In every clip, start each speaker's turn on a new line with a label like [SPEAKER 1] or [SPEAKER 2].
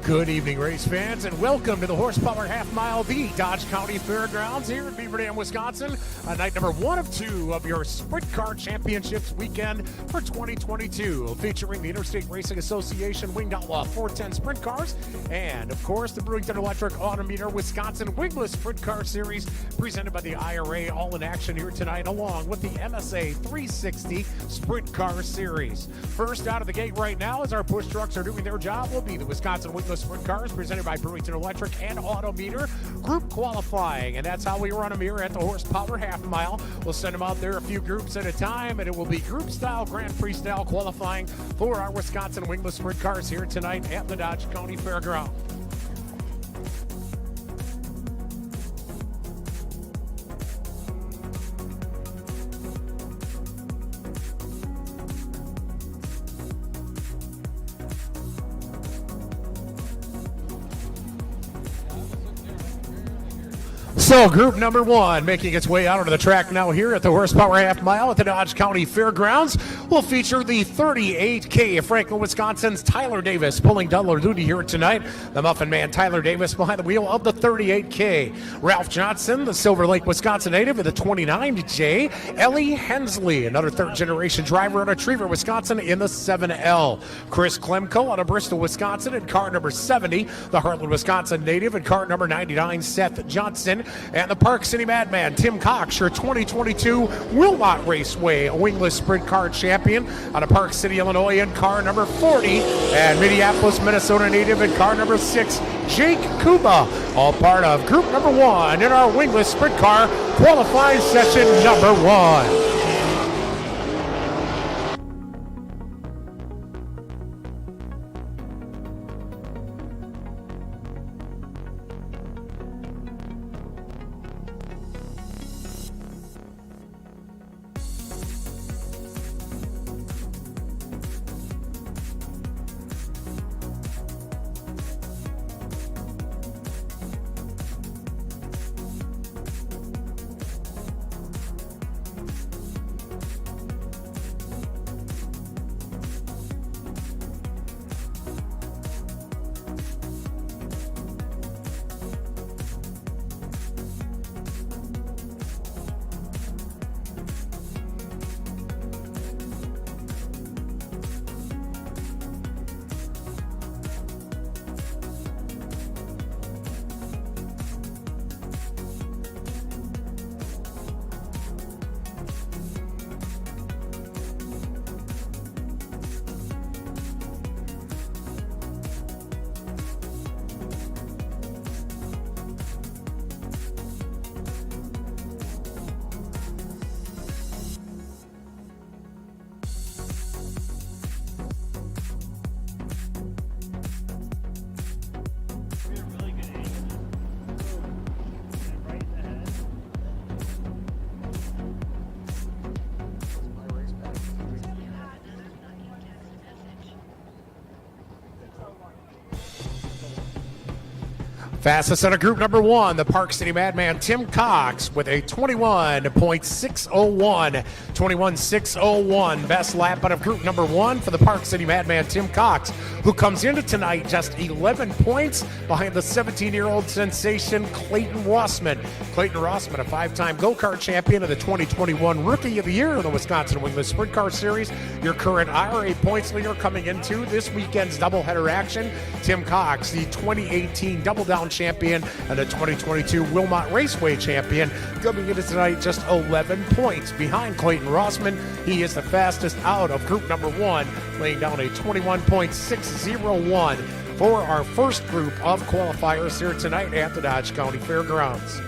[SPEAKER 1] Good evening, race fans, and welcome to the Horsepower Half Mile, the Dodge County Fairgrounds here in Beaver Dam, Wisconsin. Night number 1 of 2 of your Sprint Car Championships weekend for 2022, featuring the Interstate Racing Association Winged Outlaw 410 Sprint Cars, and of course the Brewington Electric Autometer Wisconsin Wingless Sprint Car Series, presented by the IRA, all in action here tonight, along with the MSA 360 Sprint Car Series. First out of the gate right now, as our push trucks are doing their job, will be the Wisconsin Wingless Sprint Cars, presented by Brewington Electric and Autometer. Group qualifying, and that's how we run them here at the Horsepower Half Mile. We'll send them out there a few groups at a time, and it will be group style, Grand Prix style qualifying for our Wisconsin Wingless Sprint Cars here tonight at the Dodge County Fairgrounds. So group number 1 making its way out onto the track now here at the Horsepower Half Mile at the Dodge County Fairgrounds will feature the 38K of Franklin, Wisconsin's Tyler Davis pulling double duty here tonight. The Muffin Man Tyler Davis behind the wheel of the 38K. Ralph Johnson, the Silver Lake, Wisconsin native, of the 29J. Ellie Hensley, another third-generation driver out of Trevor, Wisconsin, in the 7L. Chris Klemko out of Bristol, Wisconsin, in car number 70. The Heartland, Wisconsin native, in car number 99, Seth Johnson. And the Park City Madman, Tim Cox, your 2022 Wilmot Raceway Wingless Sprint Car Champion out of Park City, Illinois, in car number 40. And Minneapolis, Minnesota native, in car number 6, Jake Kuba, all part of group number 1 in our Wingless Sprint Car qualifying session number 1. Fastest out of group number 1, the Park City Madman Tim Cox with a 21.601. 21.601. Best lap out of group number 1 for the Park City Madman Tim Cox, who comes into tonight just 11 points behind the 17-year-old sensation Clayton Rossman. Clayton Rossman, a 5-time go-kart champion of the 2021 Rookie of the Year of the Wisconsin Wingless Sprint Car Series. Your current IRA points leader coming into this weekend's doubleheader action. Tim Cox, the 2018 Double Down champion and the 2022 Wilmot Raceway champion, coming into tonight just 11 points behind Clayton Rossman. He is the fastest out of group number 1, laying down a 21.601 for our first group of qualifiers here tonight at the Dodge County Fairgrounds.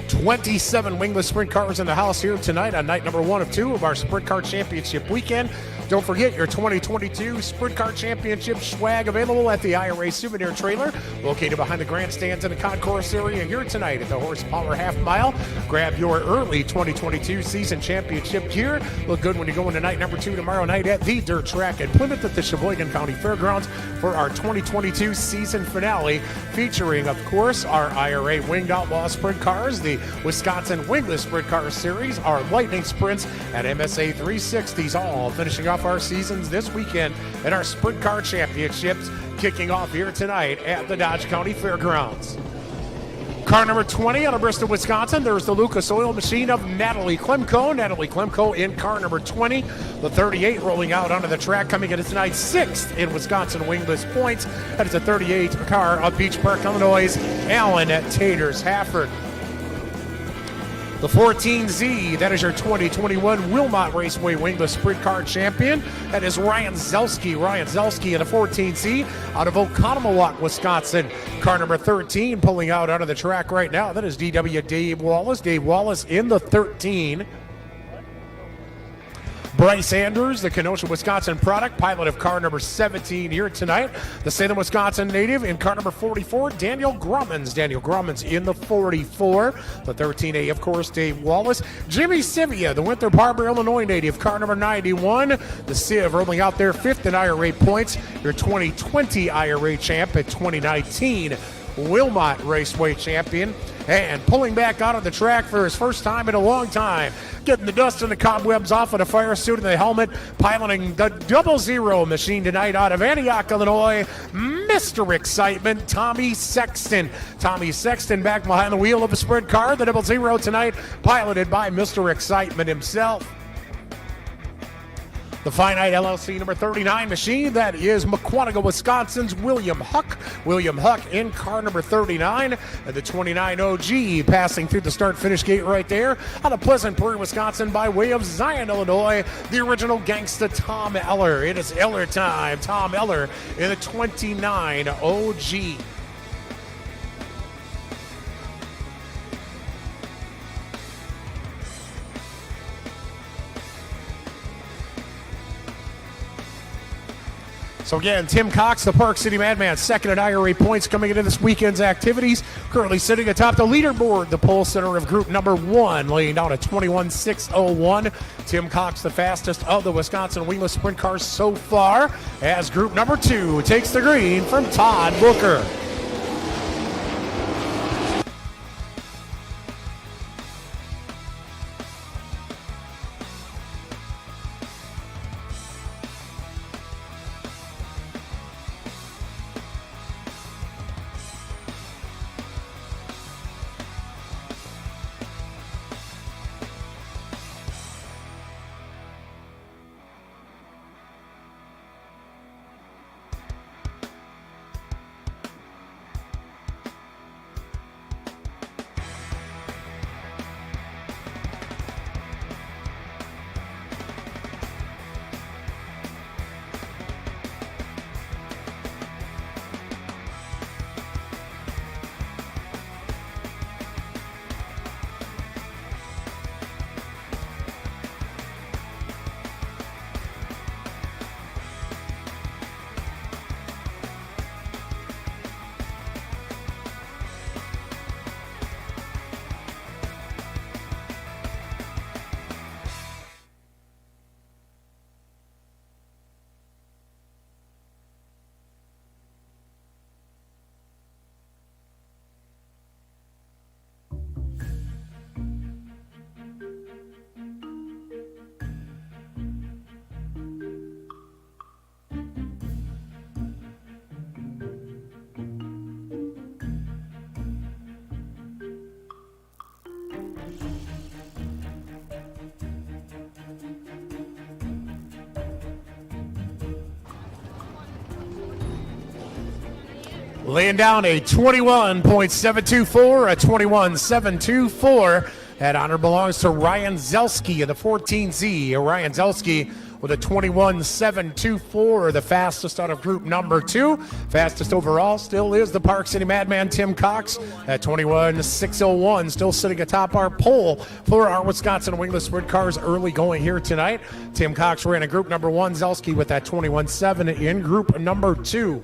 [SPEAKER 1] 27 wingless sprint cars in the house here tonight on night number 1 of 2 of our Sprint Car Championship weekend. Don't forget your 2022 Sprint Car Championship swag available at the IRA Souvenir Trailer, located behind the grandstands in the concourse area here tonight at the Horsepower Half Mile. Grab your early 2022 season championship gear. Look good when you go into night number 2 tomorrow night at the Dirt Track in Plymouth at the Sheboygan County Fairgrounds for our 2022 season finale, featuring, of course, our IRA Winged Outlaw Sprint Cars, the Wisconsin Wingless Sprint Car Series, our Lightning Sprints, and MSA 360s, all finishing up off our seasons this weekend at our Sprint Car Championships, kicking off here tonight at the Dodge County Fairgrounds. Car number 20 out of Bristol, Wisconsin. There's the Lucas Oil Machine of Natalie Klemko. Natalie Klemko in car number 20. The 38 rolling out onto the track, coming in tonight's 6th in Wisconsin Wingless points. That is a 38 car of Beach Park, Illinois' Alan Taters Hafford. The 14Z, that is your 2021 Wilmot Raceway Wingless Sprint Car Champion. That is Ryan Zelski. Ryan Zelski in a 14Z out of Oconomowoc, Wisconsin. Car number 13 pulling out onto the track right now. That is DW Dave Wallace. Dave Wallace in the 13. Bryce Andrews, the Kenosha, Wisconsin product, pilot of car number 17 here tonight. The Salem, Wisconsin native in car number 44, Daniel Grummins. Daniel Grummins in the 44. The 13A, of course, Dave Wallace. Jimmy Sivia, the Winthrop Harbor, Illinois native, car number 91. The Civ rolling out their 5th in IRA points. Your 2020 IRA champ at 2019 Wilmot Raceway champion. And pulling back out of the track for his first time in a long time, getting the dust and the cobwebs off of the fire suit and the helmet, piloting the 00 machine tonight out of Antioch, Illinois, Mr. Excitement, Tommy Sexton. Tommy Sexton back behind the wheel of a sprint car, the 00 tonight, piloted by Mr. Excitement himself. The Finite LLC number 39 machine, that is Maquonigo, Wisconsin's William Huck. William Huck in car number 39. And the 29 OG passing through the start-finish gate right there out of Pleasant Prairie, Wisconsin by way of Zion, Illinois. The original gangsta Tom Eller. It is Eller time. Tom Eller in the 29 OG. So again, Tim Cox, the Park City Madman, second in IRA points coming into this weekend's activities. Currently sitting atop the leaderboard, the pole center of group number 1, laying down a 21.601. Tim Cox, the fastest of the Wisconsin Wingless Sprint cars so far, as group number 2 takes the green from Todd Booker. Laying down a 21.724, a 21.724. That honor belongs to Ryan Zelski of the 14Z. Ryan Zelski with a 21.724, the fastest out of group number 2. Fastest overall still is the Park City Madman Tim Cox at 21.601, still sitting atop our pole for our Wisconsin Wingless Sprint cars early going here tonight. Tim Cox ran in group number 1, Zelski with that 21.7 in group number 2.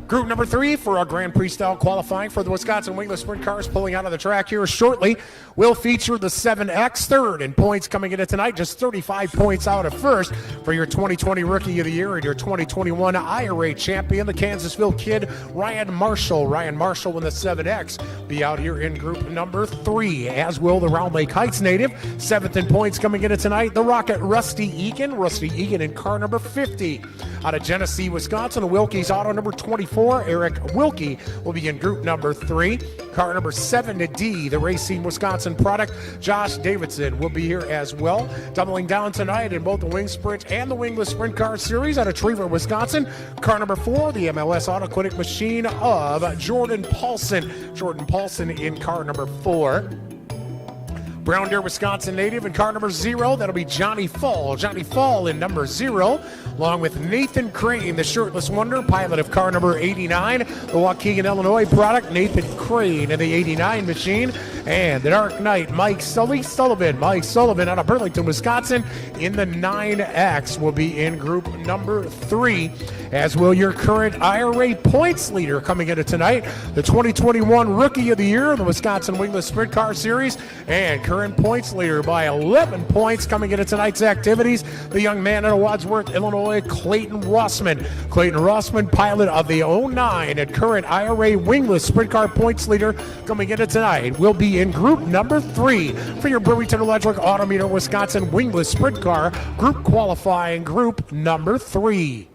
[SPEAKER 1] Group number 3 for our Grand Prix style qualifying for the Wisconsin Wingless Sprint Cars pulling out of the track here shortly will feature the 7X, third in points coming into tonight, just 35 points out of first for your 2020 Rookie of the Year and your 2021 IRA champion, the Kansasville kid, Ryan Marshall. Ryan Marshall in the 7X be out here in group number 3, as will the Round Lake Heights native, 7th in points coming into tonight, the Rocket Rusty Egan. Rusty Egan in car number 50. Out of Genesee, Wisconsin, the Wilkie's auto number 24, Eric Wilkie, will be in group number 3. Car number 7D, the Racing Wisconsin product, Josh Davidson, will be here as well. Doubling down tonight in both the Wing Sprint and the Wingless Sprint Car Series out of Trevor, Wisconsin. Car number 4, the MLS Auto Clinic machine of Jordan Paulson. Jordan Paulson in car number 4. Brown Deer, Wisconsin native in car number 0. That'll be Johnny Fall. Johnny Fall in number 0, along with Nathan Crane, the shirtless wonder, pilot of car number 89. The Waukegan, Illinois product, Nathan Crane in the 89 machine. And the Dark Knight, Mike Sullivan. Mike Sullivan out of Burlington, Wisconsin in the 9X will be in group number 3, as will your current IRA points leader coming into tonight, the 2021 Rookie of the Year in the Wisconsin Wingless Sprint Car Series, and current points leader by 11 points coming into tonight's activities, the young man out of Wadsworth, Illinois, Clayton Rossman. Clayton Rossman, pilot of the 09 and current IRA Wingless Sprint Car points leader coming into tonight, will be in group number 3 for your Burlington Electric Autometer Wisconsin Wingless Sprint Car group qualifying group number 3.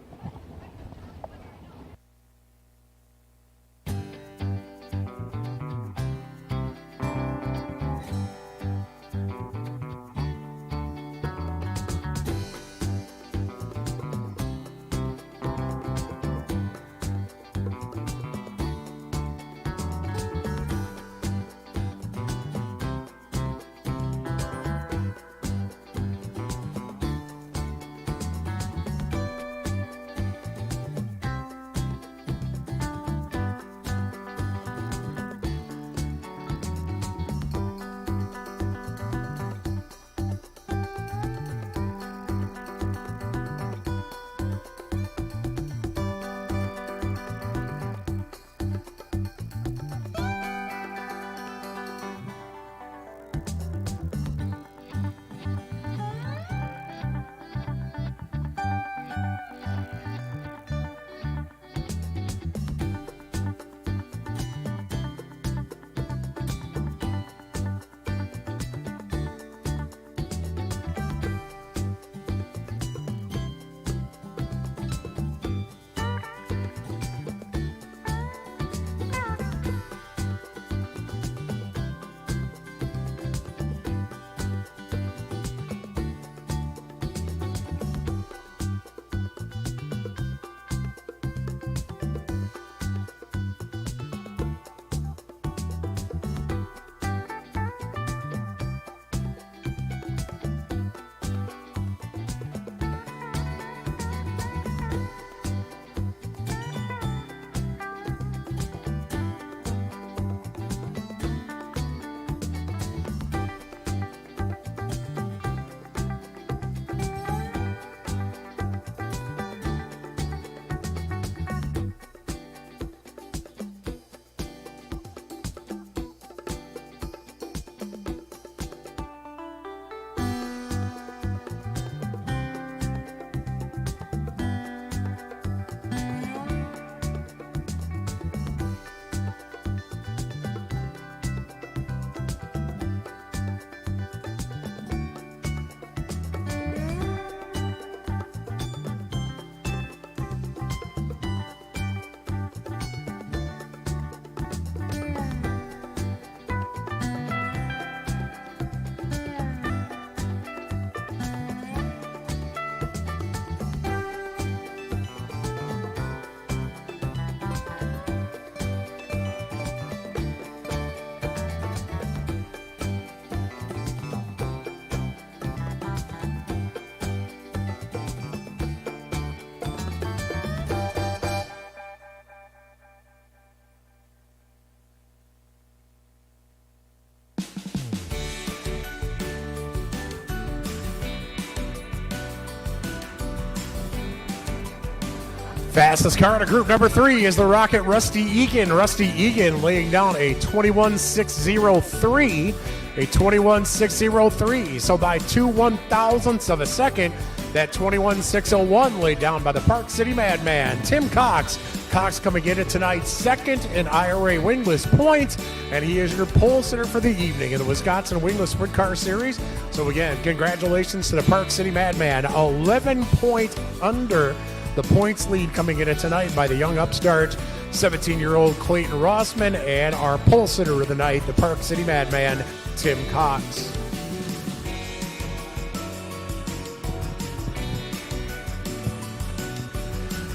[SPEAKER 1] Fastest car in group number 3 is the Rocket Rusty Egan. Rusty Egan laying down a 21.603. A 21.603. So by 2/1000ths of a second, that 21.601 laid down by the Park City Madman, Tim Cox. Cox coming in at tonight's second in IRA Wingless points, and he is your pole sitter for the evening in the Wisconsin Wingless Sprint Car Series. So again, congratulations to the Park City Madman. 11 point under the points lead coming in tonight by the young upstart, 17-year-old Clayton Rossman, and our pole sitter of the night, the Park City Madman, Tim Cox.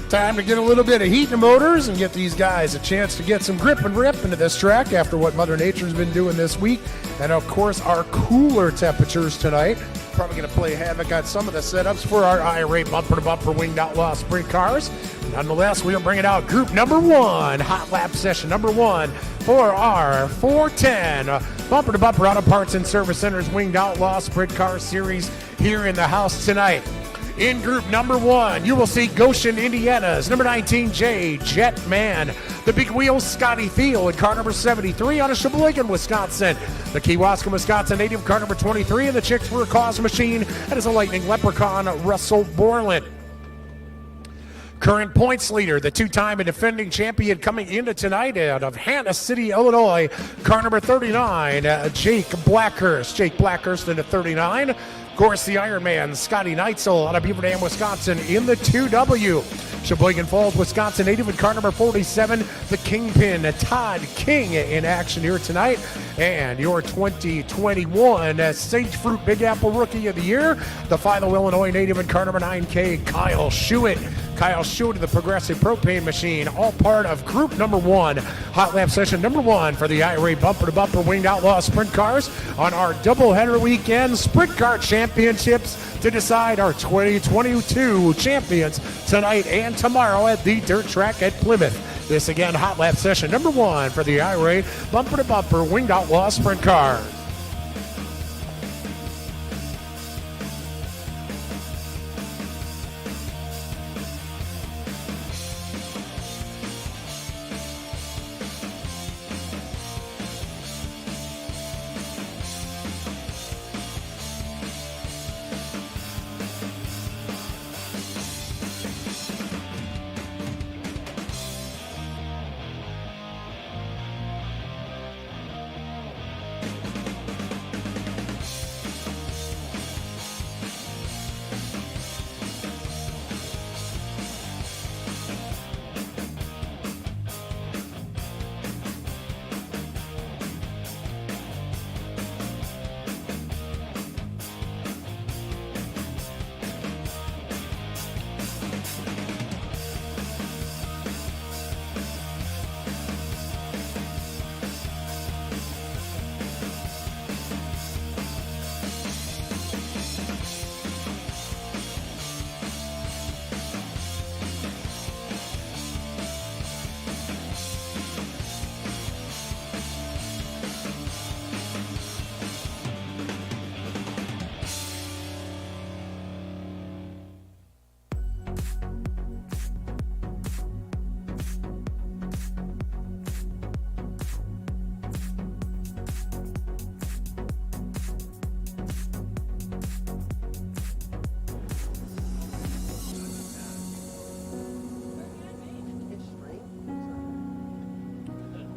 [SPEAKER 1] Time to get a little bit of heat in the motors and get these guys a chance to get some grip and rip into this track after what Mother Nature's been doing this week. And of course, our cooler temperatures tonight. Probably going to play havoc on some of the setups for our IRA bumper-to-bumper winged outlaw sprint cars. Nonetheless, we are bringing out group number 1, hot lap session number 1 for our 410 bumper-to-bumper auto parts and service centers winged outlaw sprint car series here in the house tonight. In group number 1, you will see Goshen, Indiana's number 19J Jetman. The Big Wheels, Scotty Thiel, in car number 73 out of Sheboygan, Wisconsin. The Kewaskum, Wisconsin native, car number 23, and the Chicks for a Cause Machine. That is a Lightning Leprechaun, Russell Borland. Current points leader, the two-time and defending champion coming into tonight out of Hannah City, Illinois, car number 39, Jake Blackhurst. Jake Blackhurst into 39. Of course, the Iron Man, Scotty Neitzel out of Beaver Dam, Wisconsin in the 2W. Sheboygan Falls, Wisconsin native in car number 47, the Kingpin, Todd King in action here tonight. And your 2021 Sage Fruit Big Apple Rookie of the Year, the Philo, Illinois native in car number 9K, Kyle Schuett. Kyle Schuett of the Progressive Propane Machine, all part of group number 1, hot lap session number 1 for the IRA bumper-to-bumper winged outlaw sprint cars on our doubleheader weekend sprint car championships to decide our 2022 champions tonight and tomorrow at the dirt track at Plymouth. This again, hot lap session number 1 for the IRA bumper-to-bumper winged outlaw sprint cars.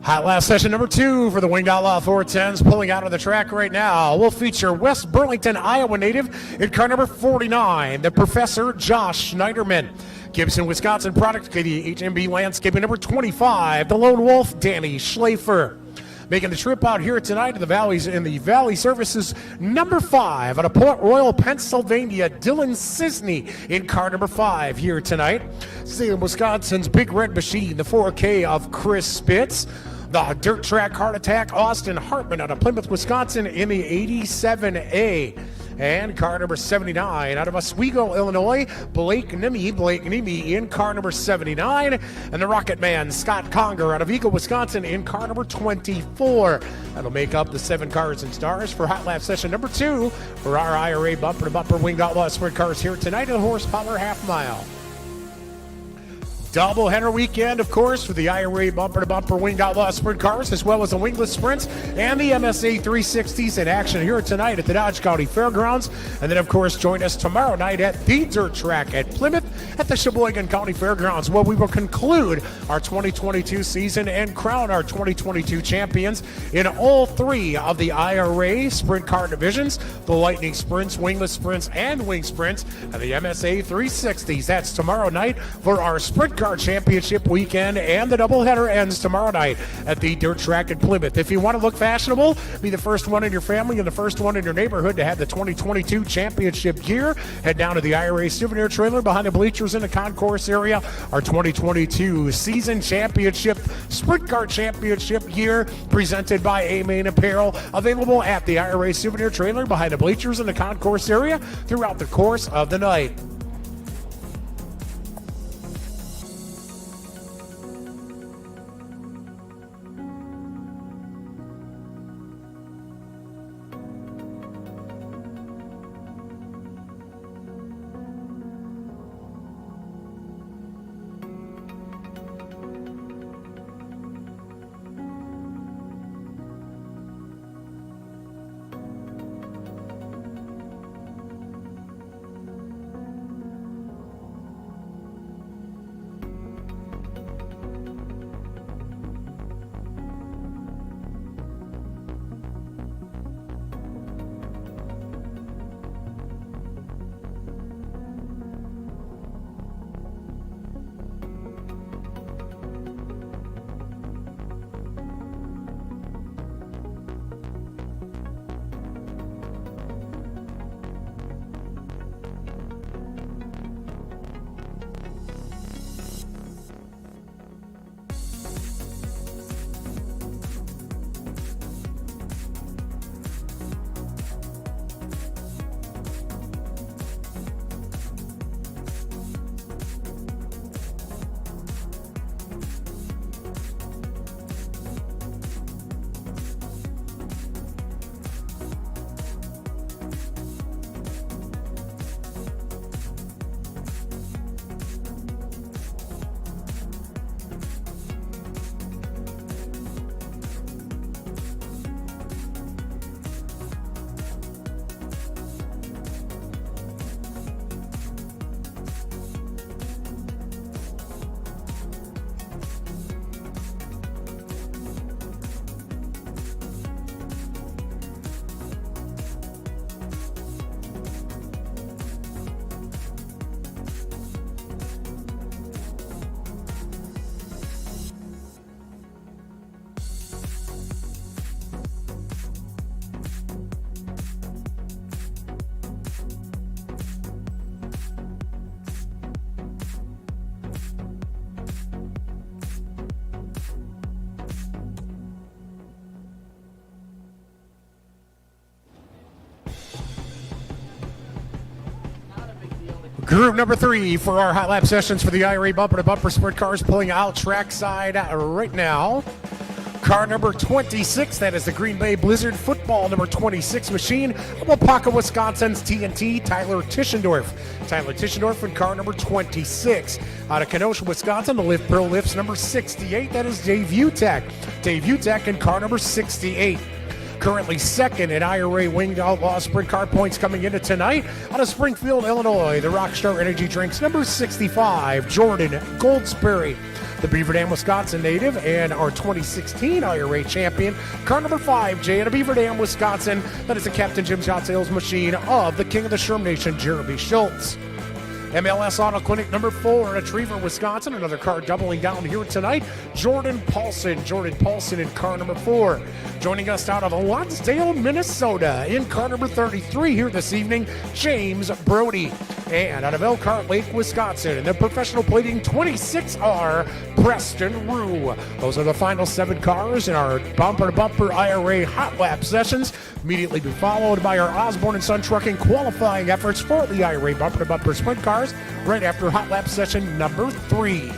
[SPEAKER 1] Hot lap session number 2 for the Winged Outlaw 410s pulling out of the track right now. We'll feature West Burlington, Iowa native in car number 49, the Professor Josh Schneiderman. Gibson, Wisconsin product, KDHMB Landscaping number 25, the Lone Wolf, Danny Schlafer. Making the trip out here tonight to the Valleys in the Valley Services number 5 out of Port Royal, Pennsylvania, Dylan Sisney in car number 5 here tonight. Salem, Wisconsin's Big Red Machine, the 4K of Chris Spitz. The Dirt Track Heart Attack, Austin Hartman out of Plymouth, Wisconsin in the 87A. And car number 79 out of Oswego, Illinois, Blake Nimi in car number 79. And the Rocket Man, Scott Conger out of Eagle, Wisconsin in car number 24. That'll make up the 7 cars and stars for hot lap session number 2 for our IRA bumper-to-bumper winged outlaw sprint cars here tonight at the Horsepower Half Mile. Doubleheader weekend, of course, for the IRA bumper-to-bumper winged outlaw sprint cars, as well as the wingless sprints and the MSA 360s in action here tonight at the Dodge County Fairgrounds. And then, of course, join us tomorrow night at the dirt track at Plymouth at the Sheboygan County Fairgrounds, where we will conclude our 2022 season and crown our 2022 champions in all three of the IRA sprint car divisions, the Lightning Sprints, Wingless Sprints, and Wing Sprints, and the MSA 360s. That's tomorrow night for our sprint car championship weekend, and the doubleheader ends tomorrow night at the dirt track at Plymouth. If you want to look fashionable, be the first one in your family and the first one in your neighborhood to have the 2022 championship gear, head down to the IRA souvenir trailer behind the bleachers in the concourse area. Our 2022 season championship sprint car championship gear presented by A-Main Apparel, available at the IRA souvenir trailer behind the bleachers in the concourse area throughout the course of the night. Group number 3 for our hot lap sessions for the IRA bumper-to-bumper sprint cars pulling out trackside right now. Car number 26, that is the Green Bay Blizzard football number 26 machine of Wapaka, Wisconsin's TNT, Tyler Tischendorf. Tyler Tischendorf in car number 26. Out of Kenosha, Wisconsin, the Lift Pro Lifts number 68, that is Dave Utek. Dave Utek in car number 68. Currently second in IRA Winged Outlaw Sprint Car points coming into tonight. Out of Springfield, Illinois, the Rockstar Energy Drinks number 65, Jordan Goldsberry. The Beaver Dam, Wisconsin native and our 2016 IRA champion. Car number 5, Jay, out of Beaver Dam, Wisconsin. That is the Captain Jim's Hot Sales Machine of the King of the Sherm Nation, Jeremy Schultz. MLS Auto Clinic number 4 in Retriever, Wisconsin. Another car doubling down here tonight. Jordan Paulson. Jordan Paulson in car number 4. Joining us out of Lonsdale, Minnesota in car number 33 here this evening, James Brody. And out of Elkhart Lake, Wisconsin, in the professional plating 26R, Preston Rue. Those are the final 7 cars in our bumper-to-bumper IRA hot lap sessions. Immediately be followed by our Osborne and Son Trucking qualifying efforts for the IRA bumper-to-bumper sprint cars right after hot lap session number 3.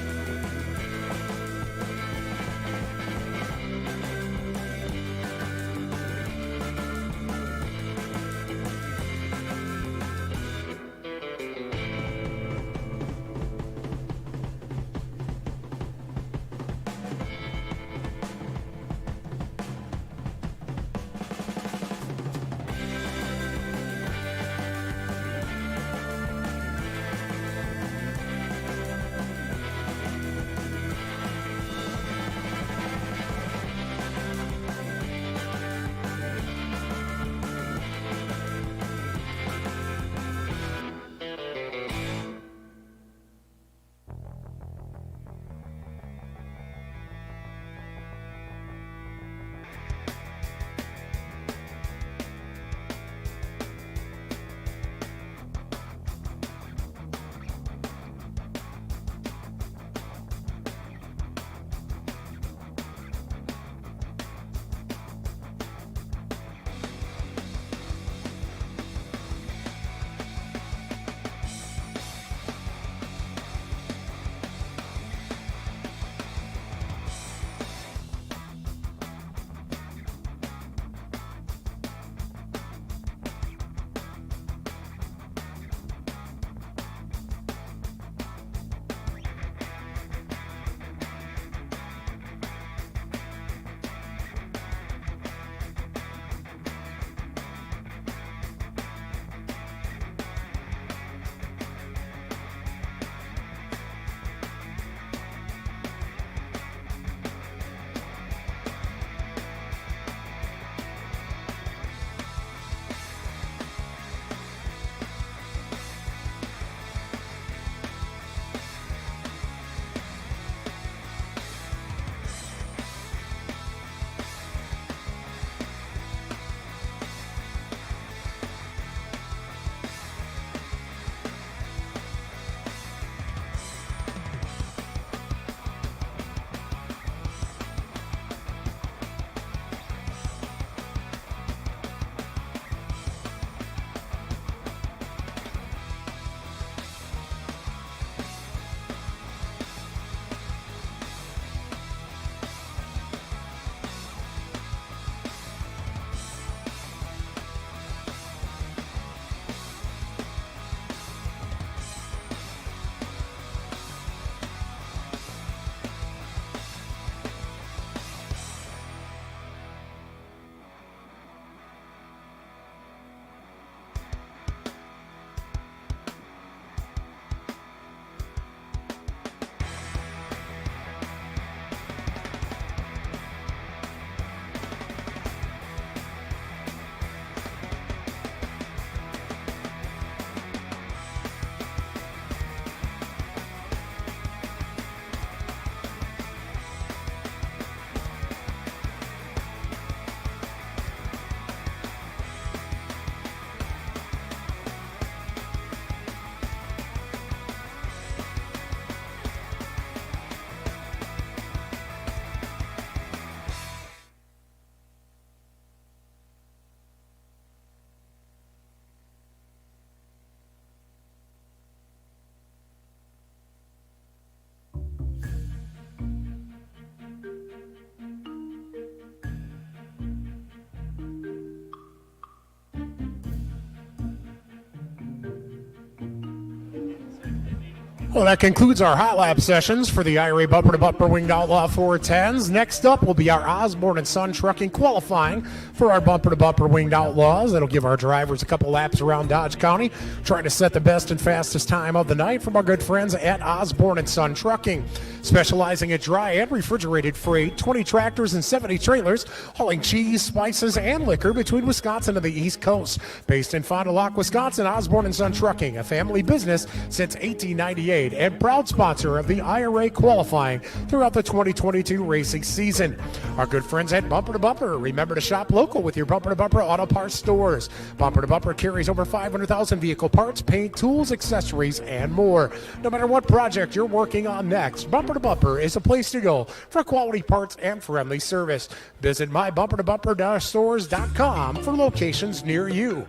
[SPEAKER 1] Well, that concludes our hot lap sessions for the IRA Bumper to Bumper Winged Outlaw 410s. Next up will be our Osborne and Son Trucking qualifying for our Bumper to Bumper Winged Outlaws. That'll give our drivers a couple laps around Dodge County, trying to set the best and fastest time of the night from our good friends at Osborne and Son Trucking. Specializing in dry and refrigerated freight, 20 tractors and 70 trailers, hauling cheese, spices, and liquor between Wisconsin and the East Coast. Based in Fond du Lac, Wisconsin, Osborne and Son Trucking, a family business since 1898 and proud sponsor of the IRA qualifying throughout the 2022 racing season. Our good friends at Bumper to Bumper, remember to shop local with your Bumper to Bumper auto parts stores. Bumper to Bumper carries over 500,000 vehicle parts, paint, tools, accessories, and more. No matter what project you're working on next, Bumper to Bumper is a place to go for quality parts and friendly service. Visit mybumpertobumper-stores.com for locations near you.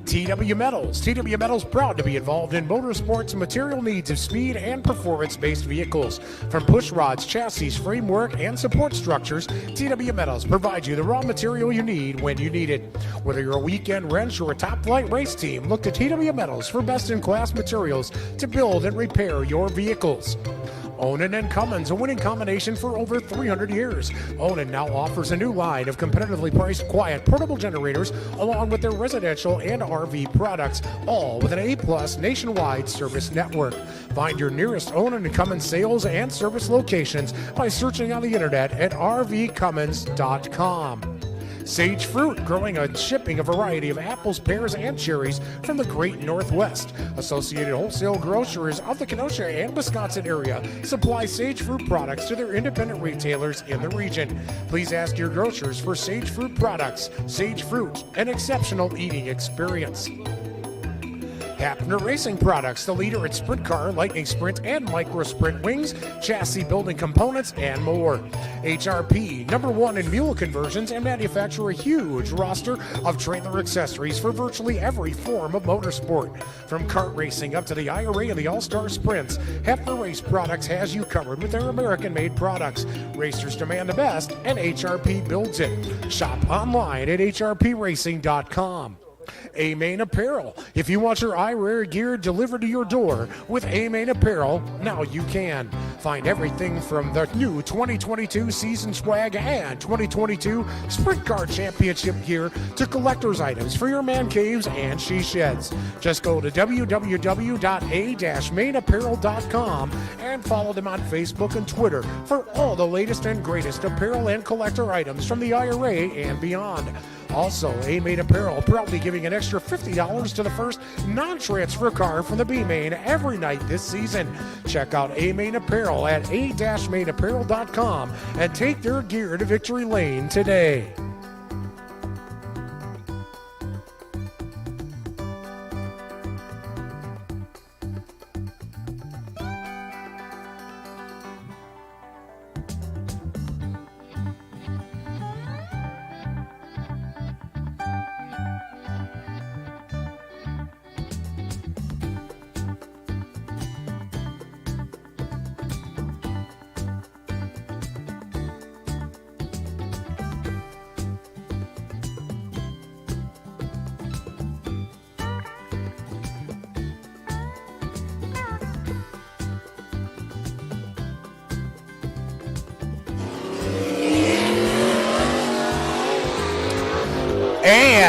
[SPEAKER 1] TW Metals. TW Metals proud to be involved in motorsports and material needs of speed and performance-based vehicles. From push rods, chassis, framework, and support structures, TW Metals provides you the raw material you need when you need it. Whether you're a weekend wrench or a top-flight race team, look to TW Metals for best-in-class materials to build and repair your vehicles. Onan and Cummins, a winning combination for over 300 years. Onan now offers a new line of competitively priced, quiet, portable generators along with their residential and RV products, all with an A-plus nationwide service network. Find your nearest Onan and Cummins sales and service locations by searching on the internet at rvcummins.com. Sage Fruit, growing and shipping a variety of apples, pears, and cherries from the Great Northwest. Associated Wholesale Grocers of the Kenosha and Wisconsin area supply Sage Fruit products to their independent retailers in the region. Please ask your grocers for Sage Fruit products. Sage Fruit, an exceptional eating experience. Hapner Racing Products, the leader in sprint car, lightning sprint, and micro sprint wings, chassis building components, and more. HRP, number one in mule conversions, and manufacture a huge roster of trailer accessories for virtually every form of motorsport. From kart racing up to the IRA and the All-Star Sprints, Hapner Race Products has you covered with their American-made products. Racers demand the best, and HRP builds it. Shop online at hrpracing.com. A-Main Apparel. If you want your IRA gear delivered to your door with A-Main Apparel, now you can. Find everything from the new 2022 season swag and 2022 Sprint Car Championship gear to collector's items for your man caves and she sheds. Just go to www.a-mainapparel.com and follow them on Facebook and Twitter for all the latest and greatest apparel and collector items from the IRA and beyond. Also, A-Main Apparel proudly giving an extra $50 to the first non-transfer car from the B-Main every night this season. Check out A-Main Apparel at a-mainapparel.com and take their gear to victory lane today.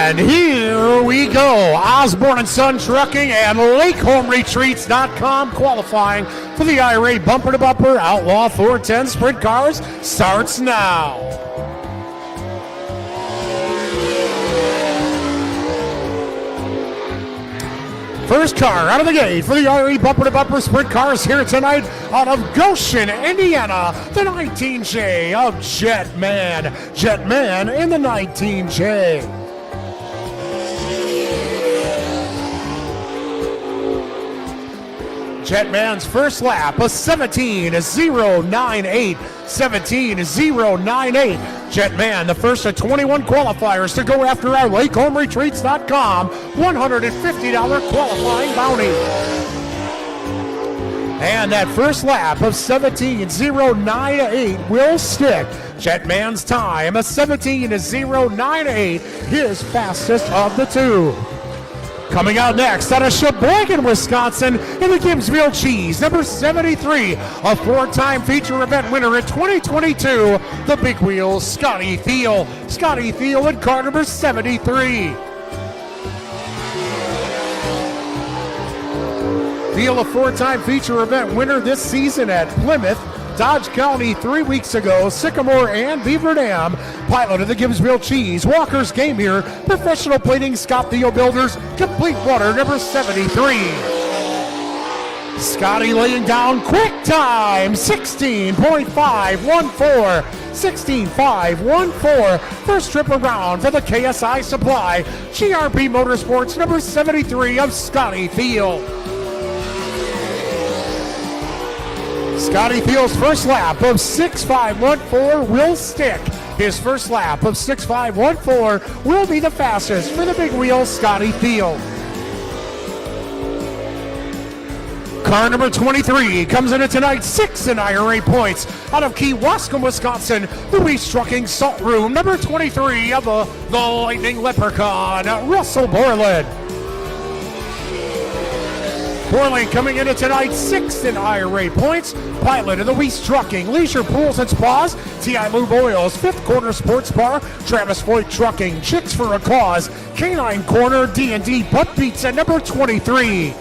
[SPEAKER 1] And here we go. Osborne and Son Trucking and LakeHomeRetreats.com qualifying for the IRA Bumper to Bumper Outlaw 410 Sprint Cars starts now. First car out of the gate for the IRA Bumper to Bumper Sprint Cars here tonight out of Goshen, Indiana, the 19J of Jetman. Jetman in the 19J. Jetman's first lap, a 17.098. 17.098. Jetman, the first of 21 qualifiers to go after our LakeHomeRetreats.com $150 qualifying bounty. And that first lap of 17.098 will stick. Jetman's time, a 17.098, his fastest of the two. Coming out next out of Sheboygan, Wisconsin, in the Gibbsville Cheese, number 73, a four-time feature event winner in 2022, the Big Wheel, Scotty Thiel. Scotty Thiel in car number 73. Thiel, a four-time feature event winner this season at Plymouth, Dodge County 3 weeks ago, Sycamore and Beaver Dam. Pilot of the Gibbsville Cheese, Walker's Game Here, Professional Plating, Scott Thiel Builders, Complete Water, number 73. Scotty laying down quick time, 16.514. 16.514. First trip around for the KSI Supply, GRP Motorsports, number 73 of Scotty Thiel. Scotty Thiel's first lap of 6.514 will stick. His first lap of 6.514 will be the fastest for the Big Wheel, Scotty Thiel. Car number 23 comes into tonight 6 in IRA points out of Kewaskum, Wisconsin. Louis Trucking Salt Room, number 23 of the Lightning Leprechaun, Russell Borland. Borland coming into tonight 6th in IRA points. Pilot of the Weiss Trucking, Leisure Pools and Spas, TI Lube Oils, Fifth Corner Sports Bar, Travis Voigt Trucking, Chicks for a Cause, Canine Corner, D&D Butt Pizza, number 23.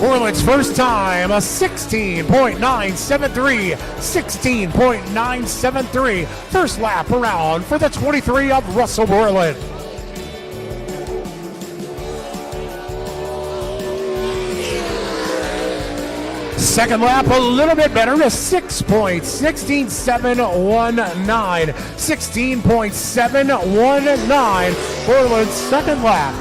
[SPEAKER 1] Borland's first time, a 16.973. 16.973. First lap around for the 23 of Russell Borland. Second lap a little bit better, a 6.16719. 16.719. Borland's second lap.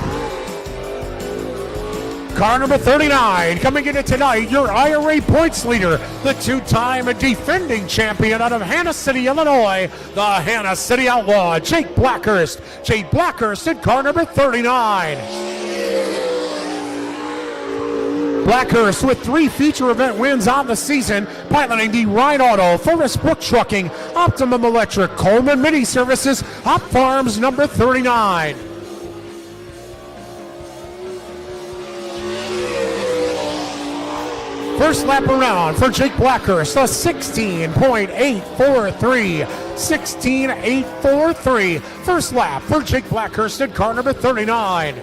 [SPEAKER 1] Car number 39 coming into tonight, your IRA points leader, the two-time defending champion out of Hannah City, Illinois, the Hannah City Outlaw, Jake Blackhurst. Jake Blackhurst in car number 39. Blackhurst with 3 feature event wins on the season, piloting the Rhine Auto, Forest Brook Trucking, Optimum Electric, Coleman Mini Services, Hop Farms number 39. First lap around for Jake Blackhurst, a 16.843. 16.843. First lap for Jake Blackhurst in car number 39.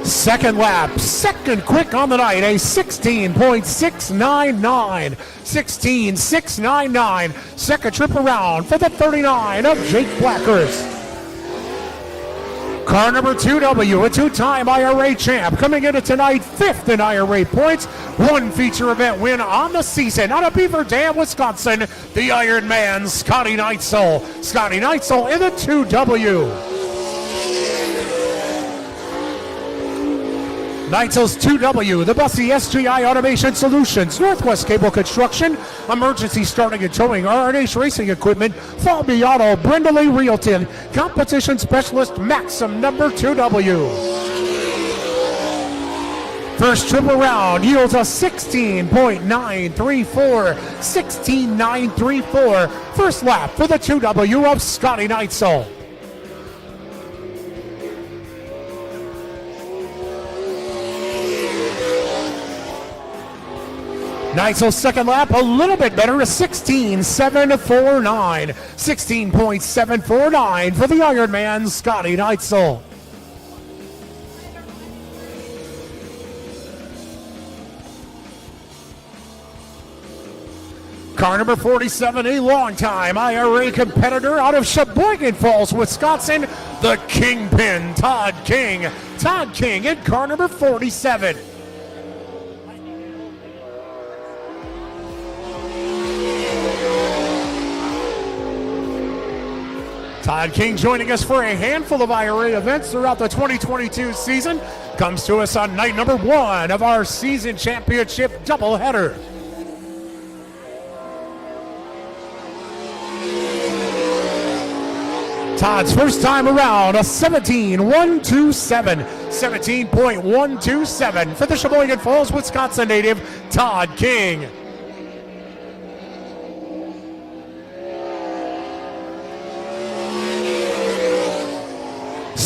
[SPEAKER 1] Second lap, second quick on the night, a 16.699. 16.699. Second trip around for the 39 of Jake Blackhurst. Car number 2W, a two-time IRA champ, coming into tonight 5th in IRA points. 1 feature event win on the season out of Beaver Dam, Wisconsin, the Iron Man, Scotty Neitzel. Scotty Neitzel in the 2W. Neitzel's 2W, the Bussy SGI Automation Solutions, Northwest Cable Construction, Emergency Starting and Towing, R&H Racing Equipment, Falby Auto, Brindley Realty, Competition Specialist Maxim number 2W. First trip around yields a 16.934. 16.934. First lap for the 2W of Scotty Neitzel. Neitzel's second lap a little bit better, a 16.749. 16.749 for the Ironman, Scotty Neitzel. Car number 47, a longtime IRA competitor out of Sheboygan Falls, Wisconsin, the Kingpin, Todd King. Todd King in car number 47. Todd King joining us for a handful of IRA events throughout the 2022 season. Comes to us on night number 1 of our season championship doubleheader. Todd's first time around, a 17.127. 17.127 for the Sheboygan Falls, Wisconsin native, Todd King.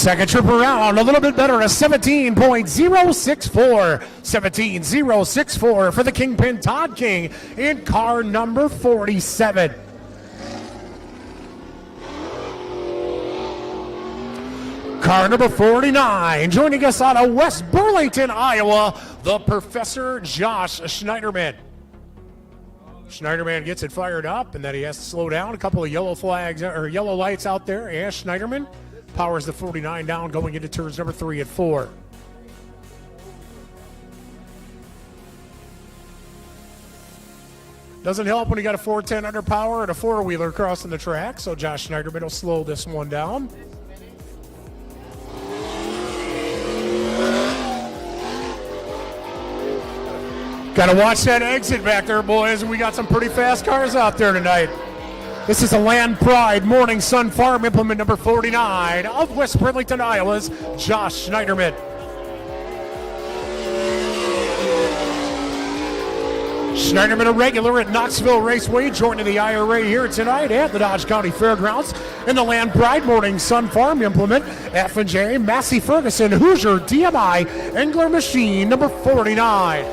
[SPEAKER 1] Second trip around, a little bit better, a 17.064. 17.064 for the Kingpin Todd King in car number 47. Car number 49, joining us out of West Burlington, Iowa, the Professor Josh Schneiderman. Schneiderman gets it fired up, and then he has to slow down. A couple of yellow flags or yellow lights out there. And Schneiderman powers the 49 down, going into turns number 3 and 4. Doesn't help when you got a 410 under power and a four-wheeler crossing the track, so Josh Schneiderman will slow this one down. Got to watch that exit back there, boys. We got some pretty fast cars out there tonight. This is a Land Pride Morning Sun Farm implement number 49 of West Burlington, Iowa's Josh Schneiderman. Schneiderman, a regular at Knoxville Raceway, joining the IRA here tonight at the Dodge County Fairgrounds in the Land Pride Morning Sun Farm implement. F&J Massey Ferguson Hoosier DMI Engler Machine number 49.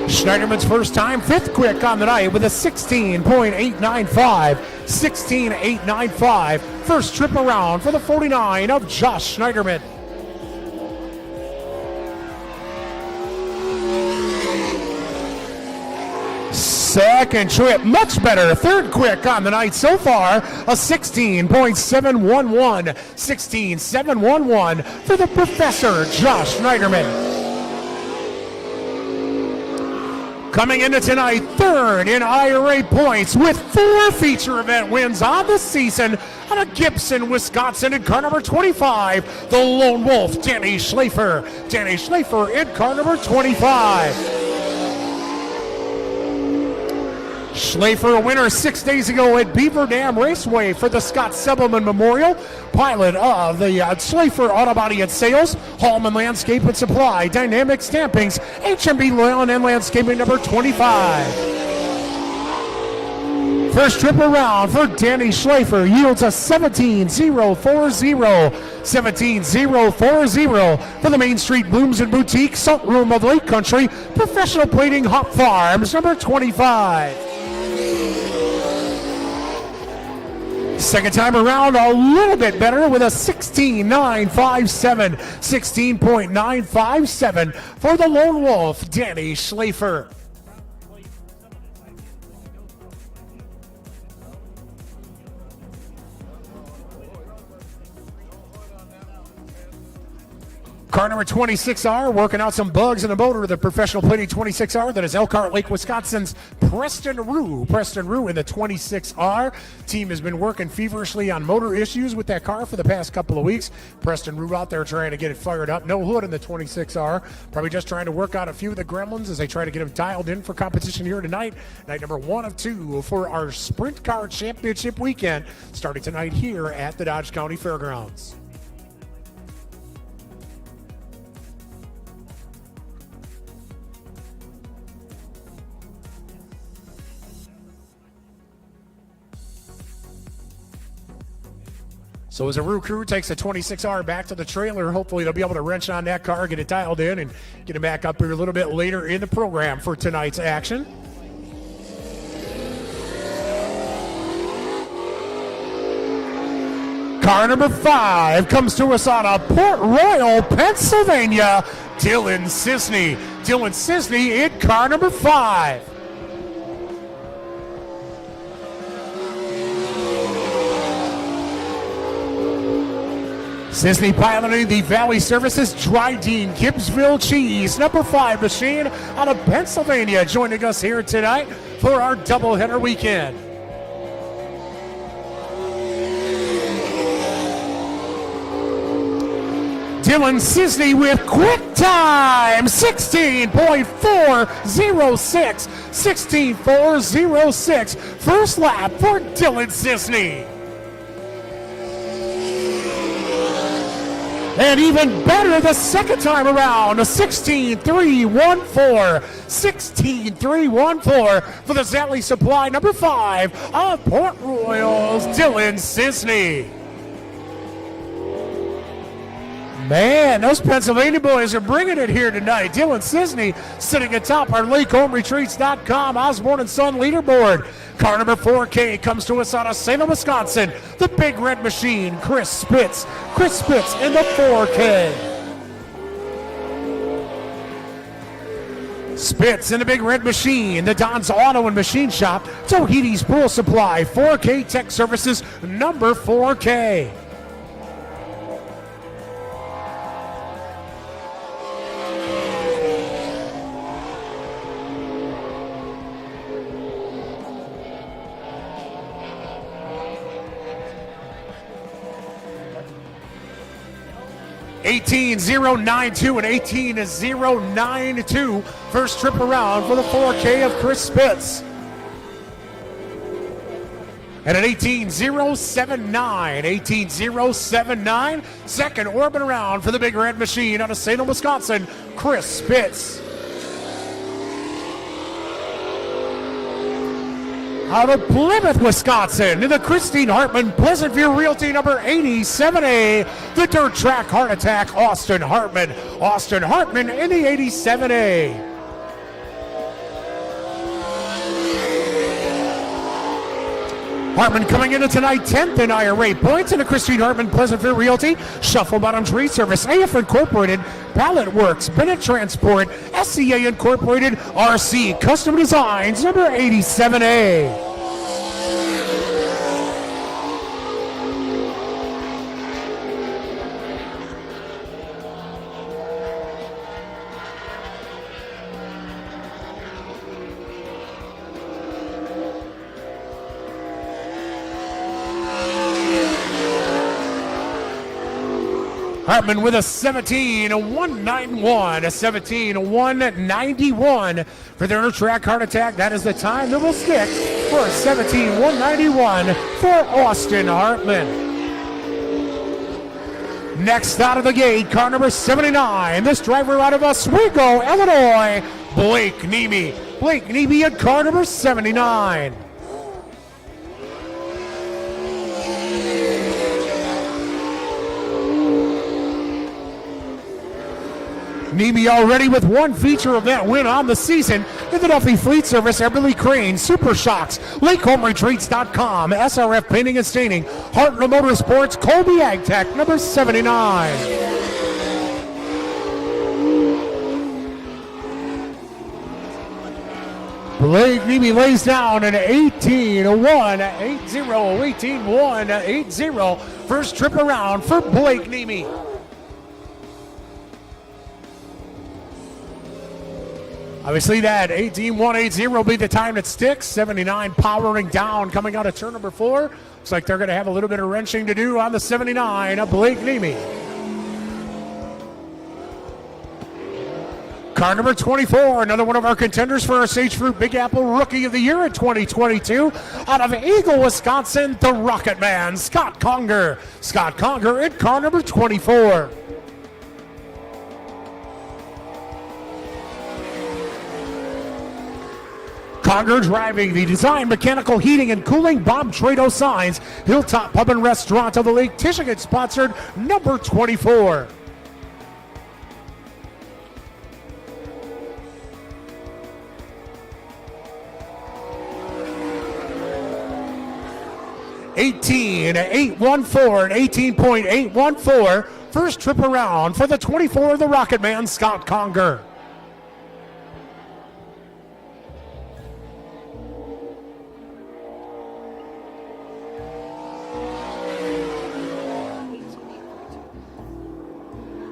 [SPEAKER 1] Schneiderman's first time, fifth quick on the night with a 16.895. 16.895. First trip around for the 49 of Josh Schneiderman. Second trip, much better. Third quick on the night so far, a 16.711. 16.711 for the Professor Josh Schneiderman. Coming into tonight, third in IRA points with 4 feature event wins on the season out of Gibson, Wisconsin in car number 25, the Lone Wolf, Danny Schlafer. Danny Schlafer in car number 25. Schlafer, a winner 6 days ago at Beaver Dam Raceway for the Scott Sebelman Memorial. Pilot of the Schlafer Auto Body and Sales, Hallman Landscape and Supply, Dynamic Stampings, HMB Lawn and Landscaping number 25. First trip around for Danny Schlafer yields a 17.040. 17.040 for the Main Street Blooms and Boutique, Salt Room of Lake Country, Professional Plating Hop Farms number 25. Second time around, a little bit better with a 16.957. 16.957 for the Lone Wolf, Danny Schlafer. Car number 26R, working out some bugs in the motor of the Professional Plating 26R. That is Elkhart Lake, Wisconsin's Preston Rue. Preston Rue in the 26R. Team has been working feverishly on motor issues with that car for the past couple of weeks. Preston Rue out there trying to get it fired up. No hood in the 26R. Probably just trying to work out a few of the gremlins as they try to get them dialed in for competition here tonight. Night number 1 of 2 for our Sprint Car Championship weekend, starting tonight here at the Dodge County Fairgrounds. So as a Rue crew takes the 26R back to the trailer, hopefully they'll be able to wrench on that car, get it dialed in, and get it back up here a little bit later in the program for tonight's action. Car number 5 comes to us out of Port Royal, Pennsylvania, Dylan Cisney. Dylan Cisney in car number 5. Cisney piloting the Valley Services Dryden Gibbsville Cheese number 5 machine out of Pennsylvania, joining us here tonight for our doubleheader weekend. Dylan Cisney with quick time, 16.406. 16.406. First lap for Dylan Cisney. And even better the second time around, a 16-3-1-4. 16-3-1-4 for the Zally Supply number 5 of Port Royal's Dylan Sisney. Man, those Pennsylvania boys are bringing it here tonight. Dylan Sisney sitting atop our LakeHomeRetreats.com Osborne and Son leaderboard. Car number 4K comes to us out of Salem, Wisconsin. The Big Red Machine, Chris Spitz. Chris Spitz in the 4K. Spitz in the Big Red Machine, the Don's Auto and Machine Shop, Tohedy's Pool Supply, 4K Tech Services, number 4K. $18,092 and $18,092. First trip around for the 4K of Chris Spitz. And an $18,079, $18,079. Second orbit around for the Big Red Machine out of Salem, Wisconsin, Chris Spitz. Out of Plymouth, Wisconsin, in the Christine Hartman Pleasant View Realty number 87A, the Dirt Track Heart Attack, Austin Hartman. Austin Hartman in the 87A. Hartman coming into tonight 10th in IRA points in the Christine Hartman Pleasant View Realty, Shuffle Bottom Tree Service, AF Incorporated, Pallet Works, Bennett Transport, SCA Incorporated, RC Custom Designs, number 87A. Hartman with a 17-191, a 17-191 for the Dirt Track Heart Attack. That is the time that will stick for a 17-191 for Austin Hartman. Next out of the gate, car number 79. This driver out of Oswego, Illinois, Blake Nemi. Blake Nemi at car number 79. Nemi already with one feature event win on the season in the Duffy Fleet Service, Everly Crane, Super Shocks, LakeHomeRetreats.com, SRF Painting and Staining, Hartman Motorsports, Colby Ag Tech, number 79. Blake Nemi lays down an 18-1, 8-0, 18-1, 8-0. First trip around for Blake Nemi. Obviously that 18-1-8-0 will be the time that sticks. 79 powering down coming out of turn number 4. Looks like they're going to have a little bit of wrenching to do on the 79 of Blake Nemi. Car number 24, another one of our contenders for our Sage Fruit Big Apple Rookie of the Year in 2022. Out of Eagle, Wisconsin, the Rocket Man, Scott Conger. Scott Conger in car number 24. Conger driving the Design Mechanical Heating and Cooling Bob Trado Signs, Hilltop Pub and Restaurant of the Lake Michigan sponsored number 24. $18.814 and 18.814. First trip around for the 24 of the Rocket Man, Scott Conger.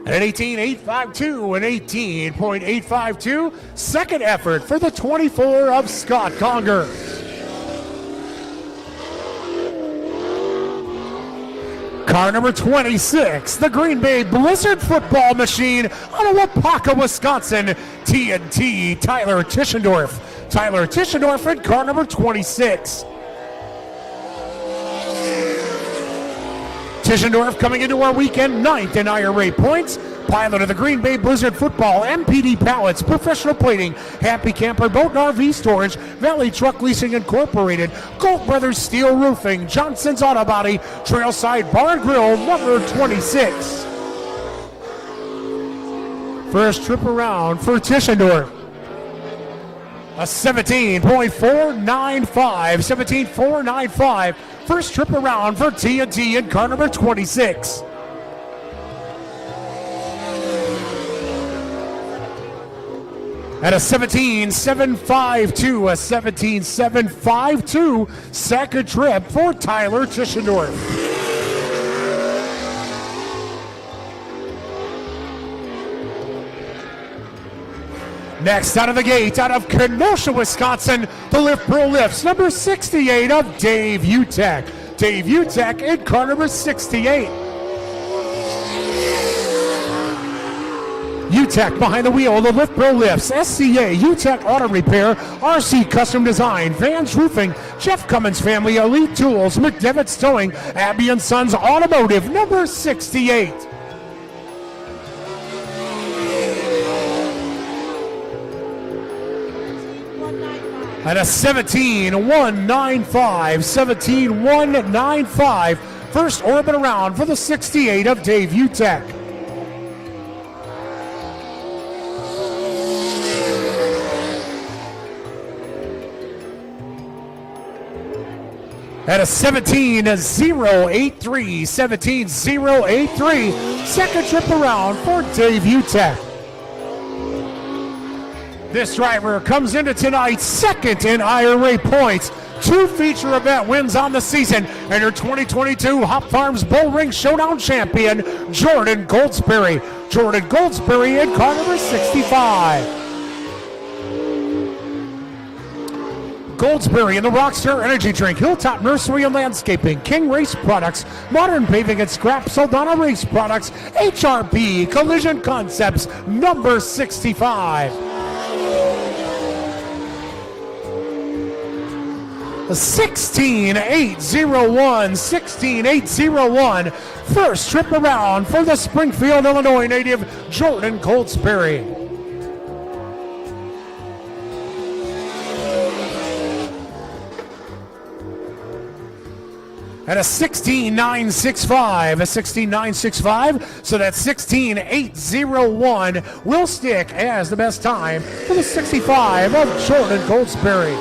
[SPEAKER 1] An 18.852 and 18.852. Second effort for the 24 of Scott Conger. Car number 26, the Green Bay Blizzard Football Machine out of Wapaka, Wisconsin, TNT, Tyler Tischendorf. Tyler Tischendorf in car number 26. Tischendorf coming into our weekend 9th in IRA points. Pilot of the Green Bay Blizzard Football, MPD Pallets, Professional Plating, Happy Camper Boat and RV Storage, Valley Truck Leasing Incorporated, Gold Brothers Steel Roofing, Johnson's Auto Body, Trailside Bar and Grill, number 26. First trip around for Tischendorf. A 17.495, 17.495. First trip around for T&T in car number 26. At a 17.752, a 17.752 second trip for Tyler Tischendorf. Next out of the gate, out of Kenosha, Wisconsin, the Lift Pro Lifts, number 68 of Dave Utek. Dave Utek in car number 68. Utek behind the wheel, the Lift Pro Lifts, SCA, Utek Auto Repair, RC Custom Design, Vans Roofing, Jeff Cummins Family, Elite Tools, McDevitt Towing, Abbey & Sons Automotive, number 68. At a 17.195, 17.195, first orbit around for the 68 of Dave Utek. At a 17.083, 17.083, second trip around for Dave Utek. This driver comes into tonight second in IRA points. 2 feature event wins on the season, and your 2022 Hop Farms Bull Ring Showdown champion, Jordan Goldsberry. Jordan Goldsberry in car number 65. Goldsberry in the Rockstar Energy Drink, Hilltop Nursery and Landscaping, King Race Products, Modern Paving and Scrap, Soldana Race Products, HRP, Collision Concepts, number 65. A 16.801, 16.801, first trip around for the Springfield, Illinois native, Jordan Goldsberry. At a 16.965, a 16.965, so that 16.801 will stick as the best time for the 65 of Jordan Goldsberry.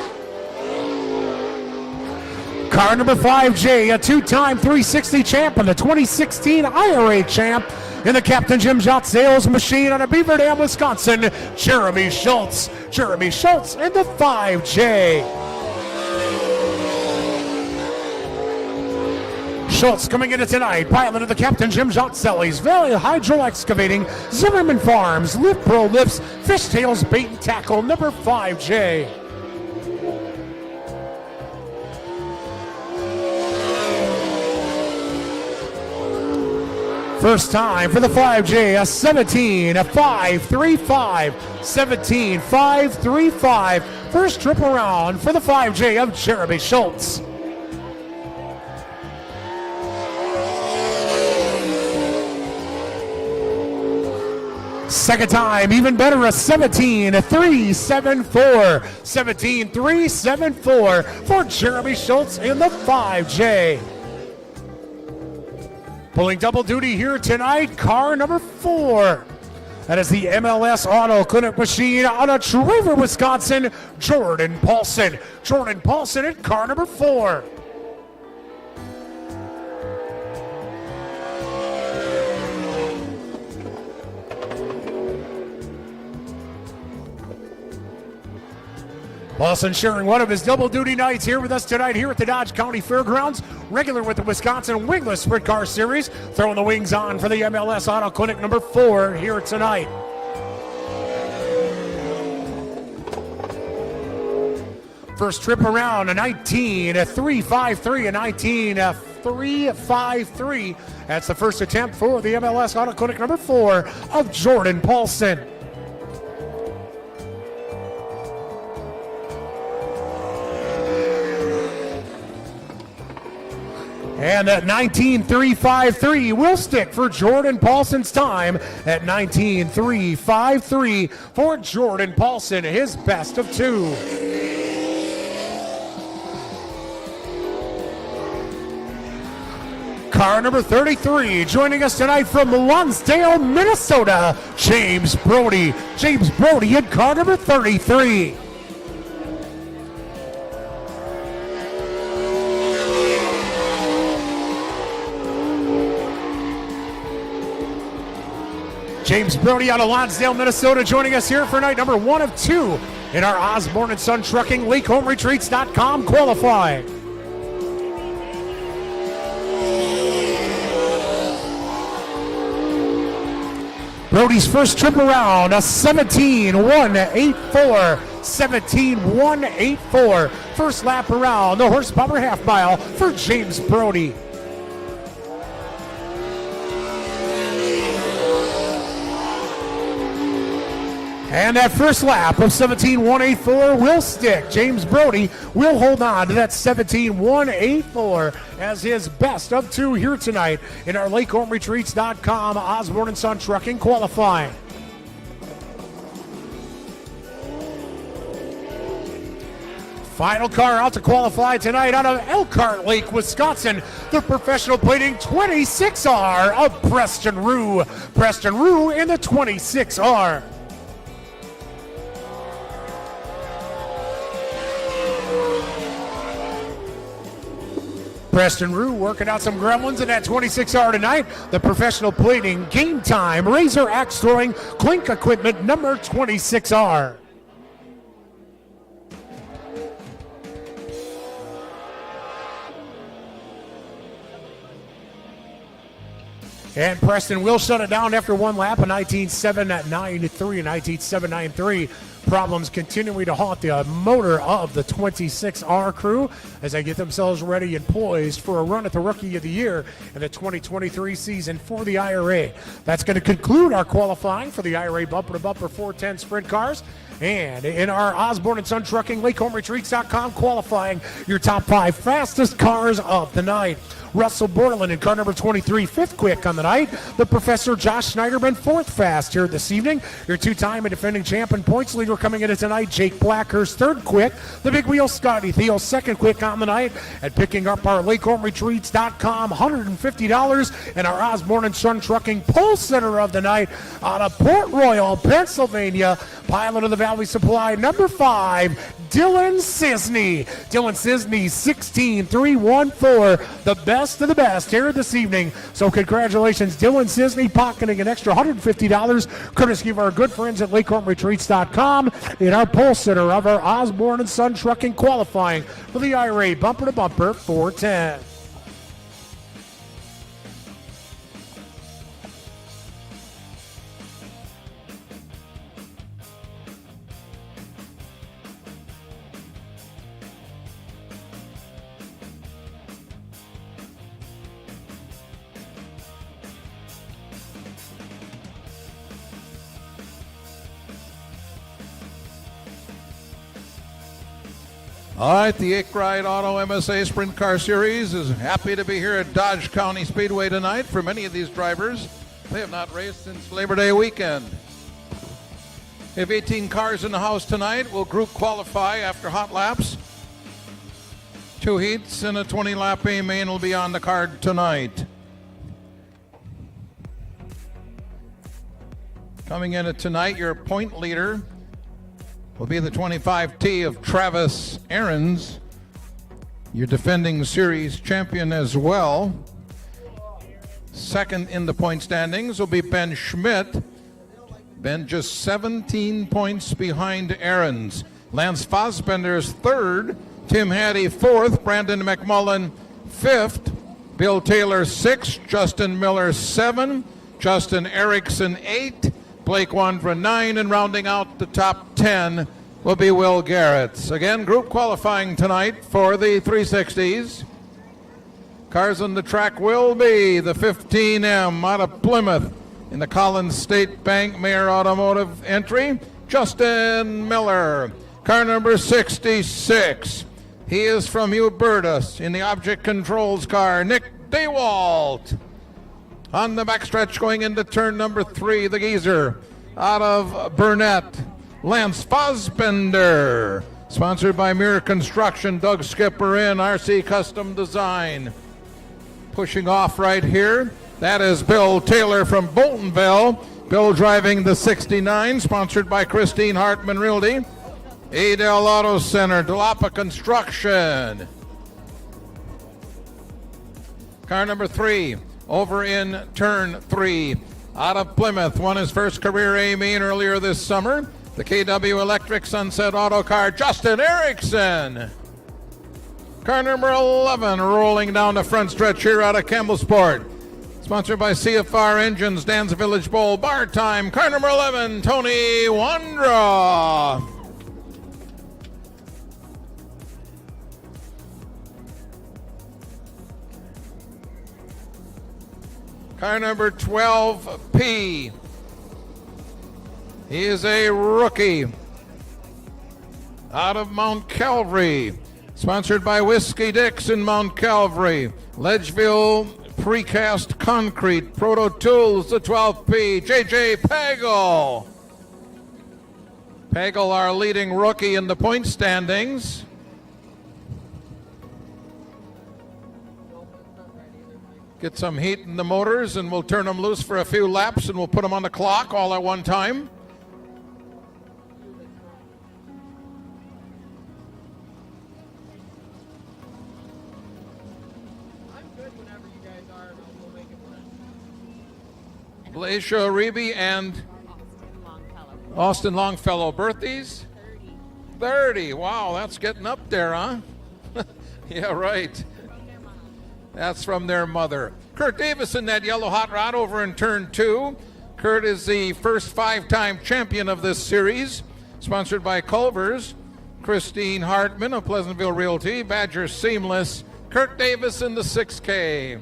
[SPEAKER 1] Car number 5J, a 2-time 360 champ and the 2016 IRA champ in the Captain Jim Jott sales machine out of Beaver Dam, Wisconsin, Jeremy Schultz. Jeremy Schultz in the 5J. Schultz coming into tonight, pilot of the Captain Jim Jott Sellies, Valley Hydro Excavating, Zimmerman Farms, Lift Pro Lifts, Fishtails Bait and Tackle, number 5J. First time for the 5J, a 17.535, 17.535. First trip around for the 5J of Jeremy Schultz. Second time, even better, a 17.374, 17.374 for Jeremy Schultz in the 5J. Pulling double duty here tonight, car number 4. That is the MLS Auto Clinic machine out of Traver, Wisconsin, Jordan Paulson. Jordan Paulson in car number 4. Paulson sharing one of his double duty nights here with us tonight here at the Dodge County Fairgrounds. Regular with the Wisconsin Wingless Sprint Car Series. Throwing the wings on for the MLS Auto Clinic number 4 here tonight. First trip around, a 19.353, a 19.353. That's the first attempt for the MLS Auto Clinic number 4 of Jordan Paulson. And that 19.353 will stick for Jordan Paulson's time at 19.353 for Jordan Paulson, his best of 2. Car number 33, joining us tonight from Lonsdale, Minnesota, James Brody. James Brody in car number 33. James Brody out of Lonsdale, Minnesota, joining us here for night number 1 of 2 in our Osborne & Son Trucking LakeHomeRetreats.com qualifying. Brody's first trip around, a 17.184. 17.184. First lap around the horsepower half mile for James Brody. And that first lap of 17.184 will stick. James Brody will hold on to that 17.184 as his best of 2 here tonight in our LakeHomeRetreats.com Osborne & Son Trucking qualifying. Final car out to qualify tonight out of Elkhart Lake, Wisconsin, the professional plating 26R of Preston Rue. Preston Rue in the 26R. Preston Rue working out some gremlins in that 26R tonight. The professional plating, Game Time, Razor Axe Throwing, Clink Equipment, number 26R. And Preston will shut it down after one lap, a 19.793, a 19.793. Problems continuing to haunt the motor of the 26R crew as they get themselves ready and poised for a run at the Rookie of the Year in the 2023 season for the IRA. That's going to conclude our qualifying for the IRA Bumper to Bumper 410 Sprint Cars. And in our Osborne & Son Trucking LakeHomeRetreats.com qualifying, your top 5 fastest cars of the night. Russell Borland in car number 23, 5th quick on the night. The Professor Josh Schneiderman, 4th fast here this evening. Your 2-time and defending champion points leader coming into tonight, Jake Blackhurst, 3rd quick. The Big Wheel Scotty Theo, 2nd quick on the night. And picking up our LakeHomeRetreats.com $150 and our Osborne & Son Trucking pole sitter of the night out of Port Royal, Pennsylvania. Pilot of the Valley Supply, number 5, Dylan Cisney. Dylan Cisney, 16.314, the best of the best here this evening. So congratulations, Dylan Cisney, pocketing an extra $150, courtesy of our good friends at LakeHomeRetreats.com in our pole sitter of our Osborne & Son Trucking qualifying for the IRA Bumper to Bumper 410.
[SPEAKER 2] All right, the Ride Auto MSA Sprint Car Series is happy to be here at Dodge County Speedway tonight. For many of these drivers, they have not raced since Labor Day weekend. We have 18 cars in the house tonight. We'll group qualify after hot laps. 2 heats and a 20-lap A main will be on the card tonight. Coming in at tonight, your point leader will be the 25T of Travis Aarons, your defending series champion as well. Second in the point standings will be Ben Schmidt. Ben just 17 points behind Aarons. Lance Fosbender is third. Tim Hattie fourth. Brandon McMullen fifth. Bill Taylor sixth. Justin Miller 7. Justin Erickson 8. Blake Wandra 9, and rounding out the top 10 will be Will Garrett. Again, group qualifying tonight for the 360s. Cars on the track will be the 15M out of Plymouth in the Collins State Bank Mayer Automotive entry, Justin Miller. Car number 66. He is from Hubertus in the Object Controls car, Nick DeWalt. On the backstretch going into turn number 3, the geezer out of Burnett, Lance Fosbender. Sponsored by Mirror Construction, Doug Skipper in, RC Custom Design. Pushing off right here, that is Bill Taylor from Boltonville. Bill driving the 69, sponsored by Christine Hartman Realty, Adel Auto Center, Delapa Construction. Car number 3 over in turn 3 out of Plymouth. Won his first career A-Main earlier this summer. The KW Electric Sunset Auto Car, Justin Erickson. Car number 11 rolling down the front stretch here out of Campbellsport. Sponsored by CFR Engines, Dan's Village Bowl, bar time. Car number 11, Tony Wandra. Car number 12P. He is a rookie out of Mount Calvary. Sponsored by Whiskey Dix in Mount Calvary. Ledgeville Precast Concrete, Proto Tools, the 12P, JJ Pagel. Pagel, our leading rookie in the point standings. Get some heat in the motors and we'll turn them loose for a few laps and we'll put them on the clock all at one time. Blaisha Reeby and Austin Longfellow. Birthdays? 30. Wow, that's getting up there, huh? Yeah, right. That's from their mother. Kurt Davis in that yellow hot rod over in turn 2. Kurt is the first 5-time champion of this series. Sponsored by Culver's, Christine Hartman of Pleasantville Realty, Badger Seamless, Kurt Davis in the 6K.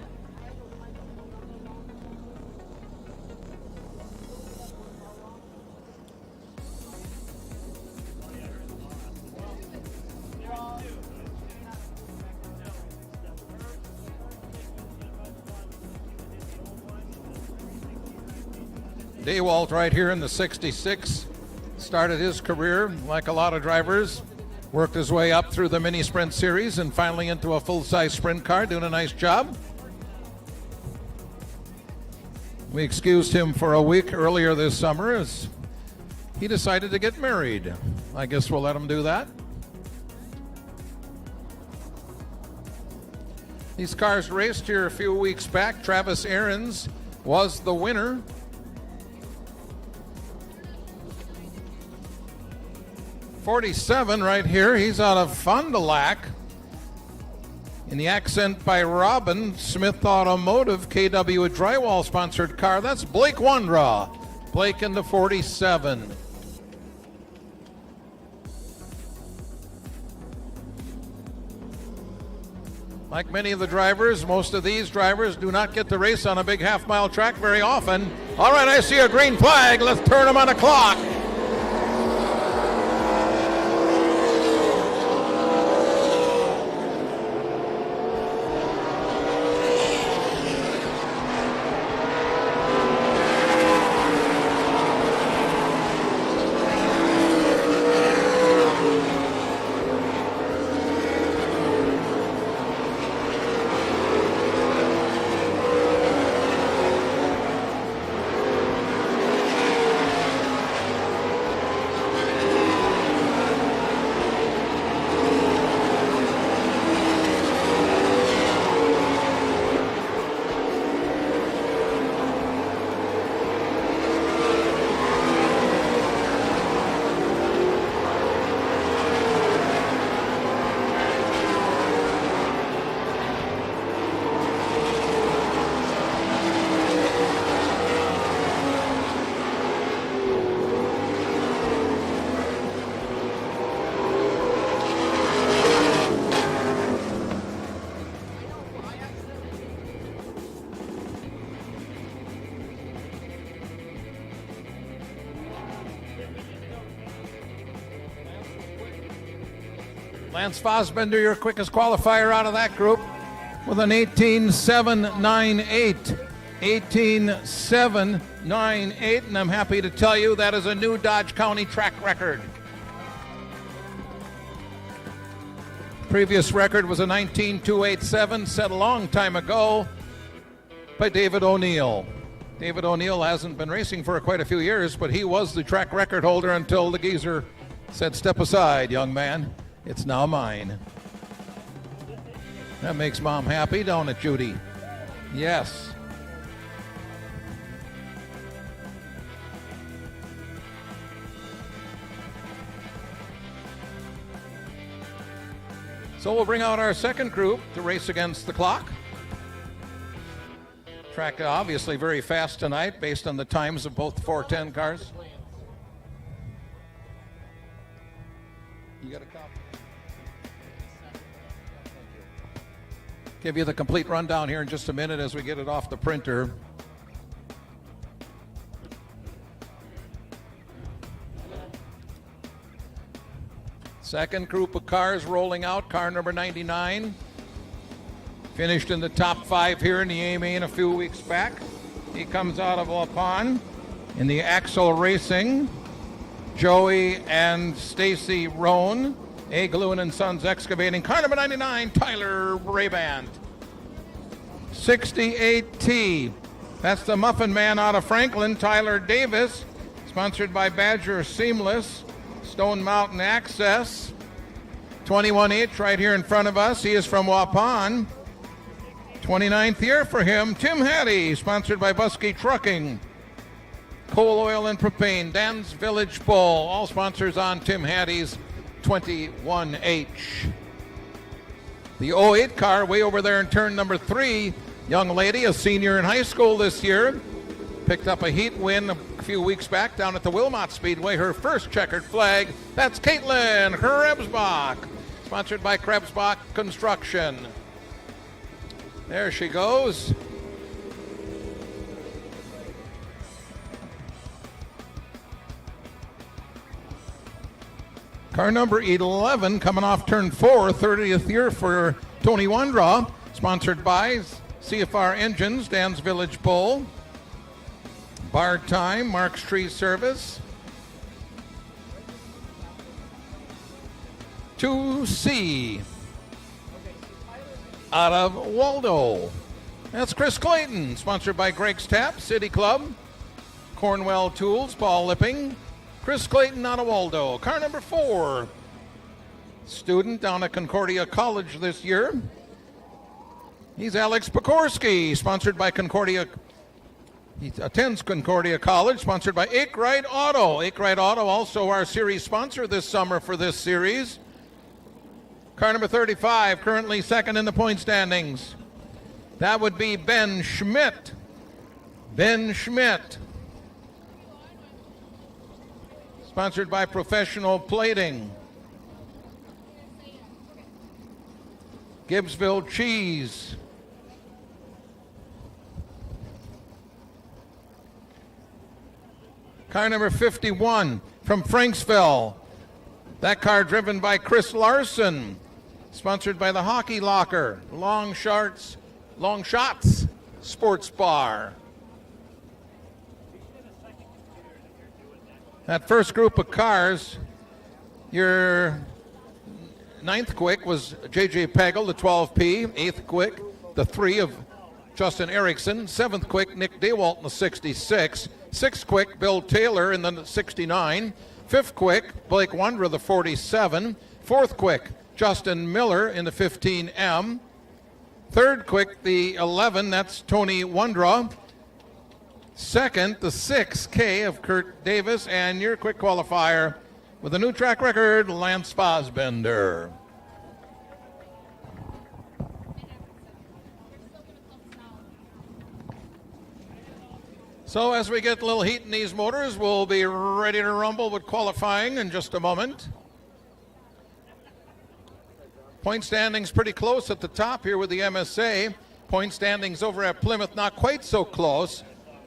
[SPEAKER 2] DeWalt right here in the 66. Started his career like a lot of drivers. Worked his way up through the mini sprint series and finally into a full-size sprint car, doing a nice job. We excused him for a week earlier this summer as he decided to get married. I guess we'll let him do that. These cars raced here a few weeks back. Travis Ahrens was the winner. '47 right here. He's out of Fond du Lac. In the accent by Robin, Smith Automotive, KW Drywall sponsored car. That's Blake Wandra. Blake in the 47. Like many of the drivers, most of these drivers do not get to race on a big half-mile track very often. All right, I see a green flag. Let's turn them on the clock. Lance Fosbender, your quickest qualifier out of that group. with an 18.798. 18.798, and I'm happy to tell you that is a new Dodge County track record. Previous record was a 19.287, set a long time ago by David O'Neill. David O'Neill hasn't been racing for quite a few years, but he was the track record holder until the geezer said, "Step aside, young man. It's now mine." That makes Mom happy, don't it, Judy? Yes. So we'll bring out our second group to race against the clock. Track obviously very fast tonight based on the times of both 410 cars. You got a copy? Give you the complete rundown here in just a minute as we get it off the printer. Second group of cars rolling out. Car number 99 finished in the top 5 here in the AMA a few weeks back. He comes out of Waupun in the Axle Racing. Joey and Stacy Roan, Agluen and Sons Excavating. Car number 99, Tyler Brabant. 68T. That's the Muffin Man out of Franklin, Tyler Davis. Sponsored by Badger Seamless. Stone Mountain Access. 21H right here in front of us. He is from Waupun. 29th year for him. Tim Hattie, sponsored by Busky Trucking. Coal, Oil, and Propane. Dan's Village Bull. All sponsors on Tim Hattie's 21H. The 08 car way over there in turn number 3. Young lady, a senior in high school this year. Picked up a heat win a few weeks back down at the Wilmot Speedway. Her first checkered flag. That's Caitlin Krebsbach, sponsored by Krebsbach Construction. There she goes. Car number 11 coming off turn 4, 30th year for Tony Windraw, sponsored by CFR Engines, Dan's Village Bull. Bar Time, Mark's Tree Service. 2C out of Waldo. That's Chris Clayton, sponsored by Greg's Tap, City Club, Cornwell Tools, Paul Lipping. Chris Clayton out of Waldo. Car number 4. Student down at Concordia College this year. He's Alex Pekorski, sponsored by Concordia. He attends Concordia College, sponsored by Akerite Auto. Akerite Auto, also our series sponsor this summer for this series. Car number 35, currently second in the point standings. That would be Ben Schmidt. Ben Schmidt. Sponsored by Professional Plating. Gibbsville Cheese. Car number 51 from Franksville. That car driven by Chris Larson. Sponsored by the Hockey Locker, Long Shots Sports Bar. That first group of cars, your 9th quick was J.J. Pagel, the 12P. 8th quick, the 3 of Justin Erickson. 7th quick, Nick Dewalt in the 66. 6th quick, Bill Taylor in the 69. 5th quick, Blake Wondra, the 47. 4th quick, Justin Miller in the 15M. 3rd quick, the 11, that's Tony Wondra. 2nd, the 6K of Kurt Davis. And your quick qualifier with a new track record, Lance Fosbender. So as we get a little heat in these motors, we'll be ready to rumble with qualifying in just a moment. Point standings pretty close at the top here with the MSA. Point standings over at Plymouth not quite so close.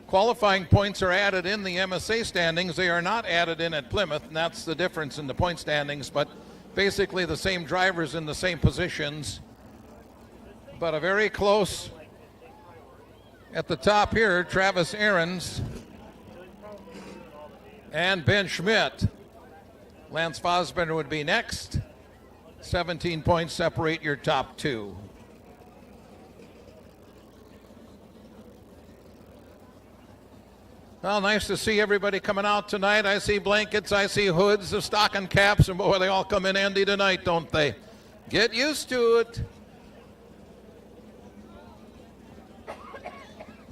[SPEAKER 2] Qualifying points are added in the MSA standings. They are not added in at Plymouth, and that's the difference in the point standings, but basically the same drivers in the same positions. but a very close at the top here, Travis Ahrens and Ben Schmidt. Lance Fosbender would be next. 17 points separate your top two. Well, nice to see everybody coming out tonight. I see blankets, I see hoods, the stocking caps, and boy, they all come in handy tonight, don't they? Get used to it.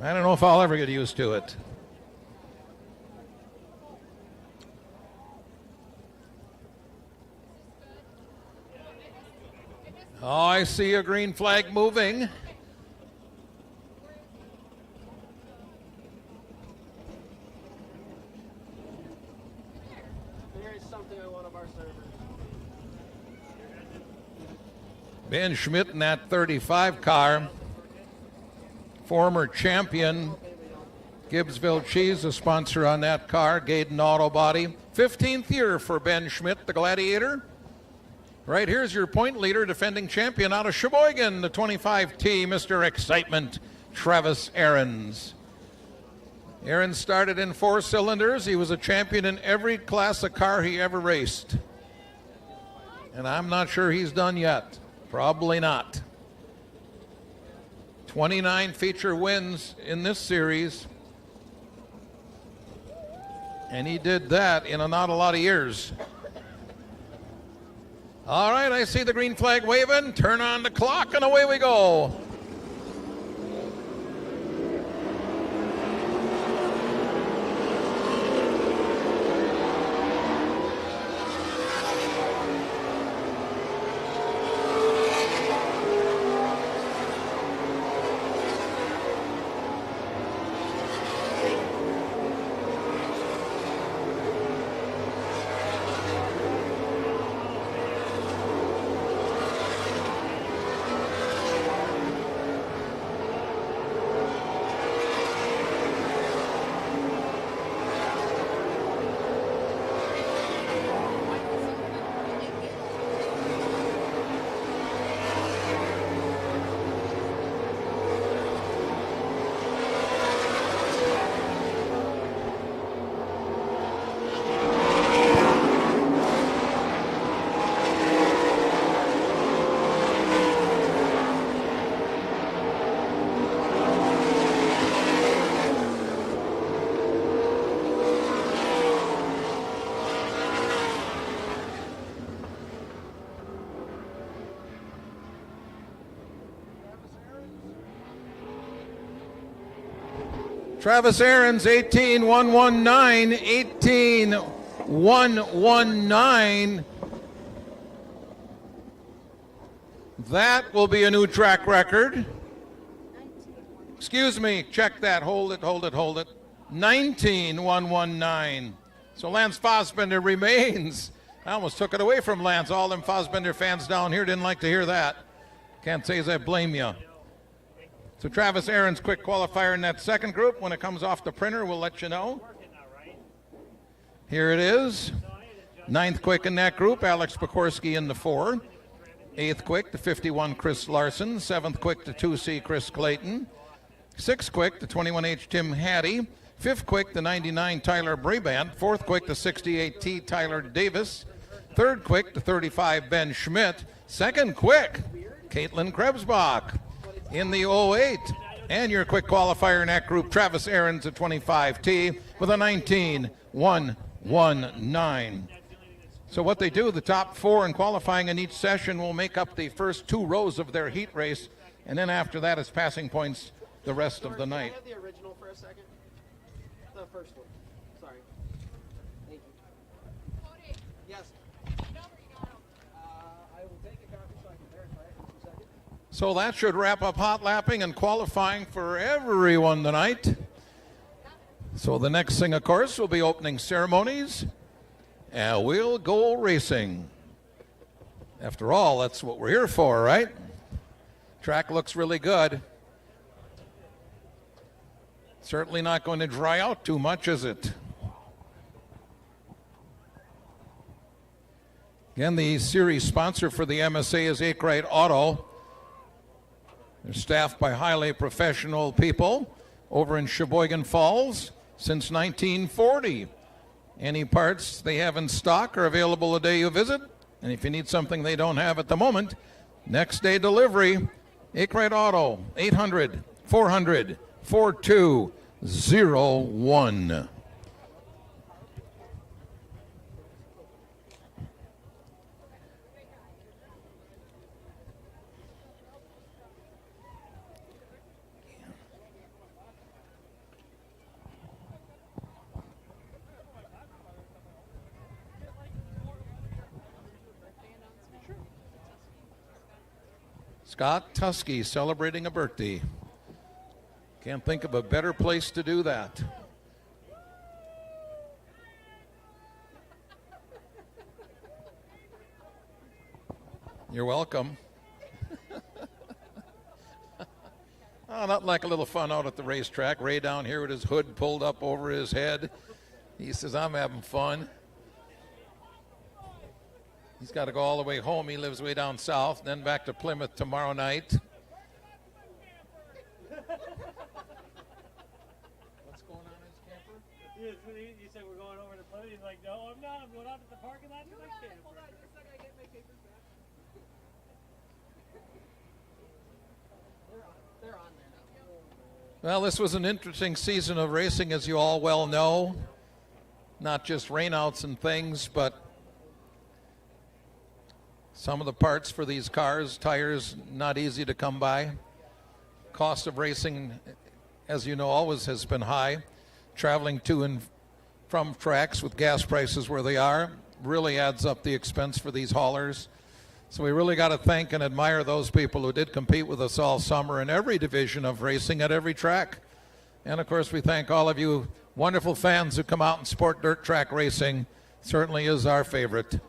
[SPEAKER 2] I don't know if I'll ever get used to it. Oh, I see a green flag moving. Ben Schmidt in that 35 car, former champion. Gibbsville Cheese, a sponsor on that car. Gaydon Auto Body. 15th year for Ben Schmidt, the Gladiator. Right here's your point leader, defending champion out of Sheboygan, the 25T, Mr. Excitement, Travis Ahrens. Ahrens started in 4 cylinders. He was a champion in every class of car he ever raced. And I'm not sure he's done yet. Probably not. 29 feature wins in this series. And he did that in not a lot of years. All right, I see the green flag waving. Turn on the clock and away we go. Travis Ahrens, 18-119, 18-119. That will be a new track record. Excuse me, check that. Hold it. 19-119. So Lance Fosbender remains. I almost took it away from Lance. All them Fosbender fans down here didn't like to hear that. Can't say as I blame you. So Travis Ahrens, quick qualifier in that second group. When it comes off the printer, we'll let you know. Here it is. 9th quick in that group, Alex Pekorski in the 4. 8th quick, the 51, Chris Larson. 7th quick, the 2C, Chris Clayton. 6th quick, the 21H, Tim Hattie. 5th quick, the 99, Tyler Brabant. 4th quick, the 68T, Tyler Davis. 3rd quick, the 35, Ben Schmidt. 2nd quick, Caitlin Krebsbach in the 08. And your quick qualifier in that group, Travis Ahrens at 25T with a 19-119. So what they do, the top 4 in qualifying in each session will make up the first 2 rows of their heat race, and then after that it's passing points the rest of the night.
[SPEAKER 3] Can I have the original for a second? The first one. Sorry. Thank you. Yes. I will take a copy so I can verify it in 2 seconds.
[SPEAKER 2] So that should wrap up hot lapping and qualifying for everyone tonight. So the next thing, of course, will be opening ceremonies, and we'll go racing. After all, that's what we're here for, right? Track looks really good. Certainly not going to dry out too much, is it? Again, the series sponsor for the MSA is Akerite Auto. They're staffed by highly professional people over in Sheboygan Falls since 1940. Any parts they have in stock are available the day you visit. And if you need something they don't have at the moment, next day delivery, Akerite Auto, 800-400-4201. Scott Tusky celebrating a birthday. Can't think of a better place to do that. You're welcome. Oh, not like a little fun out at the racetrack. Ray down here with his hood pulled up over his head. He says, I'm having fun. He's got to go all the way home. He lives way down south, then back to Plymouth tomorrow night. What's going on in his camper?
[SPEAKER 3] Yes, you said we're going over to Plymouth. He's like, no, I'm not. I'm going out to the parking lot to my camper. Hold on, just a second. I get my papers back. They're on there now.
[SPEAKER 2] Well, this was an interesting season of racing, as you all well know. Not just rainouts and things, but some of the parts for these cars, tires, not easy to come by. Cost of racing, as you know, always has been high. Traveling to and from tracks with gas prices where they are really adds up the expense for these haulers. So we really got to thank and admire those people who did compete with us all summer in every division of racing at every track. And of course, we thank all of you wonderful fans who come out and support dirt track racing. Certainly is our favorite.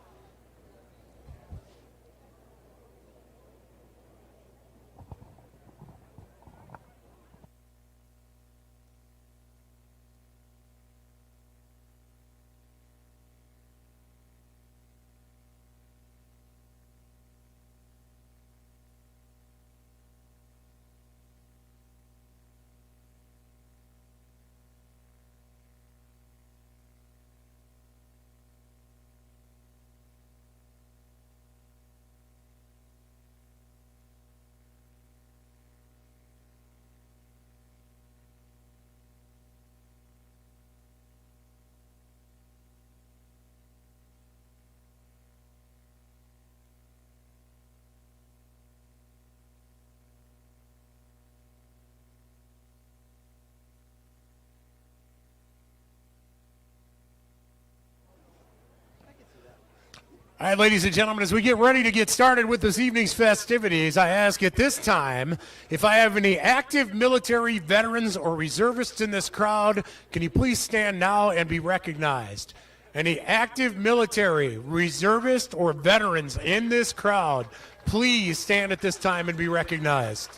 [SPEAKER 1] All right, ladies and gentlemen, as we get ready to get started with this evening's festivities, I ask at this time if I have any active military veterans or reservists in this crowd, can you please stand now and be recognized? Any active military, reservists, or veterans in this crowd, please stand at this time and be recognized.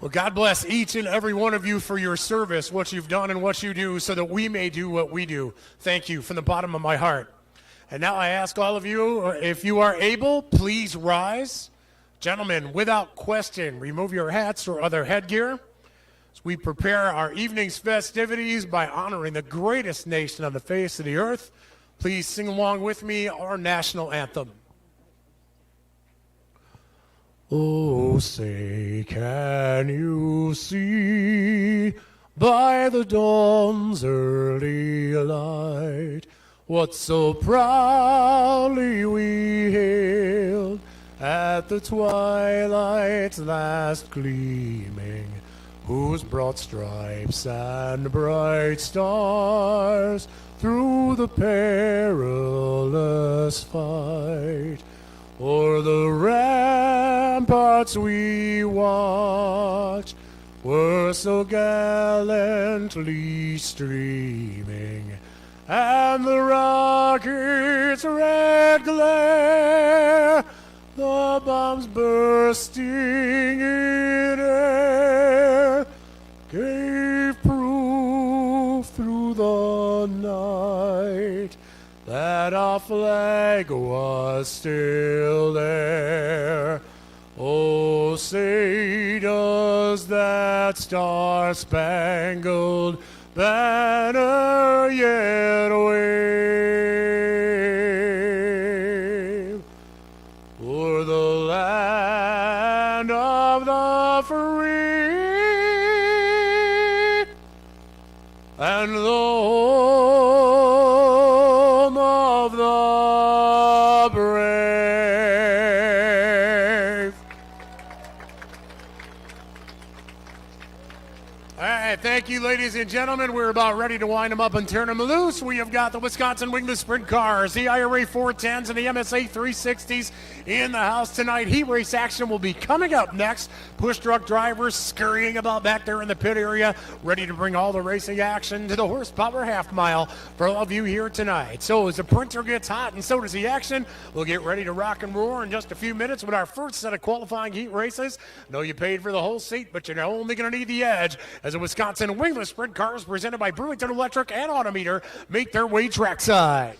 [SPEAKER 1] Well, God bless each and every one of you for your service, what you've done and what you do so that we may do what we do. Thank you from the bottom of my heart. And now I ask all of you, if you are able, please rise. Gentlemen, without question, remove your hats or other headgear as we prepare our evening's festivities by honoring the greatest nation on the face of the earth. Please sing along with me our national anthem. Oh, say, can you see by the dawn's early light what so proudly we hailed at the twilight's last gleaming, whose broad stripes and bright stars through the perilous fight o'er the ramparts we watch were so gallantly streaming, and the rocket's red glare, the bombs bursting in air, gave proof through the night that our flag was still there. Oh, say does that star-spangled banner yet wave o'er the land of the free and the home of the brave. All right, thank you, ladies and gentlemen. We're about ready to wind them up and turn them loose. We have got the Wisconsin Wingless Sprint Cars, the IRA 410s, and the MSA 360s in the house tonight. Heat race action will be coming up next. Push truck drivers scurrying about back there in the pit area, ready to bring all the racing action to the horsepower half mile for all of you here tonight. So as the printer gets hot and so does the action, we'll get ready to rock and roar in just a few minutes with our first set of qualifying heat races. Know you paid for the whole seat, but you're only going to need the edge as the Wisconsin Wingless Sprint Cars presented by Brewington Electric and Autometer make their way trackside.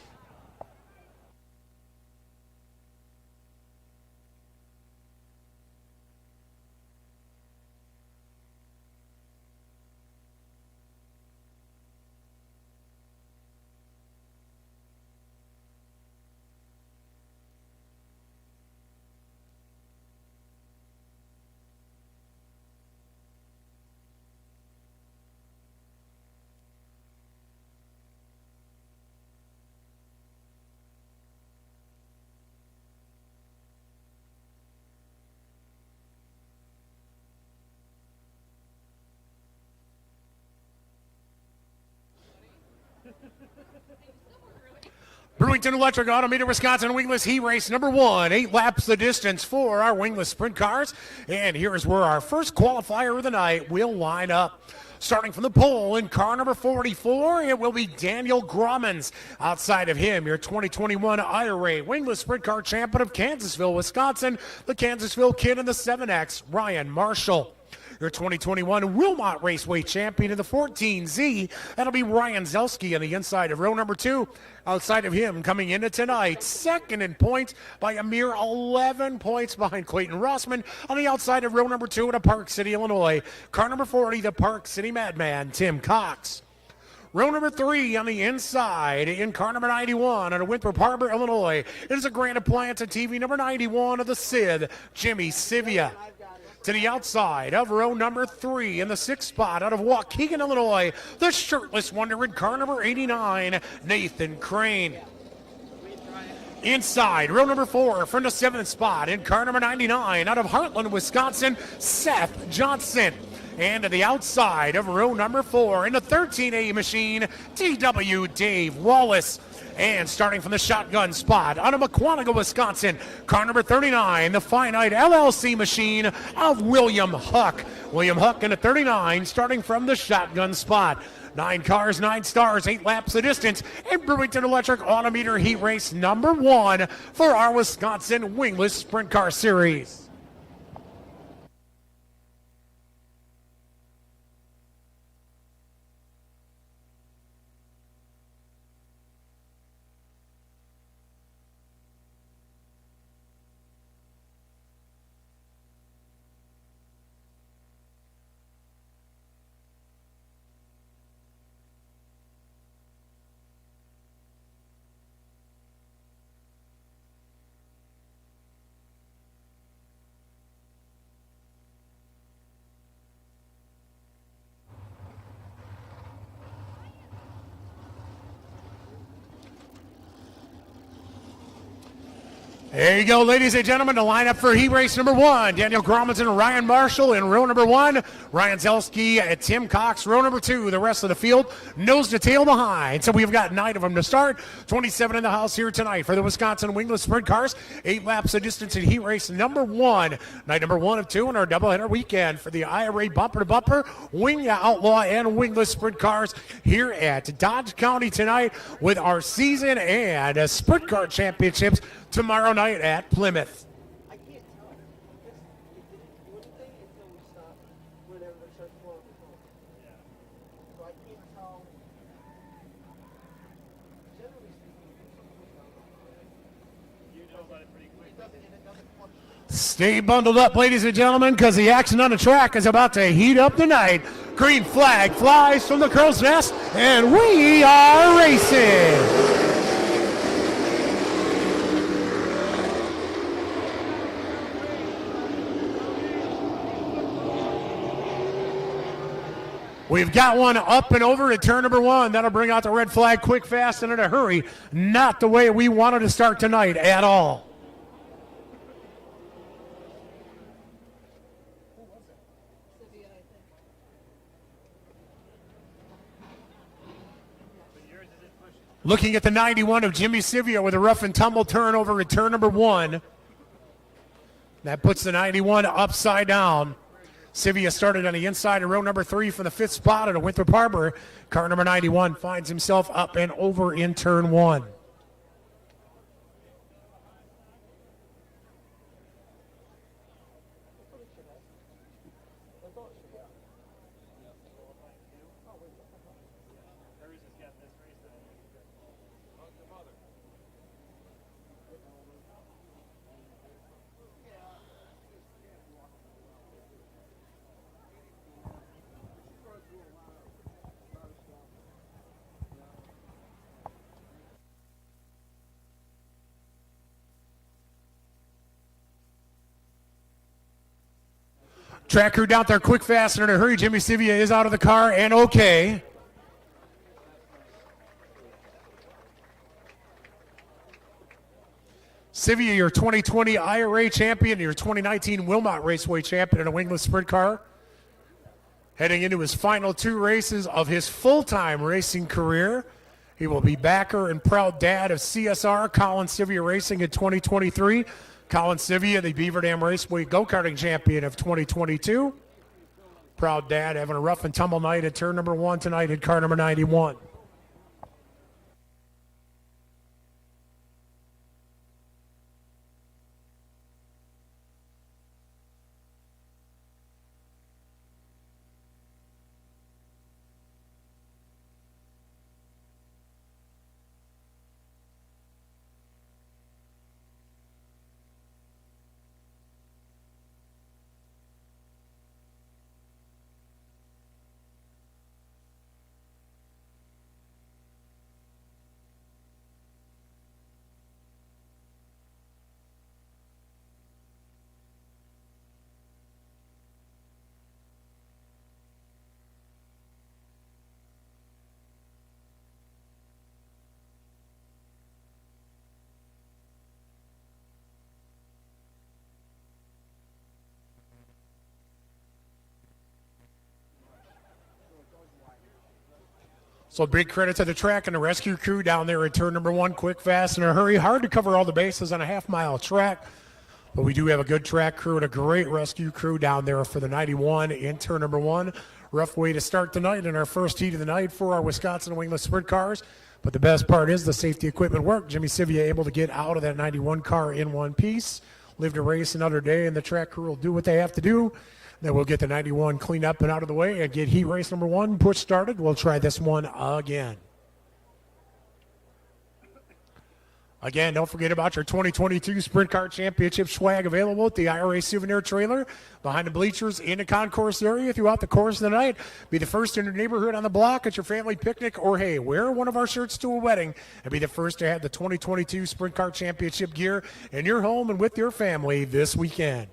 [SPEAKER 1] Brewington Electric Autometer Wisconsin Wingless Heat Race number 1. 8 laps the distance for our Wingless Sprint Cars. And here's where our first qualifier of the night will line up. Starting from the pole in car number 44, it will be Daniel Grommans. Outside of him, your 2021 IRA Wingless Sprint Car Champion of Kansasville, Wisconsin, the Kansasville Kid in the 7X, Ryan Marshall. Your 2021 Wilmot Raceway Champion in the 14Z, that'll be Ryan Zelski on the inside of row number 2. Outside of him, coming into tonight, second in points by a mere 11 points behind Clayton Rossman on the outside of row number 2 at Park City, Illinois. Car number 40, the Park City Madman, Tim Cox. Row number 3 on the inside in car number 91 out of Winthrop Harbor, Illinois. It is a Grand Appliance and TV number 91 of the Sid, Jimmy Sivia. To the outside of row number 3 in the 6th spot out of Waukegan, Illinois, the shirtless wonder in car number 89, Nathan Crane. Inside, row number 4 from the 7th spot in car number 99 out of Heartland, Wisconsin, Seth Johnson. And to the outside of row number 4 in the 13A machine, TW Dave Wallace. And starting from the shotgun spot out of Maquanaga, Wisconsin, car number 39, the Finite LLC machine of William Huck. William Huck in the 39, starting from the shotgun spot. 9 cars, 9 stars, 8 laps the distance, and Brewington Electric Autometer Heat Race number 1 for our Wisconsin Wingless Sprint Car Series. There you go, ladies and gentlemen, the lineup for heat race number 1. Daniel Grommans and Ryan Marshall in row number 1. Ryan Zelski and Tim Cox, row number 2. The rest of the field, nose to tail behind. So we've got 9 of them to start. 27 in the house here tonight for the Wisconsin Wingless Sprint Cars. 8 laps of distance in heat race number 1. Night number 1 of 2 in our doubleheader weekend for the IRA Bumper to Bumper, Wing Outlaw, and Wingless Sprint Cars here at Dodge County tonight with our season and Sprint Car Championships tomorrow night at Plymouth.
[SPEAKER 3] I can't tell. It didn't do anything until we stopped whenever they started flowing the phone. So I can't tell. Generally speaking,
[SPEAKER 1] Stay bundled up, ladies and gentlemen, because the action on the track is about to heat up tonight. Green flag flies from the crow's nest, and we are racing. We've got one up and over at turn number one. That'll bring out the red flag quick, fast, and in a hurry. Not the way we wanted to start tonight at all. Looking at the 91 of Jimmy Sivia with a rough and tumble turn over at turn number one. That puts the 91 upside down. Sivia started on the inside of row number 3 from the 5th spot at a Winthrop Harbor. Car number 91 finds himself up and over in turn 1. Track crew down there quick, fast, and in a hurry. Jimmy Sivia is out of the car and okay. Sivia, your 2020 IRA champion, your 2019 Wilmot Raceway champion in a wingless sprint car. Heading into his final 2 races of his full-time racing career. He will be backer and proud dad of CSR, Colin Sivia Racing in 2023. Colin Sivia, the Beaver Dam Raceway go-karting champion of 2022. Proud dad having a rough and tumble night at turn number 1 tonight at car number 91. So big credit to the track and the rescue crew down there at turn number 1, quick, fast, in a hurry. Hard to cover all the bases on a half-mile track, but we do have a good track crew and a great rescue crew down there for the 91 in turn number 1. Rough way to start the night in our first heat of the night for our Wisconsin wingless sprint cars, but the best part is the safety equipment work. Jimmy Sivia able to get out of that 91 car in one piece, live to race another day, and the track crew will do what they have to do. Then we'll get the 91 cleaned up and out of the way and get heat race number 1 push started. We'll try this one again. Again, don't forget about your 2022 Sprint Car Championship swag available at the IRA souvenir trailer, behind the bleachers, in the concourse area throughout the course of the night. Be the first in your neighborhood on the block at your family picnic, or hey, wear one of our shirts to a wedding and be the first to have the 2022 Sprint Car Championship gear in your home and with your family this weekend.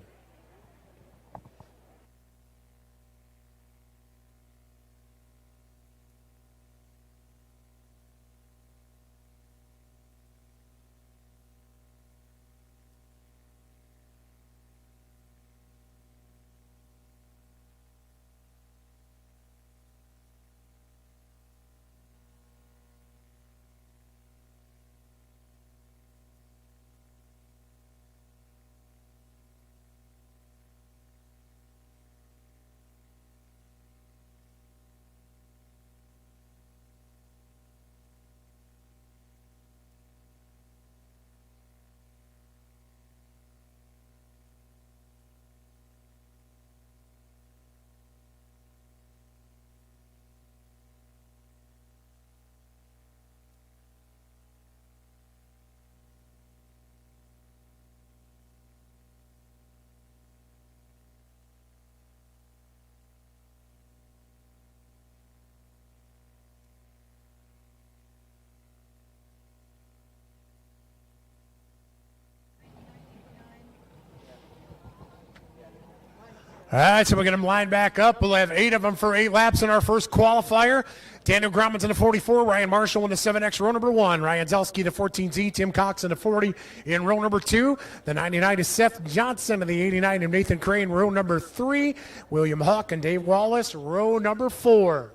[SPEAKER 1] All right, so we're going to line back up. We'll have 8 of them for 8 laps in our first qualifier. Daniel Grumman's in the 44, Ryan Marshall in the 7X row number 1, Ryan Zelski the 14Z, Tim Cox in the 40 in row number 2. The 99 is Seth Johnson, and the 89 of Nathan Crane, row number 3. William Huck and Dave Wallace, row number 4.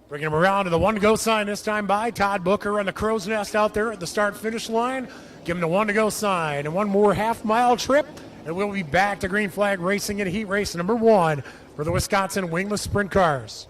[SPEAKER 1] Bringing him around to the 1-to-go sign this time by Todd Booker on the Crow's Nest out there at the start-finish line. Give him the 1-to-go sign. And one more half-mile trip, and we'll be back to green flag racing in heat race number 1 for the Wisconsin Wingless Sprint Cars.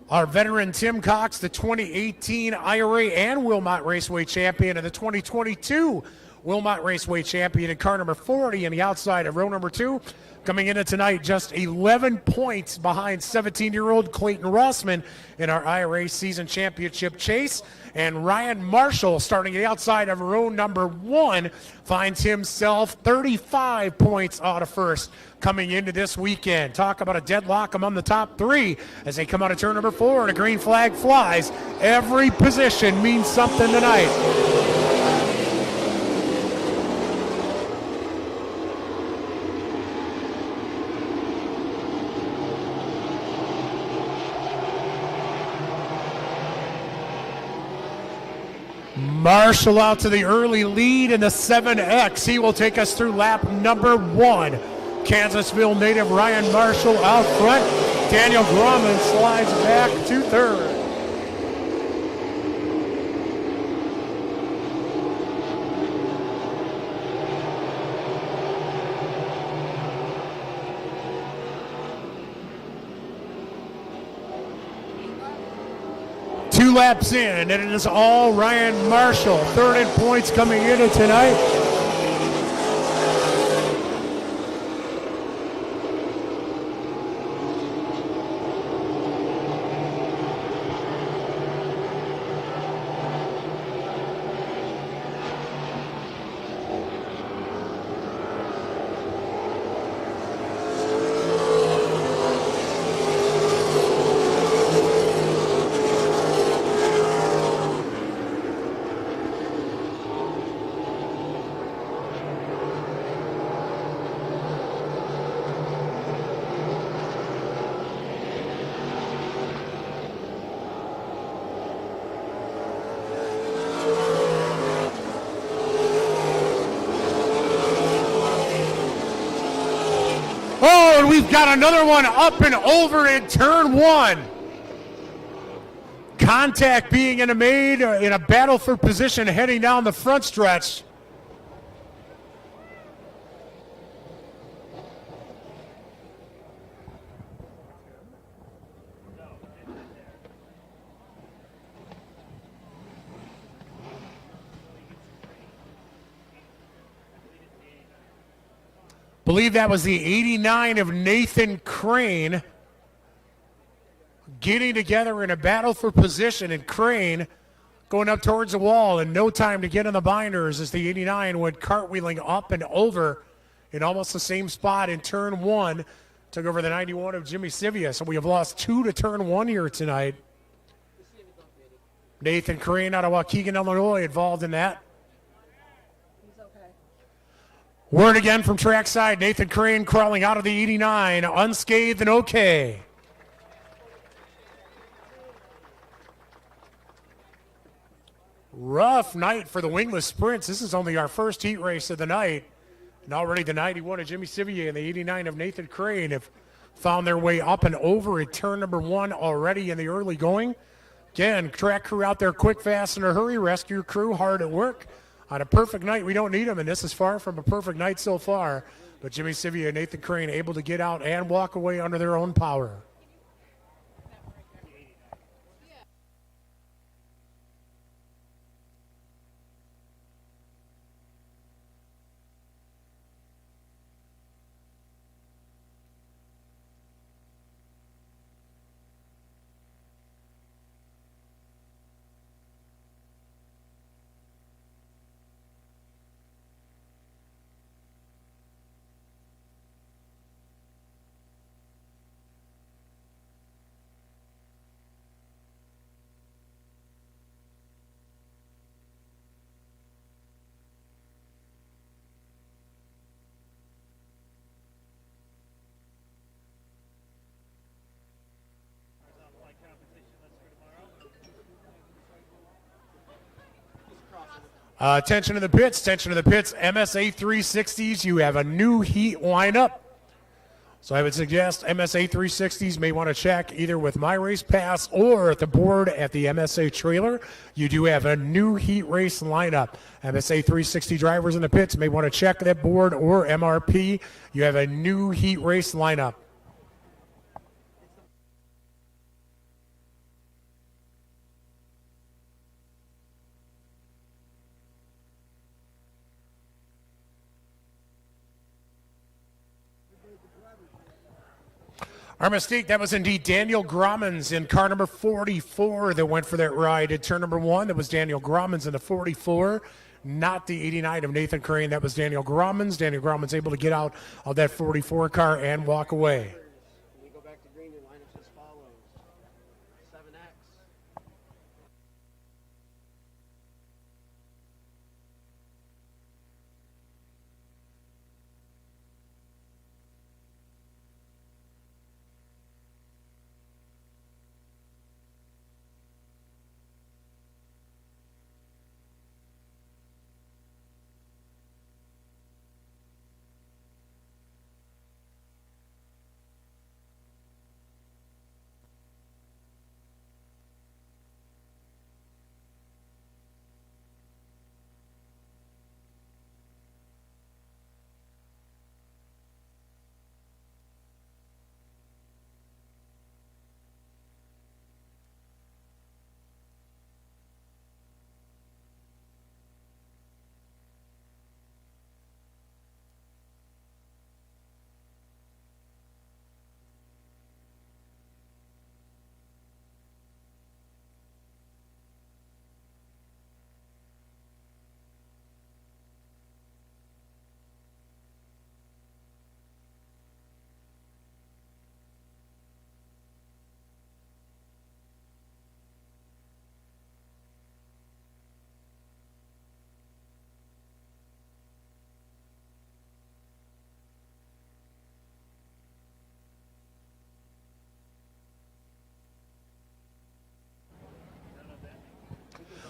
[SPEAKER 1] Our veteran Tim Cox, the 2018 IRA and Wilmot Raceway champion, and the 2022 Wilmot Raceway champion in car number 40 in the outside of row number 2. Coming into tonight just 11 points behind 17-year-old Clayton Rossman in our IRA season championship chase. And Ryan Marshall, starting at the outside of row number 1, finds himself 35 points out of first coming into this weekend. Talk about a deadlock among the top 3 as they come out of turn number 4 and a green flag flies. Every position means something tonight. Marshall out to the early lead in the 7X. He will take us through lap number 1. Kansasville native Ryan Marshall out front. Daniel Grumman slides back to 3rd. Two laps in, and it is all Ryan Marshall. 3rd in points coming into tonight. Oh, and we've got another one up and over in turn 1. Contact being made in a battle for position heading down the front stretch. Believe that was the 89 of Nathan Crane getting together in a battle for position, and Crane going up towards the wall and no time to get in the binders as the 89 went cartwheeling up and over in almost the same spot in turn 1. Took over the 91 of Jimmy Sivia, so we have lost 2 to turn 1 here tonight. Nathan Crane out of Waukegan, Illinois, involved in that. Word again from trackside, Nathan Crane crawling out of the 89, unscathed and okay. Rough night for the Wingless Sprints. This is only our first heat race of the night. And already the 91 of Jimmy Sivier and the 89 of Nathan Crane have found their way up and over at turn number 1 already in the early going. Again, track crew out there quick, fast, in a hurry. Rescue crew hard at work. On a perfect night, we don't need them, and this is far from a perfect night so far. But Jimmy Sivia and Nathan Crane able to get out and walk away under their own power. Attention to the pits, MSA 360s, you have a new heat lineup. So I would suggest MSA 360s may want to check either with My Race Pass or at the board at the MSA trailer. You do have a new heat race lineup. MSA 360 drivers in the pits may want to check that board or MRP. You have a new heat race lineup. Our mistake, that was indeed Daniel Grommans in car number 44 that went for that ride at turn number 1. That was Daniel Grommans in the 44, not the 89 of Nathan Crane. That was Daniel Grommans. Daniel Grommans able to get out of that 44 car and walk away.
[SPEAKER 3] We go back to green, your lineups as follows. 7X.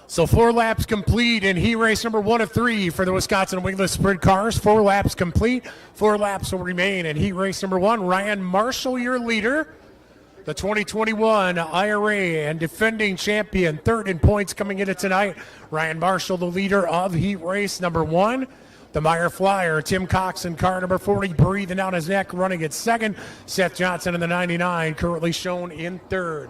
[SPEAKER 1] So 4 laps complete in heat race number 1 of 3 for the Wisconsin Wingless Sprint Cars. 4 laps complete. 4 laps will remain in heat race number 1. Ryan Marshall, your leader. The 2021 IRA and defending champion, third in points coming into tonight. Ryan Marshall, the leader of heat race number 1. The Meyer Flyer, Tim Cox in car number 40, breathing down his neck, running at second. Seth Johnson in the 99, currently shown in third.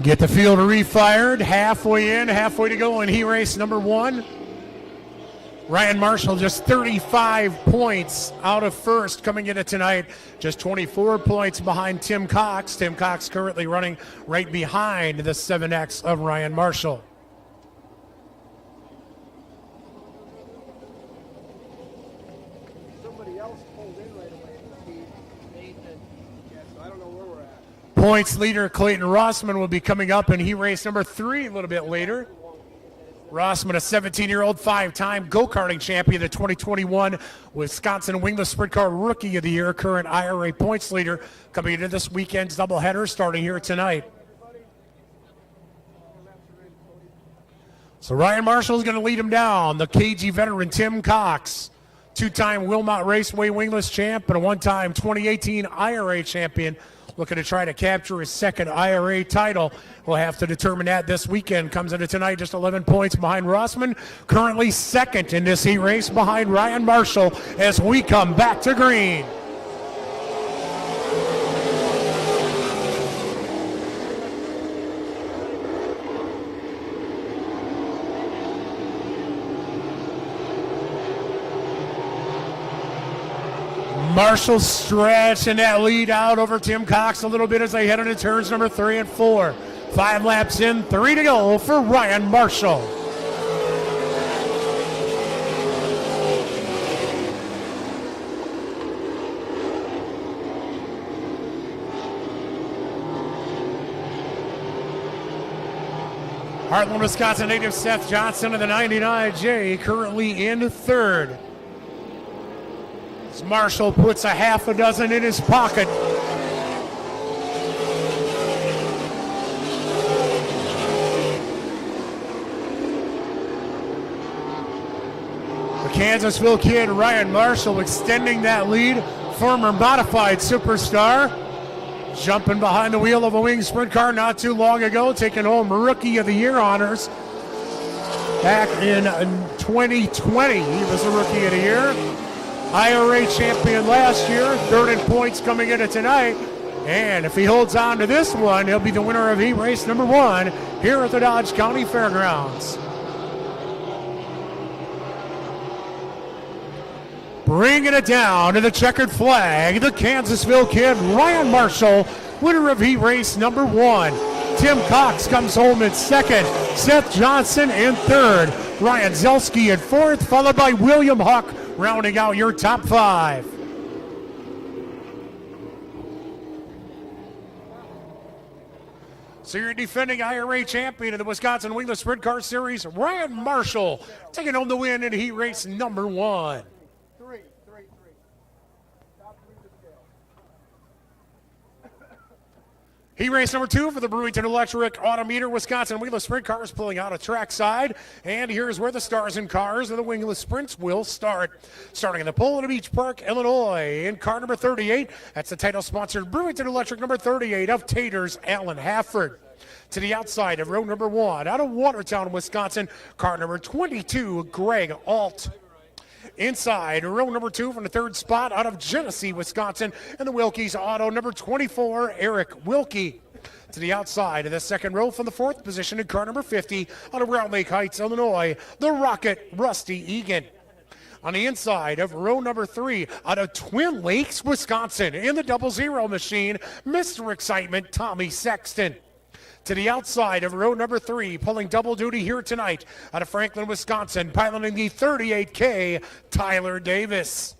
[SPEAKER 1] Get the field refired, halfway in, halfway to go in heat race number 1. Ryan Marshall just 35 points out of first coming into tonight. Just 24 points behind Tim Cox. Tim Cox currently running right behind the 7X of Ryan Marshall.
[SPEAKER 3] Somebody else pulled in right away. Nathan. Yeah, so I don't know where we're at.
[SPEAKER 1] Points leader Clayton Rossman will be coming up in heat race number 3 a little bit later. Rossman, a 17-year-old, 5-time go-karting champion, the 2021 Wisconsin Wingless Sprint Car Rookie of the Year, current IRA points leader, coming into this weekend's doubleheader starting here tonight. So Ryan Marshall is going to lead him down. The KG veteran Tim Cox, 2-time Wilmot Raceway Wingless champ and a 1-time 2018 IRA champion, looking to try to capture his second IRA title. We'll have to determine that this weekend. Comes into tonight just 11 points behind Rossman. Currently second in this heat race behind Ryan Marshall as we come back to green. Marshall stretching that lead out over Tim Cox a little bit as they head into turns number 3 and 4. 5 laps in, 3 to go for Ryan Marshall. Heartland, Wisconsin native Seth Johnson of the 99J currently in 3rd. As Marshall puts a half a dozen in his pocket. The Kansasville kid Ryan Marshall extending that lead. Former modified superstar. Jumping behind the wheel of a wing sprint car not too long ago, taking home Rookie of the Year honors. Back in 2020, he was a Rookie of the Year. IRA champion last year, 3rd in points coming into tonight. And if he holds on to this one, he'll be the winner of heat race number 1 here at the Dodge County Fairgrounds. Bringing it down to the checkered flag, the Kansasville kid, Ryan Marshall, winner of heat race number 1. Tim Cox comes home in 2nd, Seth Johnson in 3rd, Ryan Zelski in 4th, followed by William Huck, rounding out your top 5. So your defending IRA champion of the Wisconsin Wingless Sprint Car Series, Ryan Marshall, taking home the win in heat race number 1. Heat race number 2 for the Brewington Electric Autometer Wisconsin Wingless Sprint Cars pulling out a trackside. And here's where the stars and cars of the Wingless Sprints will start. Starting in the pole at Beach Park, Illinois, in car number 38. That's the title-sponsored Brewington Electric number 38 of Taters, Alan Hafford. To the outside of row number 1, out of Watertown, Wisconsin, car number 22, Greg Alt. Inside, row number 2 from the 3rd spot out of Genesee, Wisconsin, and the Wilkie's Auto, number 24, Eric Wilkie. To the outside of the 2nd row from the 4th position in car number 50 out of Round Lake Heights, Illinois, the Rocket, Rusty Egan. On the inside of row number 3 out of Twin Lakes, Wisconsin, in the 00 machine, Mr. Excitement, Tommy Sexton. To the outside of row number 3, pulling double duty here tonight out of Franklin, Wisconsin, piloting the 38K, Tyler Davis.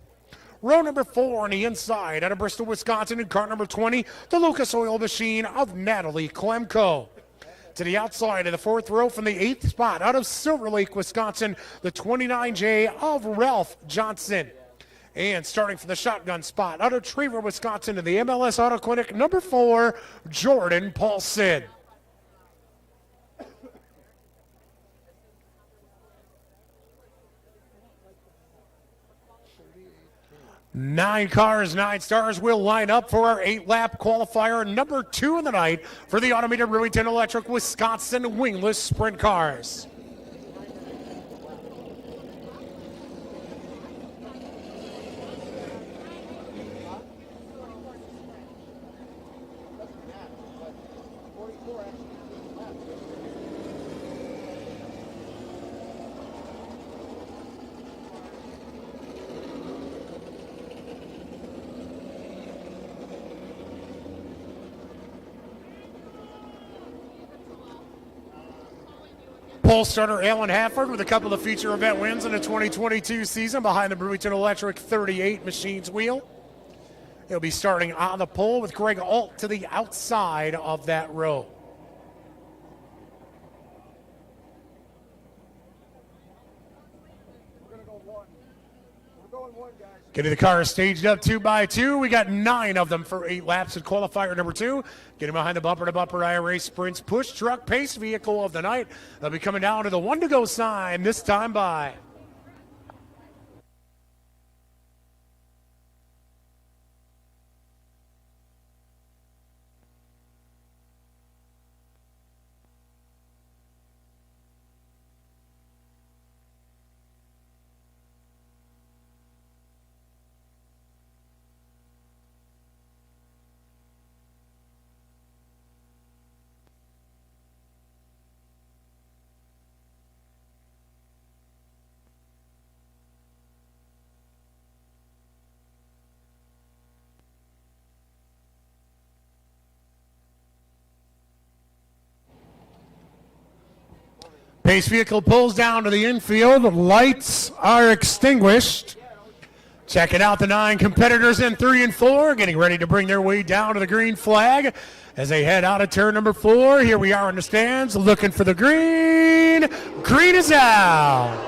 [SPEAKER 1] Row number 4 on the inside out of Bristol, Wisconsin, in car number 20, the Lucas Oil Machine of Natalie Klemko. To the outside of the 4th row from the 8th spot out of Silver Lake, Wisconsin, the 29J of Ralph Johnson. And starting from the shotgun spot out of Trevor, Wisconsin, in the MLS Auto Clinic, number 4, Jordan Paulson. 9 cars, 9 stars will line up for our 8-lap qualifier number 2 in the night for the Automated Brewington Electric Wisconsin Wingless Sprint Cars. Pole starter Alan Hafford with a couple of feature event wins in the 2022 season behind the Brewington Electric 38 Machines wheel. He'll be starting on the pole with Greg Alt to the outside of that row. Getting the cars staged up 2 by 2. We got 9 of them for 8 laps at qualifier number 2. Getting behind the bumper-to-bumper IRA Sprints push truck pace vehicle of the night. They'll be coming down to the 1 to go sign this time by. Pace vehicle pulls down to the infield. Lights are extinguished. Checking out the 9 competitors in 3 and 4, getting ready to bring their way down to the green flag as they head out of turn number 4. Here we are in the stands looking for the green. Green is out.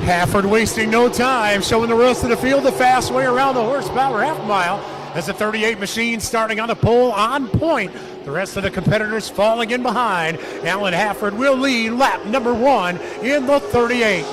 [SPEAKER 1] Hafford wasting no time, showing the rest of the field the fast way around the horsepower half mile as the 38 machine starting on the pole on point. The rest of the competitors falling in behind. Alan Hafford will lead lap number 1 in the 38.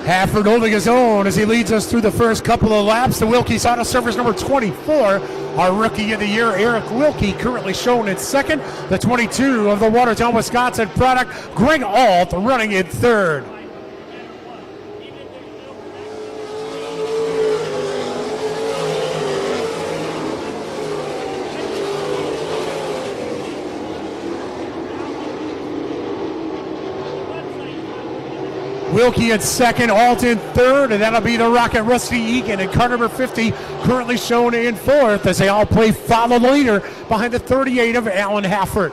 [SPEAKER 1] Hafford holding his own as he leads us through the first couple of laps. The Wilkie's Auto Service number 24, our Rookie of the Year, Eric Wilkie, currently shown in second. The 22 of the Watertown, Wisconsin product, Greg Alt, running in third. Wilkie at second, Alt in third, and that'll be the Rocket Rusty Egan and car number 50 currently shown in fourth as they all play follow the leader behind the 38 of Alan Hafford.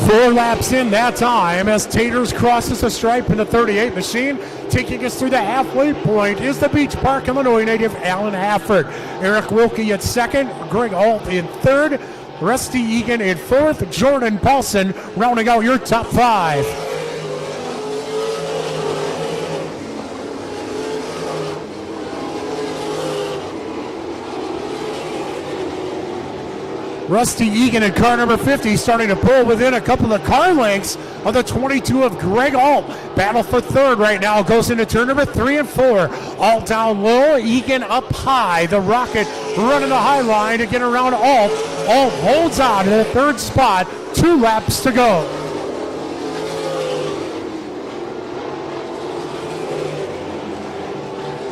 [SPEAKER 1] Four laps in that time as Taters crosses the stripe in the 38 machine. Taking us through the halfway point is the Beach Park, Illinois native Alan Hafford. Eric Wilkie at second, Greg Alt in third, Rusty Egan in fourth, Jordan Paulson rounding out your top 5. Rusty Egan in car number 50 starting to pull within a couple of car lengths of the 22 of Greg Alt. Battle for third right now goes into turn number 3 and 4. Alt down low, Egan up high. The Rocket running the high line to get around Alt. Alt holds on to the third spot. 2 laps to go.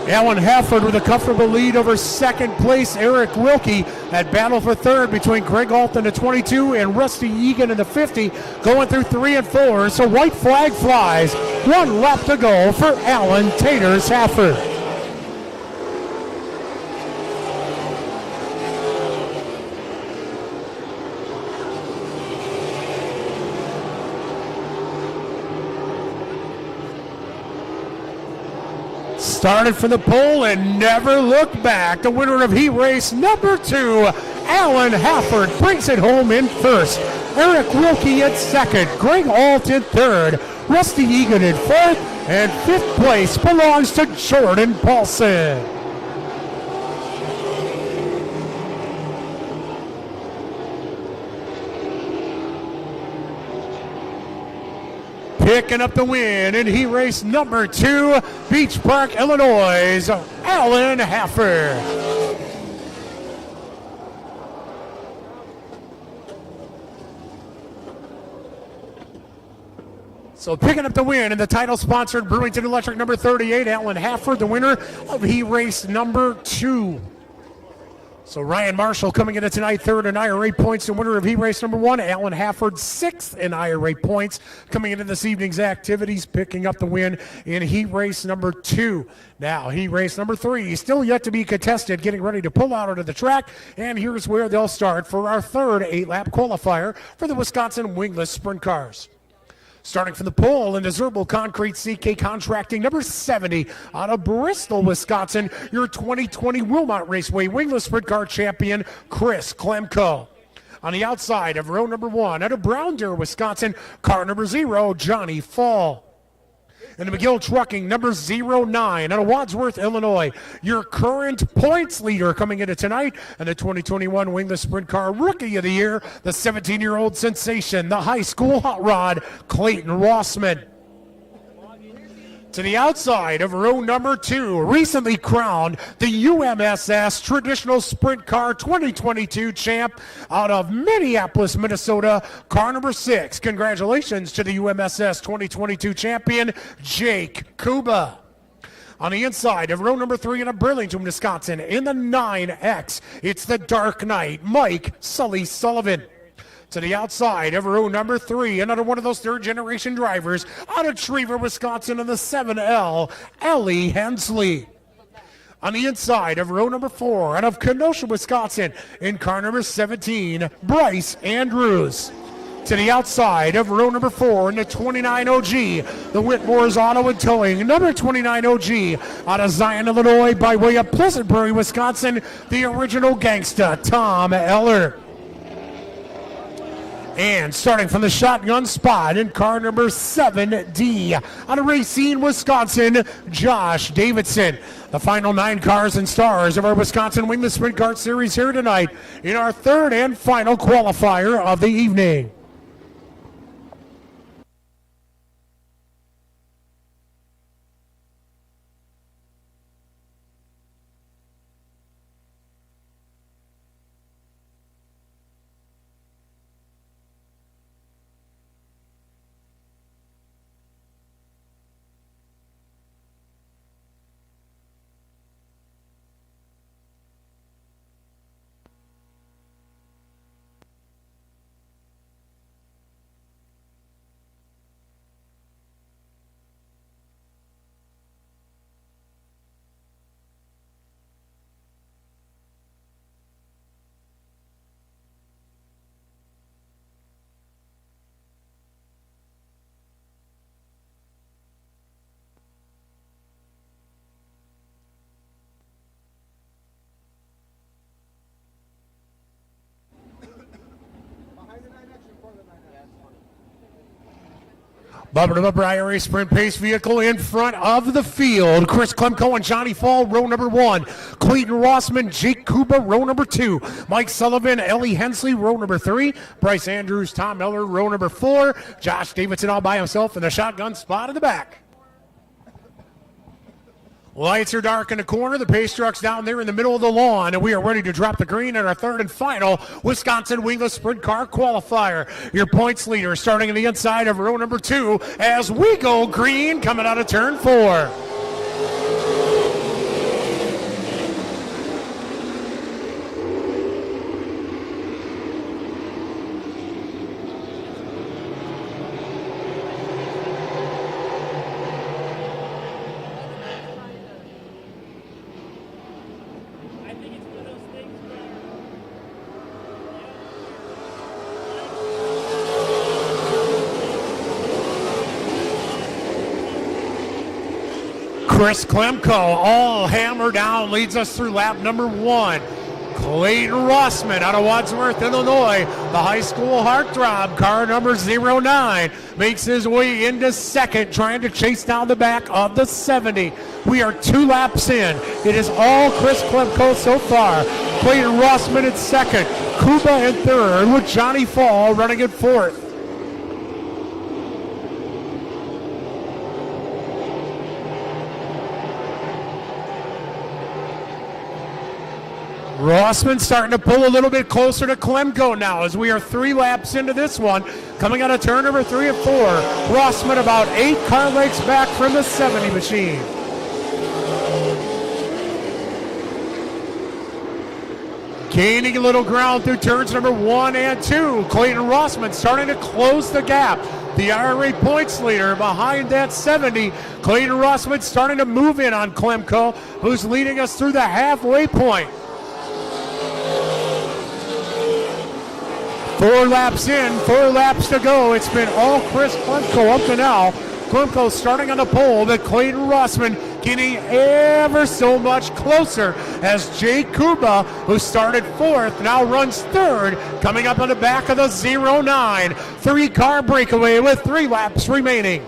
[SPEAKER 1] Alan Hafford with a comfortable lead over second place Eric Wilkie. At battle for third between Greg Alt in the 22 and Rusty Egan in the 50, going through 3 and 4. So white flag flies. 1 lap to go for Alan Taters Hafford. Started from the pole and never looked back. The winner of heat race number 2, Alan Hafford, brings it home in first. Eric Wilkie at second, Greg Alt in third, Rusty Egan in fourth, and 5th place belongs to Jordan Paulson. Picking up the win in heat race number 2, Beach Park, Illinois, Alan Hafford. So picking up the win in the title-sponsored Brewington Electric number 38, Alan Hafford, the winner of heat race number 2. So Ryan Marshall coming into tonight third in IRA points, the winner of heat race number 1. Alan Hafford 6th in IRA points coming into this evening's activities, picking up the win in heat race number 2. Now heat race number 3 still yet to be contested, getting ready to pull out onto the track, and here's where they'll start for our third 8-lap qualifier for the Wisconsin Wingless Sprint Cars. Starting from the pole in the Zerbil Concrete CK Contracting number 70 out of Bristol, Wisconsin, your 2020 Wilmot Raceway Wingless Sprint Car champion, Chris Klemko. On the outside of row number 1 out of Brown Deer, Wisconsin, car number 0, Johnny Fall. And the McGill Trucking number 09 out of Wadsworth, Illinois, your current points leader coming into tonight, and the 2021 Wingless Sprint Car Rookie of the Year, the 17-year-old sensation, the high school hot rod, Clayton Rossman. To the outside of row number 2, recently crowned the UMSS Traditional Sprint Car 2022 champ out of Minneapolis, Minnesota, car number 6. Congratulations to the UMSS 2022 champion, Jake Kuba. On the inside of row number 3 in Burlington, Wisconsin, in the 9X, it's the Dark Knight, Mike Sully Sullivan. To the outside of row number 3, another one of those third-generation drivers out of Trevor, Wisconsin, in the 7L, Ellie Hensley. On the inside of row number 4, out of Kenosha, Wisconsin, in car number 17, Bryce Andrews. To the outside of row number 4 in the 29 OG, the Whitmore's Auto and Towing, number 29 OG, out of Zion, Illinois, by way of Pleasant Prairie, Wisconsin, the original gangsta, Tom Eller. And starting from the shotgun spot in car number 7D, out of Racine, Wisconsin, Josh Davidson. The final 9 cars and stars of our Wisconsin Wingless Sprint Car Series here tonight in our third and final qualifier of the evening. Bumper-to-bumper IRA Sprint Pace vehicle in front of the field. Chris Klemko and Johnny Fall, row number 1. Clayton Rossman, Jake Kuba, row number 2. Mike Sullivan, Ellie Hensley, row number 3. Bryce Andrews, Tom Eller, row number 4. Josh Davidson all by himself in the shotgun spot in the back. Lights are dark in the corner. The pace truck's down there in the middle of the lawn, and we are ready to drop the green in our third and final Wisconsin Wingless Sprint Car Qualifier. Your points leader starting on the inside of row number 2 as we go green coming out of turn 4. Chris Klemko, all hammer down, leads us through lap number 1. Clayton Rossman out of Wadsworth, Illinois, the high school heartthrob, car number 09, makes his way into second, trying to chase down the back of the 70. We are 2 laps in. It is all Chris Klemko so far. Clayton Rossman in second, Kuba in third, with Johnny Fall running in fourth. Rossman starting to pull a little bit closer to Klemko now as we are 3 laps into this one. Coming out of turn number 3 and 4. Rossman about 8 car lengths back from the 70 machine. Gaining a little ground through turns number 1 and 2. Clayton Rossman starting to close the gap. The IRA points leader behind that 70. Clayton Rossman starting to move in on Klemko, who's leading us through the halfway point. 4 laps in, 4 laps to go. It's been all Chris Klemko up to now. Klemko starting on the pole, but Clayton Rossman getting ever so much closer as Jake Kuba, who started 4th, now runs 3rd, coming up on the back of the 09. 3-car breakaway with 3 laps remaining.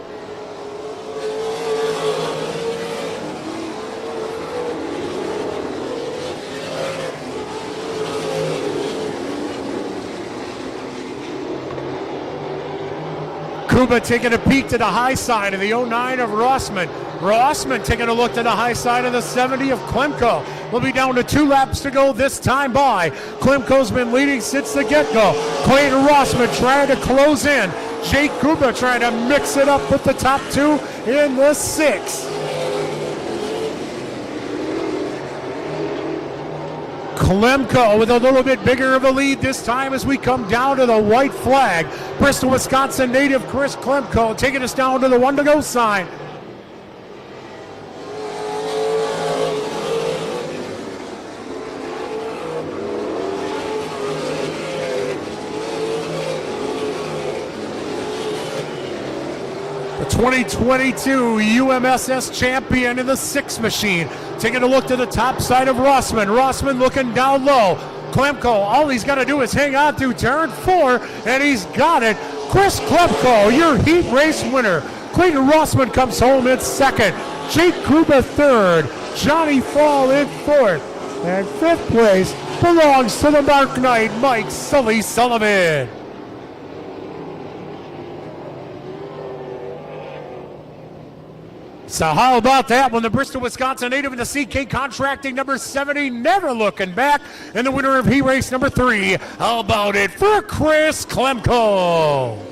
[SPEAKER 1] Kuba taking a peek to the high side of the 09 of Rossman. Rossman taking a look to the high side of the 70 of Klemko. We'll be down to 2 laps to go this time by. Klemko's been leading since the get-go. Clayton Rossman trying to close in. Jake Kuba trying to mix it up with the top 2 in the 6. Klemko with a little bit bigger of a lead this time as we come down to the white flag. Bristol, Wisconsin native Chris Klemko taking us down to the 1 to go sign. The 2022 UMSS champion in the 6 machine. Taking a look to the top side of Rossman. Rossman looking down low. Klemko, all he's got to do is hang on through turn 4, and he's got it. Chris Klemko, your heat race winner. Clayton Rossman comes home in 2nd. Jake Kruba 3rd. Johnny Fall in 4th. And 5th place belongs to the Dark Knight, Mike Sully Sullivan. So how about that when the Bristol, Wisconsin native in the CK Contracting number 70, never looking back, and the winner of heat race number 3. How about it for Chris Klemko?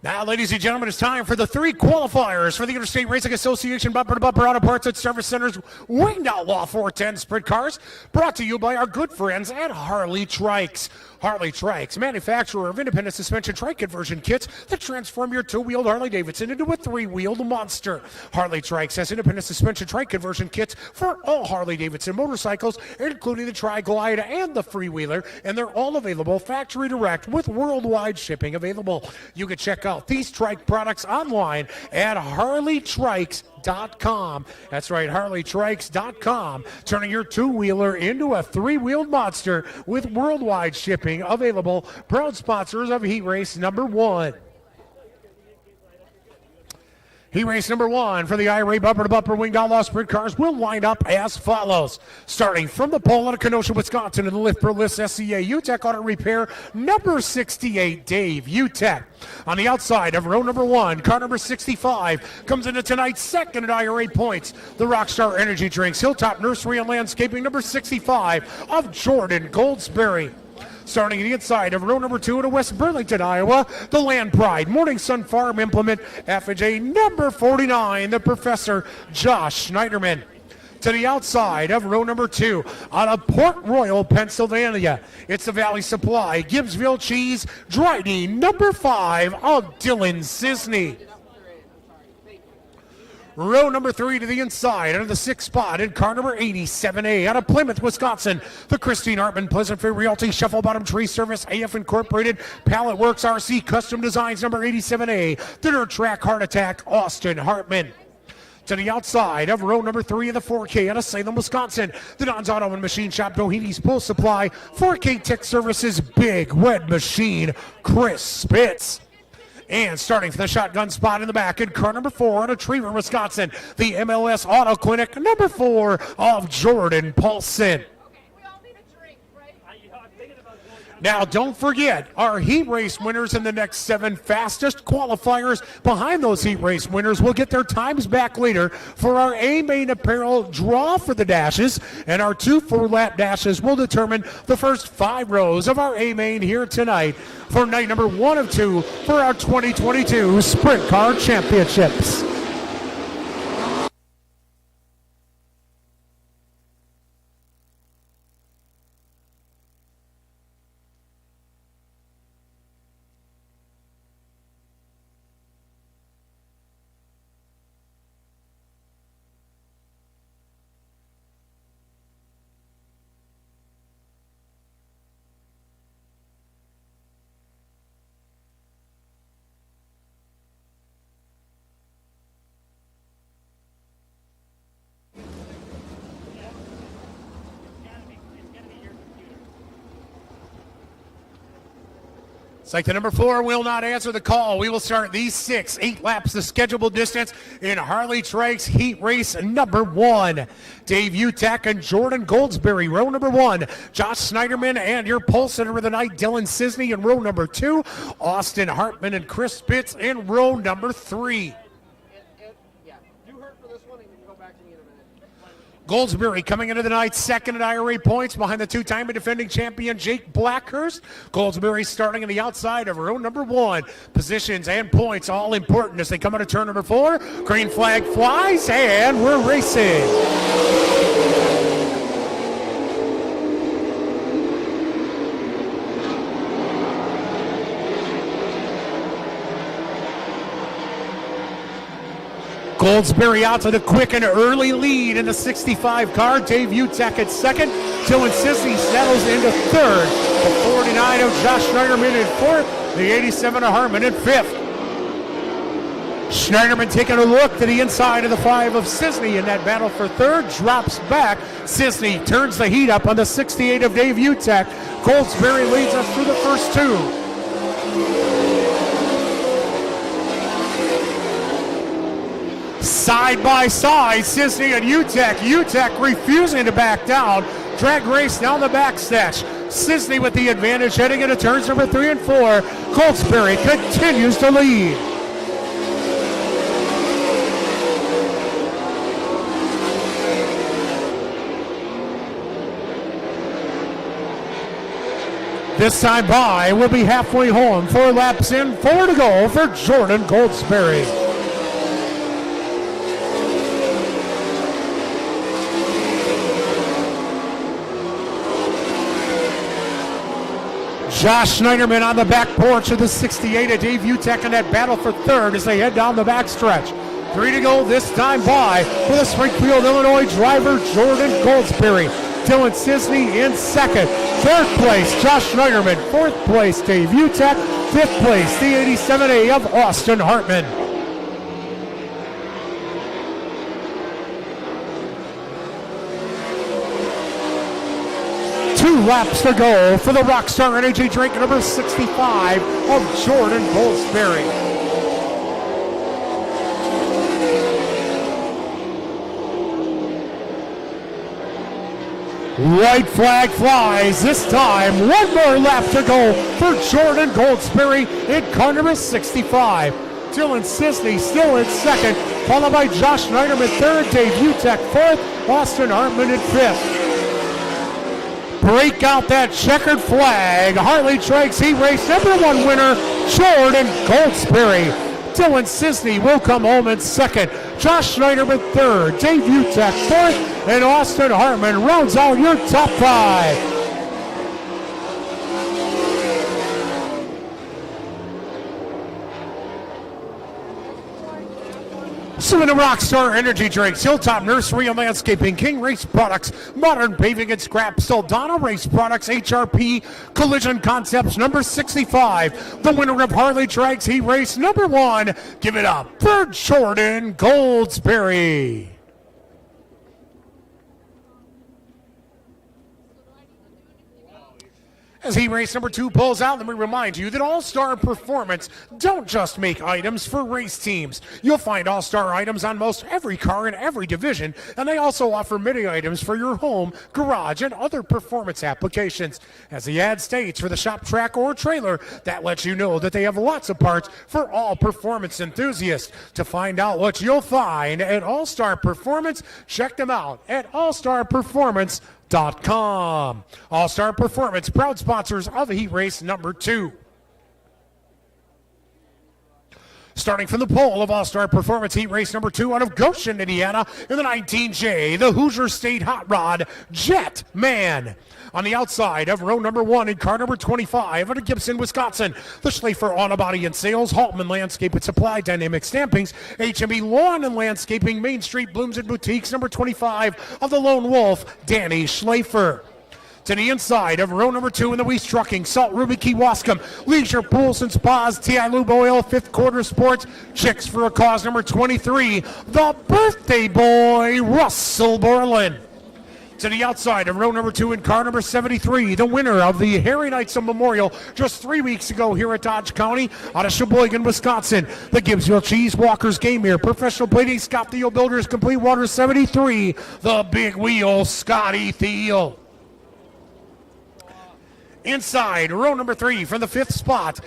[SPEAKER 1] Now, ladies and gentlemen, it's time for the 3 qualifiers for the Interstate Racing Association bumper-to-bumper auto parts and service centers Winged Outlaw 410 Sprint Cars, brought to you by our good friends at Harley Trikes. Harley Trikes, manufacturer of independent suspension trike conversion kits that transform your 2-wheeled Harley-Davidson into a 3-wheeled monster. Harley Trikes has independent suspension trike conversion kits for all Harley-Davidson motorcycles, including the Tri-Glide and the Freewheeler, and they're all available factory direct with worldwide shipping available. You can check out these trike products online at harleytrikes.com. That's right, harleytrikes.com, turning your 2-wheeler into a 3-wheeled monster with worldwide shipping available. Proud sponsors of heat race number 1. Heat race number 1 for the IRA bumper-to-bumper Winged Outlaw Sprint Cars will line up as follows. Starting from the pole out of Kenosha, Wisconsin, in the Lift Per List SCA UTEC Auto Repair, number 68, Dave UTEC. On the outside of row number 1, car number 65 comes into tonight's 2nd at IRA points. The Rockstar Energy Drinks, Hilltop Nursery and Landscaping, number 65 of Jordan Goldsberry. Starting at the inside of row number 2 at West Burlington, Iowa, the Land Pride Morning Sun Farm Implement FJ number 49, the Professor Josh Schneiderman. To the outside of row number 2 out of Port Royal, Pennsylvania, it's the Valley Supply Gibbsville Cheese Dryden number 5 of Dylan Sisney. Row number 3 to the inside, under the 6th spot in car number 87A out of Plymouth, Wisconsin, the Christine Hartman Pleasant Fair Realty Shuffle Bottom Tree Service AF Incorporated Pallet Works RC Custom Designs number 87A, the Dirt Track Heart Attack Austin Hartman. To the outside of row number 3 of the 4K out of Salem, Wisconsin, the Don's Auto and Machine Shop, Dohany's Pool Supply, 4K Tech Services Big Red Machine, Chris Spitz. And starting from the shotgun spot in the back in car number 4 out of Trevor, Wisconsin, the MLS Auto Clinic, number 4 of Jordan Paulson.
[SPEAKER 4] Okay, we all need a drink, right?
[SPEAKER 1] Now, don't forget, our heat race winners in the next 7 fastest qualifiers behind those heat race winners will get their times back later for our A-Main Apparel draw for the dashes, and our 2 4-lap dashes will determine the first 5 rows of our A-Main here tonight for night number 1 of 2 for our 2022 Sprint Car Championships. It's like the number 4 will not answer the call. We will start these 8 laps, the scheduled distance in Harley Trike's heat race number 1. Dave Utek and Jordan Goldsberry, row number 1. Josh Snyderman and your pole sitter of the night, Dylan Sisney, in row number 2. Austin Hartman and Chris Spitz in row number 3.
[SPEAKER 3] Yeah, do hurt for this one and you can go back to me in a minute.
[SPEAKER 1] Goldsberry coming into the night second at IRA points behind the 2-time defending champion Jake Blackhurst. Goldsberry starting on the outside of row number 1. Positions and points all important as they come out of turn number 4. Green flag flies and we're racing. Goldsberry out to the quick and early lead in the 65 car. Dave Utek at second. Dylan Sissy settles into third. The 49 of Josh Schneiderman in fourth. The 87 of Harmon in fifth. Schneiderman taking a look to the inside of the 5 of Sisney in that battle for third. Drops back. Sisney turns the heat up on the 68 of Dave Utek. Goldsberry leads us through the first 2. Side by side, Sisney and Utek. Utek refusing to back down. Drag race down the backstretch. Sisney with the advantage heading into turns number 3 and 4. Goldsberry continues to lead. This time by will be halfway home. 4 laps in, 4 to go for Jordan Goldsberry. Josh Schneiderman on the back porch of the 68 of Dave Utek in that battle for third as they head down the backstretch. 3 to go this time by for the Springfield, Illinois driver Jordan Goldsberry. Dylan Sisney in second. Third place, Josh Schneiderman. Fourth place, Dave Utek. Fifth place, the 87A of Austin Hartman. Two laps to go for the Rockstar Energy drink number 65 of Jordan Goldsberry. White flag flies. This time, one more lap to go for Jordan Goldsberry in car number 65. Dylan Sisney still in second, followed by Josh Schneiderman third, Dave Utek fourth, Austin Hartman in fifth. Break out that checkered flag. Harley Trike's heat race number 1 winner, Jordan Goldsberry. Dylan Sisney will come home in second. Josh Schneiderman third. Dave Utek fourth. And Austin Hartman rounds out your top 5. Some of the Rockstar Energy drinks: Hilltop Nursery and Landscaping, King Race Products, Modern Paving and Scrap, Soldano Race Products, HRP, Collision Concepts number 65. The winner of Harley Trike's heat race number 1. Give it up for Jordan Goldsberry. As heat race number 2 pulls out, let me remind you that All-Star Performance don't just make items for race teams. You'll find All-Star items on most every car in every division, and they also offer many items for your home, garage, and other performance applications. As the ad states, for the shop, track, or trailer, that lets you know that they have lots of parts for all performance enthusiasts. To find out what you'll find at All-Star Performance, check them out at allstarperformance.com. All-Star Performance, proud sponsors of heat race number 2. Starting from the pole of All-Star Performance heat race number 2 out of Goshen, Indiana, in the 19J, the Hoosier State Hot Rod Jet Man. On the outside of row number 1 in car number 25 out of Gibson, Wisconsin, the Schlafer Auto Body and Sales, Haltman Landscape and Supply, Dynamic Stampings, HMB Lawn and Landscaping, Main Street Blooms and Boutiques, number 25 of the Lone Wolf, Danny Schlafer. To the inside of row number 2 in the Weiss Trucking, Salt Ruby Key Wascom, Leisure Pools and Spas, TI Lube Oil, Fifth Quarter Sports, Chicks for a Cause number 23, the birthday boy, Russell Borland. To the outside of row number 2 in car number 73, the winner of the Harry Knightson Memorial just 3 weeks ago here at Dodge County out of Sheboygan, Wisconsin. The Gibbsville Cheese Walkers Game Here, Professional Plating, Scott Thiel Builders, Complete Water 73, the Big Wheel, Scotty Thiel. Inside row number 3 from the 5th spot,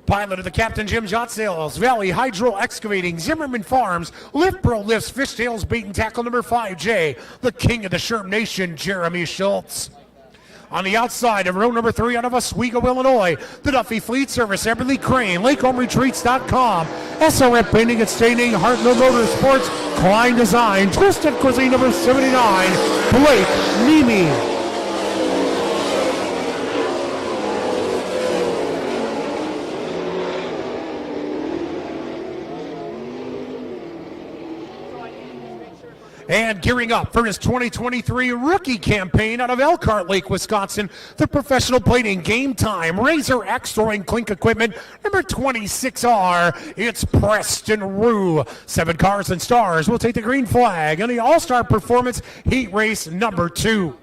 [SPEAKER 1] pilot of the Captain Jim Yacht Sales, Valley Hydro Excavating, Zimmerman Farms, Lift Pro Lifts, Fishtails Bait and Tackle number 5J, the king of the Sherp Nation, Jeremy Schultz. On the outside of row number 3 out of Oswego, Illinois, the Duffy Fleet Service, Everly Crane, LakeHomeRetreats.com, SRF Painting and Staining, Hartnell Motorsports, Klein Design, Twisted Cuisine number 79, Blake Nemi. And gearing up for his 2023 rookie campaign out of Elkhart Lake, Wisconsin, the Professional Plating Game Time Razor X Throwing Clink Equipment number 26R. It's Preston Rue. 7 cars and stars will take the green flag in the All-Star Performance Heat Race number 2.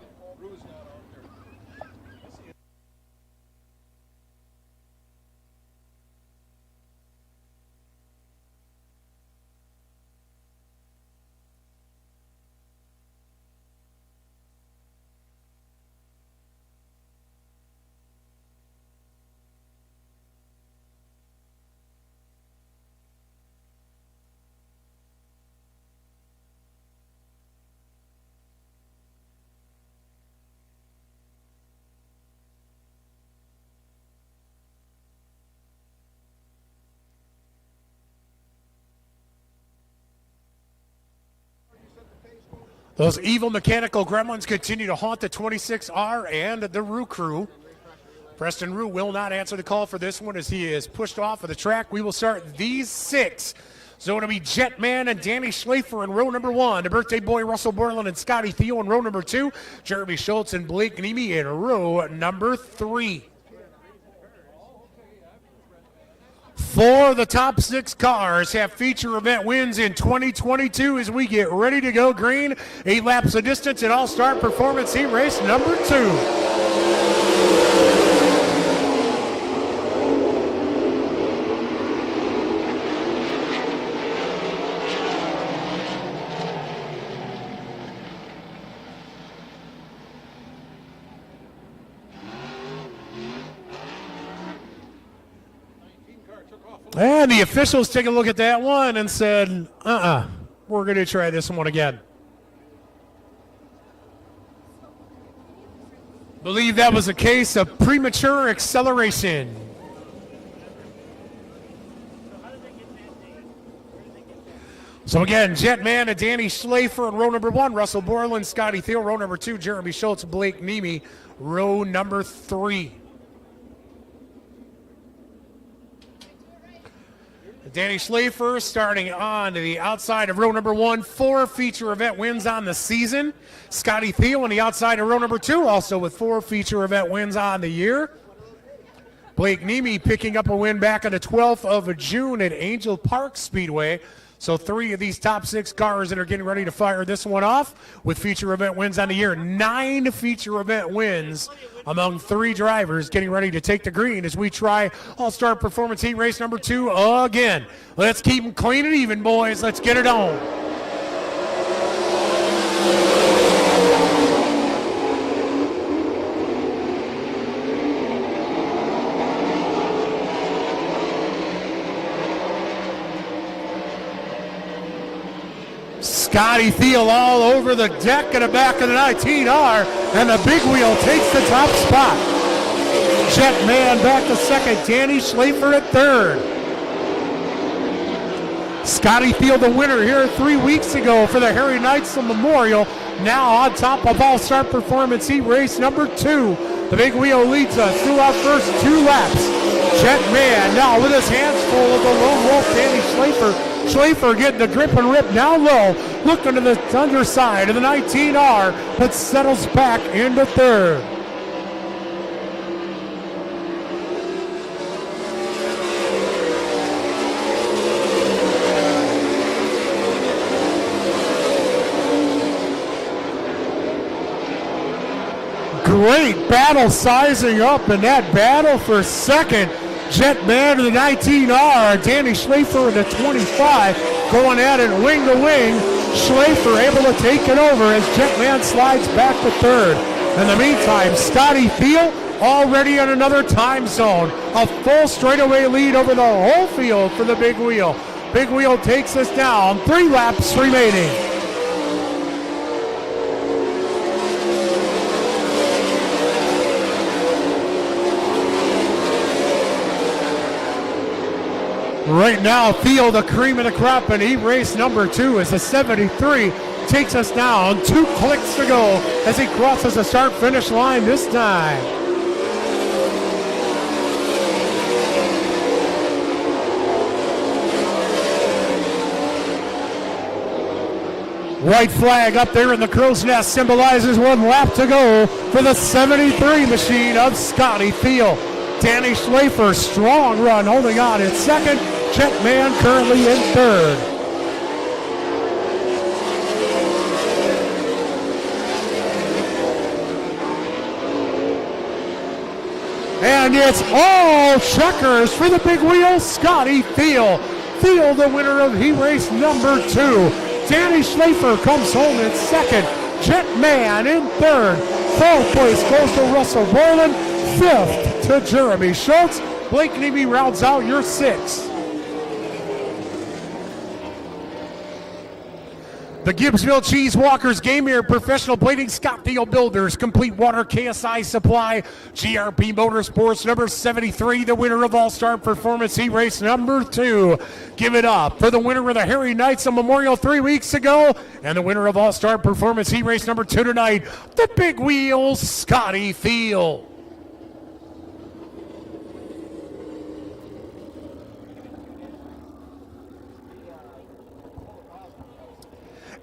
[SPEAKER 1] Those evil mechanical gremlins continue to haunt the 26R and the Rue crew. Preston Rue will not answer the call for this one as he is pushed off of the track. We will start these 6. So it'll be Jetman and Danny Schlafer in row number 1. The birthday boy Russell Borland and Scotty Thiel in row number 2. Jeremy Schultz and Blake Nemi in row number 3. For the top 6 cars have feature event wins in 2022 as we get ready to go green. 8 laps of distance at All-Star Performance Heat Race number 2. And the officials take a look at that one and said, we're going to try this one again. Believe that was a case of premature acceleration. So again, Jetman and Danny Schlafer in row number 1, Russell Borland, Scotty Thiel, row number 2, Jeremy Schultz, Blake Nemi, row number 3. Danny Schlafer starting on to the outside of row number 1, 4 feature event wins on the season. Scotty Thiel on the outside of row number 2, also with 4 feature event wins on the year. Blake Nemi picking up a win back on the 12th of June at Angel Park Speedway. So 3 of these top 6 cars that are getting ready to fire this one off with feature event wins on the year. 9 feature event wins among 3 drivers getting ready to take the green as we try All-Star Performance Heat Race number 2 again. Let's keep them clean and even, boys. Let's get it on. Scotty Thiel all over the deck in the back of the 19R, and the big wheel takes the top spot. Jetman back to second, Danny Schlafer at third. Scotty Thiel the winner here 3 weeks ago for the Harry Knightson Memorial, now on top of All-Star Performance Heat Race number 2. The big wheel leads us through our first 2 laps. Jetman now with his hands full of the lone wolf, Danny Schlafer. Schlafer getting the grip and rip down low, looking to the underside of the 19R, but settles back into third. great battle sizing up in that battle for second. Jetman to the 19R, Danny Schlafer in the 25, going at it wing to wing. Schlafer able to take it over as Jetman slides back to third. In the meantime, Scotty Field already in another time zone. A full straightaway lead over the whole field for the Big Wheel. Big Wheel takes us down, 3 laps remaining. Right now, Theo, the cream of the crop, and race number 2 is a 73. Takes us down, 2 clicks to go as he crosses the start-finish line this time. White flag up there in the crow's nest symbolizes 1 lap to go for the 73 machine of Scotty Theo. Danny Schlafer, strong run, holding on in second. Jetman currently in third. And it's all checkers for the Big Wheel, Scotty Theo. Theo, the winner of race number 2. Danny Schlafer comes home in second. Jetman in third. Fourth place goes to Russell Borland. Fifth to Jeremy Schultz. Blake Neby rounds out your 6. The Gibbsville Cheese Walkers, Game Air, Professional Plating, Scott Theo Builders, Complete Water, KSI Supply, GRP Motorsports, number 73, the winner of All-Star Performance race number 2. Give it up for the winner of the Harry Knights on Memorial 3 weeks ago, and the winner of All-Star Performance race number 2 tonight, the Big Wheels, Scotty Theo.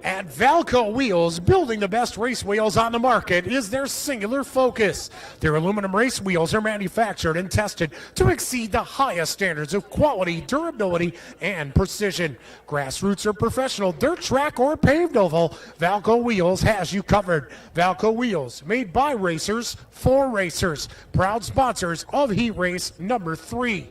[SPEAKER 1] At Valco Wheels, building the best race wheels on the market is their singular focus. Their aluminum race wheels are manufactured and tested to exceed the highest standards of quality, durability, and precision. Grassroots or professional, dirt track or paved oval, Valco Wheels has you covered. Valco Wheels, made by racers for racers. Proud sponsors of Heat Race number 3.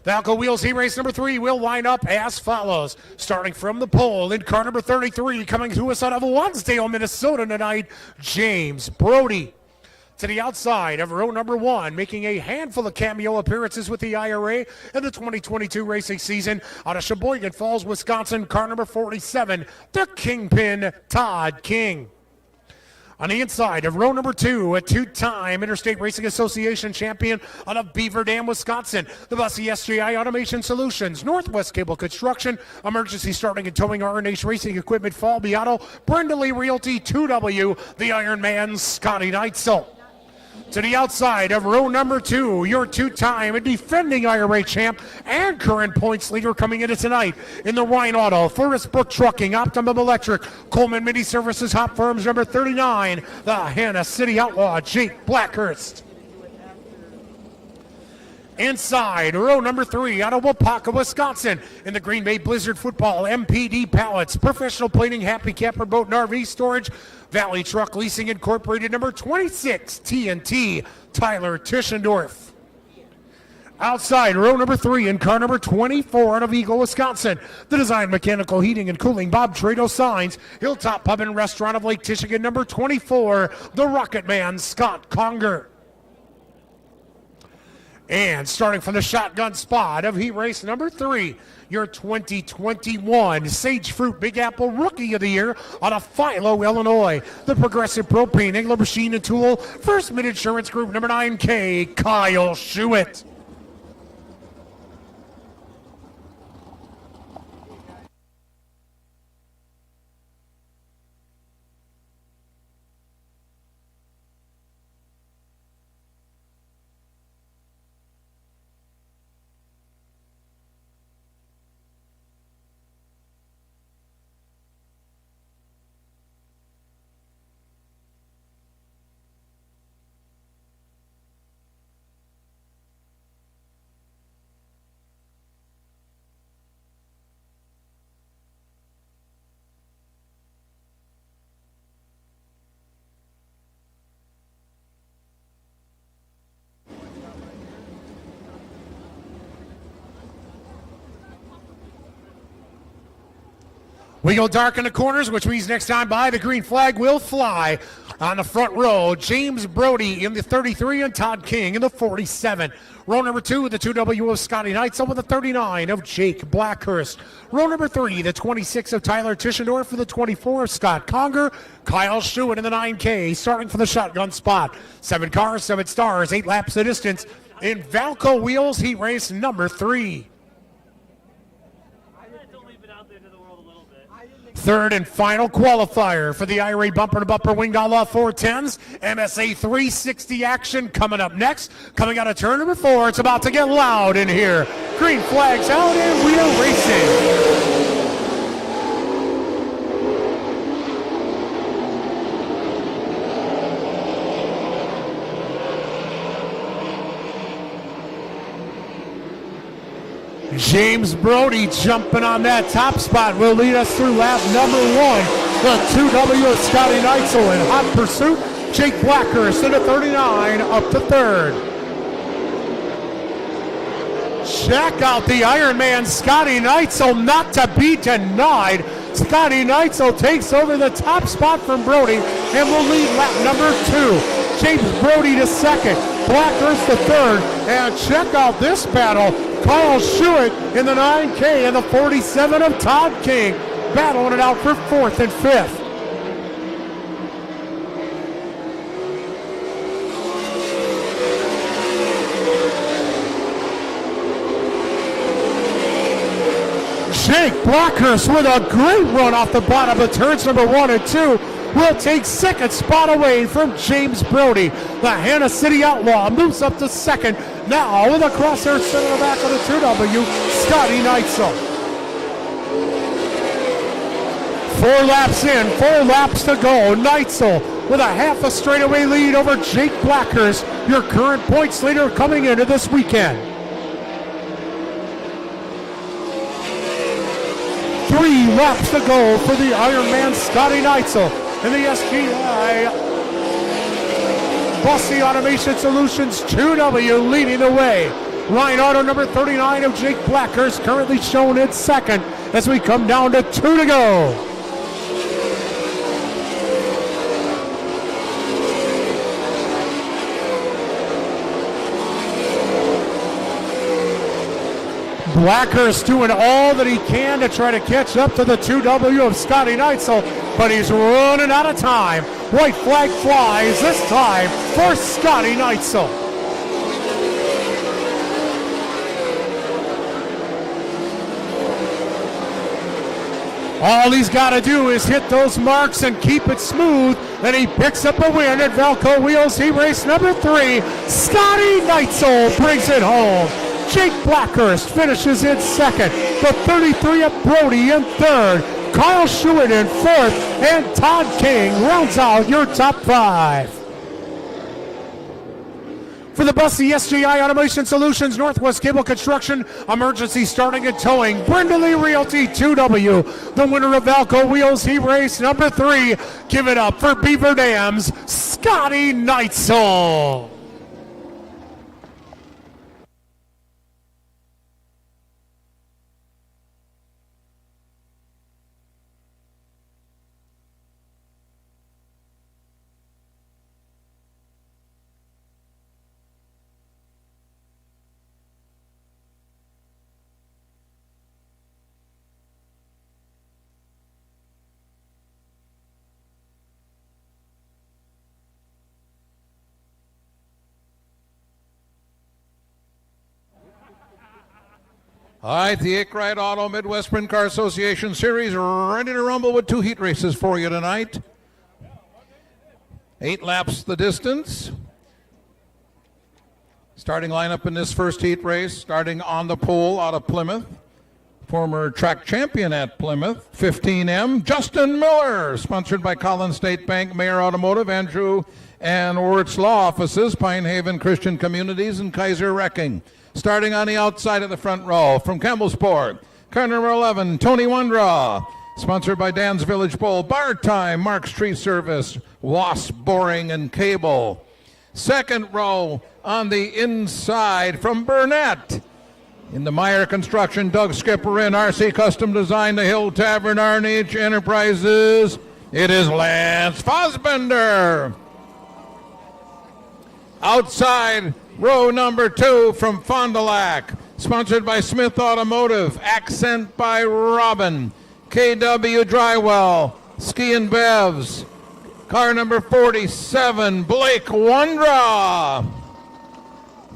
[SPEAKER 1] Valco Wheels Heat Race number 3 will line up as follows. Starting from the pole in car number 33, coming to us out of Lonsdale, Minnesota tonight, James Brody. To the outside of row number 1, making a handful of cameo appearances with the IRA in the 2022 racing season, out of Sheboygan Falls, Wisconsin, car number 47, the Kingpin, Todd King. On the inside of row number 2, a 2-time Interstate Racing Association champion out of Beaver Dam, Wisconsin, the Bussy SGI Automation Solutions, Northwest Cable Construction, Emergency Starting and Towing, R&H Racing Equipment, Fall Beato, Brenda Lee Realty, 2W, the Iron Man, Scotty Neitzel. To the outside of row number 2, your 2-time and defending IRA champ and current points leader coming into tonight in the Ryan Auto, Forest Brook Trucking, Optimum Electric, Coleman Mini Services, Hop Farms number 39, the Hannah City Outlaw, Jake Blackhurst. Inside row number 3 out of Wapaka, Wisconsin, in the Green Bay Blizzard Football, MPD Pallets, Professional Plating, Happy Camper Boat and RV Storage, Valley Truck Leasing Incorporated, number 26, TNT, Tyler Tischendorf. Outside row number 3 in car number 24 out of Eagle, Wisconsin, the Design Mechanical Heating and Cooling, Bob Trado Signs, Hilltop Pub and Restaurant of Lake Michigan, number 24, the Rocket Man, Scott Conger. And starting from the shotgun spot of Heat Race number 3, your 2021 Sage Fruit Big Apple Rookie of the Year out of Philo, Illinois, the Progressive Propane Angler Machine and Tool First Mid Insurance Group number 9K, Kyle Schuett. We go dark in the corners, which means next time by, the green flag will fly. On the front row, James Brody in the 33 and Todd King in the 47. Row number 2, the 2W of Scotty Neitzel with the 39 of Jake Blackhurst. Row number 3, the 26 of Tyler Tischendorf for the 24 of Scott Conger. Kyle Schuett in the 9K, starting for the shotgun spot. 7 cars, 7 stars, 8 laps the distance. In Valco Wheels, heat race number 3. Third and final qualifier for the IRA bumper-to-bumper winged outlaw 410s. MSA 360 action coming up next. Coming out of turn number 4, it's about to get loud in here. Green flags out and we are racing. James Brody jumping on that top spot will lead us through lap number 1. The 2W of Scotty Neitzel in hot pursuit. Jake Blackhurst in the 39 up to 3rd. Check out the Ironman Scotty Neitzel, not to be denied. Scotty Neitzel takes over the top spot from Brody and will lead lap number 2. James Brody to 2nd, Blackhurst to 3rd, and check out this battle. Kyle Schuett in the 9K and the 47 of Todd King battling it out for 4th and 5th. Jake Blackhurst with a great run off the bottom of turns number 1 and 2 will take 2nd spot away from James Brody. The Hannah City Outlaw moves up to 2nd. Now with a crosshair set in the back of the 2W, Scotty Neitzel. 4 laps in, 4 laps to go. Neitzel with a half a straightaway lead over Jake Blackhurst, your current points leader coming into this weekend. 3 laps to go for the Ironman Scotty Neitzel and the SGI Bossy Automation Solutions 2W leading the way. Line auto number 39 of Jake Blackhurst currently shown in 2nd as we come down to 2 to go. Blackhurst doing all that he can to try to catch up to the 2W of Scotty Neitzel, but he's running out of time. White flag flies this time for Scotty Neitzel. All he's got to do is hit those marks and keep it smooth, and he picks up a win at Valco Wheels. He raced number 3. Scotty Neitzel brings it home. Jake Blackhurst finishes in 2nd. The 33 of Brody in 3rd. Kyle Schuett in 4th. And Todd King rounds out your top 5. For the Bussy SGI Automation Solutions, Northwest Cable Construction, Emergency Starting and Towing, Brenda Lee Realty 2W. The winner of Valco Wheels, he raced number 3. Give it up for Beaver Dam's Scotty Neitzel.
[SPEAKER 2] All right, the Akrite Auto Midwest Sprint Car Association Series ready to rumble with 2 heat races for you tonight. 8 laps the distance. Starting lineup in this first heat race, starting on the pole out of Plymouth. Former track champion at Plymouth, 15M, Justin Miller, sponsored by Collins State Bank, Mayer Automotive, Andrew and Wirtz Law Offices, Pine Haven Christian Communities, and Kaiser Wrecking. Starting on the outside of the front row from Campbellsport, car number 11, Tony Wundraw, sponsored by Dan's Village Bowl, Bar Time, Mark's Tree Service, Wasp Boring and Cable. Second row on the inside from Burnett, In the Meyer Construction, Doug Skipper in. RC Custom Design, The Hill Tavern, RNH Enterprises. It is Lance Fosbender. Outside, row number 2 from Fond du Lac. Sponsored by Smith Automotive. Accent by Robin. KW Drywell. Ski and Bevs. Car number 47, Blake Wondra.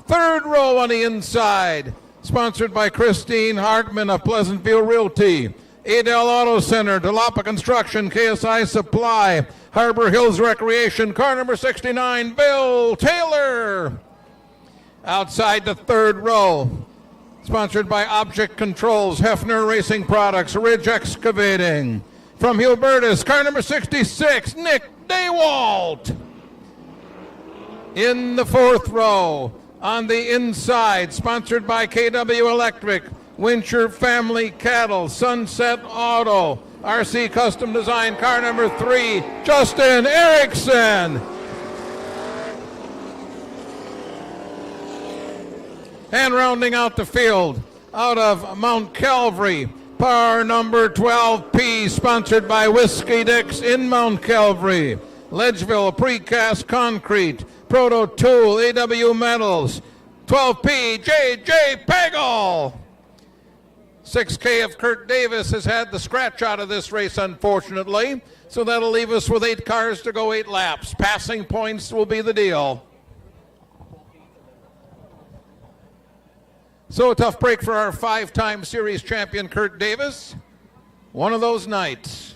[SPEAKER 2] Third row on the inside. Sponsored by Christine Hartman of Pleasantville Realty. Adel Auto Center, Delapa Construction, KSI Supply, Harbor Hills Recreation, car number 69, Bill Taylor. Outside the third row, sponsored by Object Controls, Hefner Racing Products, Ridge Excavating. From Hubertus, car number 66, Nick Daywalt. In the fourth row, on the inside, sponsored by KW Electric, Wincher Family Cattle, Sunset Auto, RC Custom Design, car number 3, Justin Erickson. And rounding out the field, out of Mount Calvary, car number 12P, sponsored by Whiskey Dicks in Mount Calvary, Ledgeville Precast Concrete, Proto Tool, AW Metals, 12P, JJ Pagel. 6K of Kurt Davis has had the scratch out of this race, unfortunately. So that'll leave us with 8 cars to go 8 laps. Passing points will be the deal. So a tough break for our 5-time series champion, Kurt Davis. One of those nights.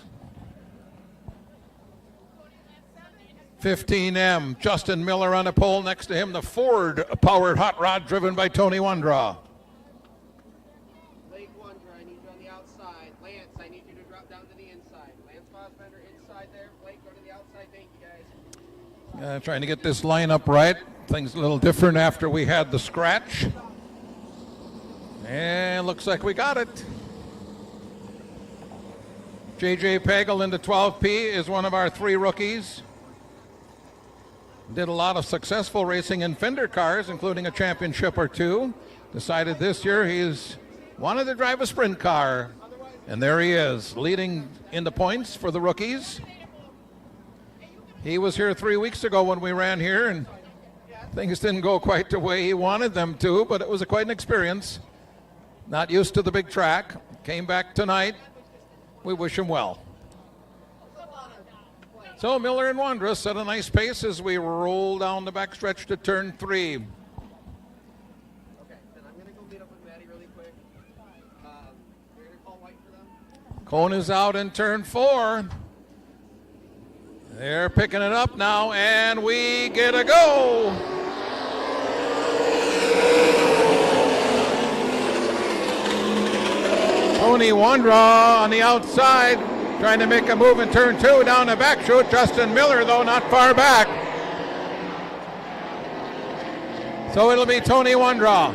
[SPEAKER 2] 15M, Justin Miller on a pole. Next to him, the Ford-powered hot rod driven by Tony Wondra.
[SPEAKER 3] Blake Wondra, I need you on the outside. Lance, I need you to drop down to the inside. Lance Fosbender inside there. Blake, go to the outside. Thank you, guys.
[SPEAKER 2] Trying to get this lineup right. Things a little different after we had the scratch. And looks like we got it. JJ Pagel into 12P is one of our 3 rookies. Did a lot of successful racing in fender cars, including a championship or 2. Decided this year he's wanted to drive a sprint car. And there he is, leading in the points for the rookies. He was here 3 weeks ago when we ran here, and things didn't go quite the way he wanted them to, but it was quite an experience. Not used to the big track. Came back tonight. We wish him well. So Miller and Wondra set a nice pace as we roll down the backstretch to turn 3.
[SPEAKER 3] Okay, then I'm going to go meet up with Maddie really quick. You're going to call white for them?
[SPEAKER 2] Cone is out in turn 4. They're picking it up now, and we get a go. Tony Wondra on the outside, trying to make a move in turn 2 down the back chute. Justin Miller, though, not far back. So it'll be Tony Wondra,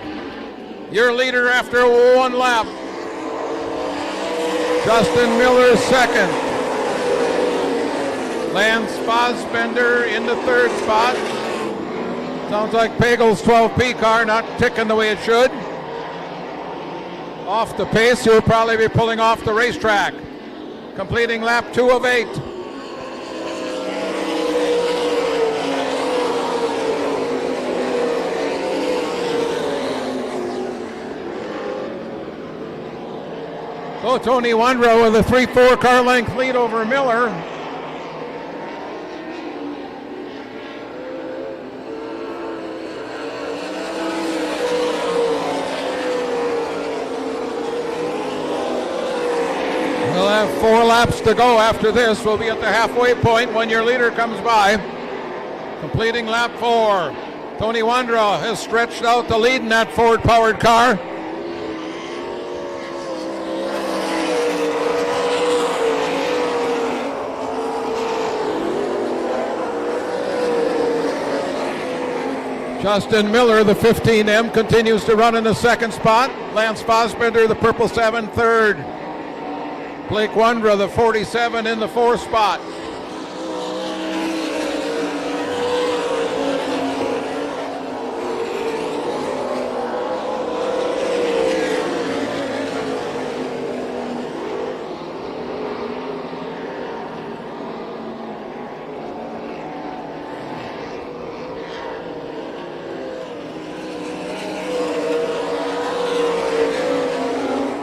[SPEAKER 2] your leader after 1 lap. Justin Miller second. Lance Fosbender in the 3rd spot. Sounds like Pagel's 12P car not ticking the way it should. Off the pace, he'll probably be pulling off the racetrack. Completing lap 2 of 8. So Tony Wondra with a 3-4 car length lead over Miller. We'll have 4 laps to go after this. We'll be at the halfway point when your leader comes by. Completing lap 4. Tony Wondra has stretched out the lead in that Ford-powered car. Justin Miller, the 15M, continues to run in the 2nd spot. Lance Fosbender, the purple 7, 3rd. Blake Wondra, the 47, in the 4th spot.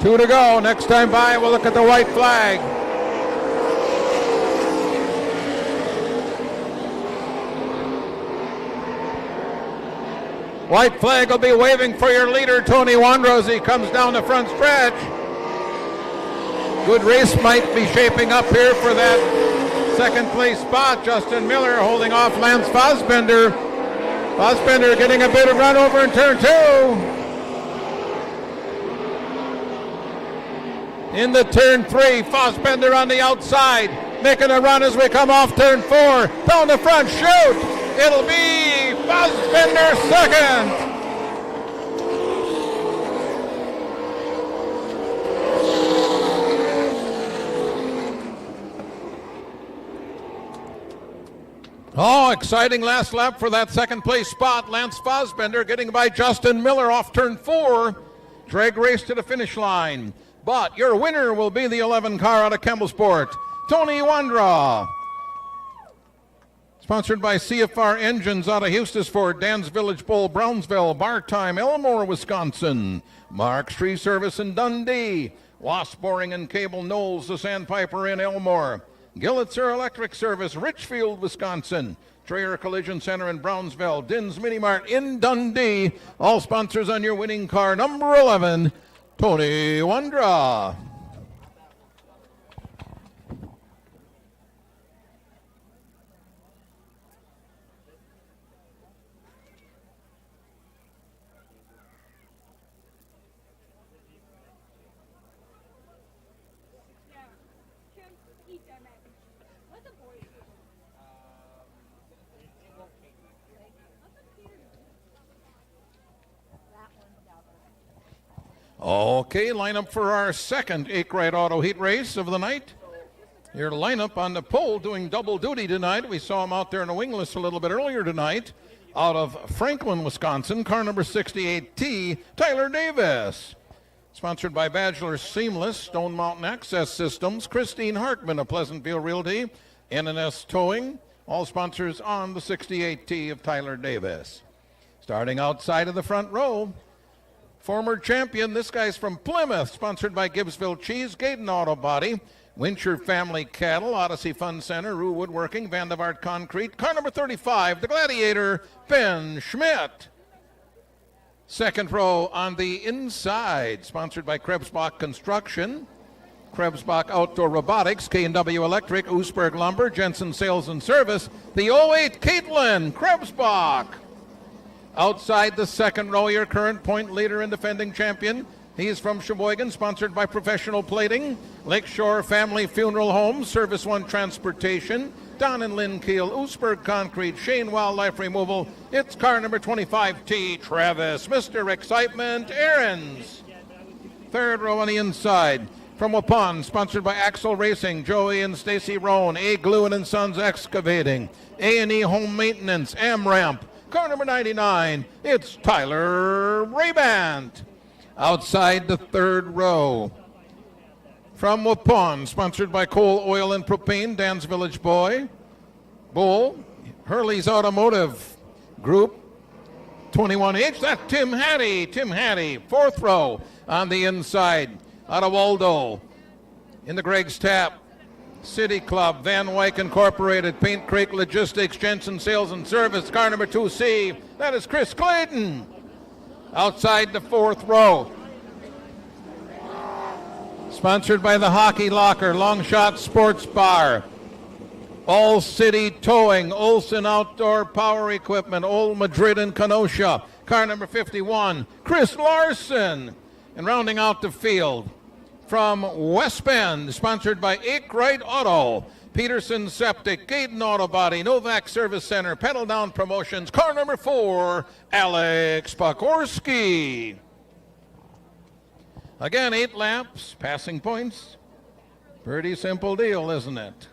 [SPEAKER 2] 2 to go. Next time by, we'll look at the white flag. White flag will be waving for your leader, Tony Wandro, as he comes down the front stretch. Good race might be shaping up here for that second place spot. Justin Miller holding off Lance Fassbender. Fassbender getting a bit of run over in turn 2. Into turn 3, Fassbender on the outside, making a run as we come off turn 4. Down the front, shoot! It'll be Fassbender second. Oh, exciting last lap for that second place spot. Lance Fassbender getting by Justin Miller off turn 4. Drag race to the finish line. But your winner will be the 11 car out of Campbellsport, Tony Wandra. Sponsored by CFR Engines out of Eustisford, Dan's Village Bowl, Brownsville, Bar Time, Elmore, Wisconsin. Mark's Tree Service in Dundee. Wasp Boring and Cable Knowles, the Sandpiper in Elmore. Gillitzer Electric Service, Richfield, Wisconsin. Trayer Collision Center in Brownsville. Din's Mini Mart in Dundee. All sponsors on your winning car, number 11, Tony Wandra. Okay, lineup for our second Akrite Auto Heat race of the night. Your lineup on the pole doing double duty tonight. We saw him out there in the Wingless a little bit earlier tonight. Out of Franklin, Wisconsin, car number 68T, Tyler Davis. Sponsored by Badger Seamless, Stone Mountain Access Systems, Christine Hartman of Pleasantville Realty, NNS Towing. All sponsors on the 68T of Tyler Davis. Starting outside of the front row, former champion, this guy's from Plymouth, sponsored by Gibbsville Cheese, Gaydon Auto Body, Wincher Family Cattle, Odyssey Fun Center, Rue Woodworking, Vandevart Concrete, car number 35, the Gladiator, Ben Schmidt. Second row on the inside, sponsored by Krebsbach Construction, Krebsbach Outdoor Robotics, K&W Electric, Oosberg Lumber, Jensen Sales and Service, the 08 Caitlin Krebsbach. Outside the second row, your current point leader and defending champion. He's from Sheboygan, sponsored by Professional Plating, Lakeshore Family Funeral Home, Service One Transportation, Don and Lynn Keel, Oosberg Concrete, Shane Wildlife Removal. It's car number 25T, Travis, Mr. Excitement, Aarons. Third row on the inside. From Waupun, sponsored by Axle Racing, Joey and Stacy Roan, A. Gluen and Sons Excavating, A&E Home Maintenance, AmRamp. Car number 99, it's Tyler Rabant. Outside the third row. From Waupun, sponsored by Coal, Oil, and Propane, Dan's Village Boy, Bull, Hurley's Automotive Group, 21H, that's Tim Hattie, fourth row on the inside. Out of Waldo, in the Greg's Tap, City Club, Van Wyck Incorporated, Paint Creek Logistics, Jensen Sales and Service, car number 2C, that is Chris Clayton. Outside the fourth row. Sponsored by the Hockey Locker, Longshot Sports Bar, All City Towing, Olson Outdoor Power Equipment, Old Madrid and Kenosha, car number 51, Chris Larson. And rounding out the field, from West Bend, sponsored by Akrite Auto, Peterson Septic, Gaydon Auto Body, Novak Service Center, Pedal Down Promotions, car number 4, Alex Pokorski. Again, 8 laps, passing points. Pretty simple deal, isn't it?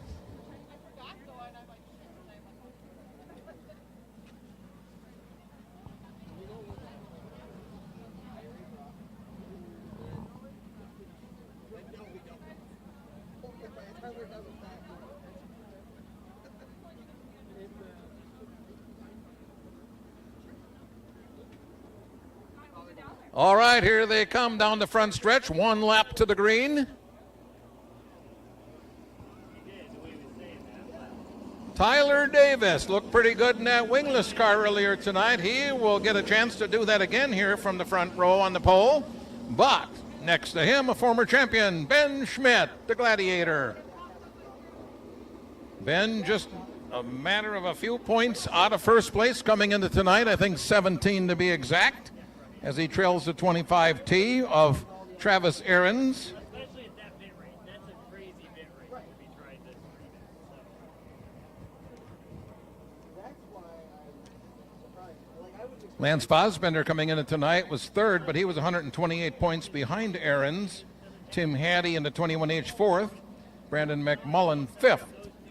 [SPEAKER 2] All right, here they come down the front stretch. 1 lap to the green. Tyler Davis looked pretty good in that Wingless car earlier tonight. He will get a chance to do that again here from the front row on the pole. But next to him, a former champion, Ben Schmidt, the Gladiator. Ben just a matter of a few points out of first place coming into tonight. I think 17 to be exact, as he trails the 25T of Travis Ahrens.
[SPEAKER 5] Especially at that bit rate. That's a crazy bit rate to be trying this.
[SPEAKER 2] Lance Fosbender coming in tonight was third, but he was 128 points behind Ahrens. Tim Hattie in the 21H fourth. Brandon McMullen fifth.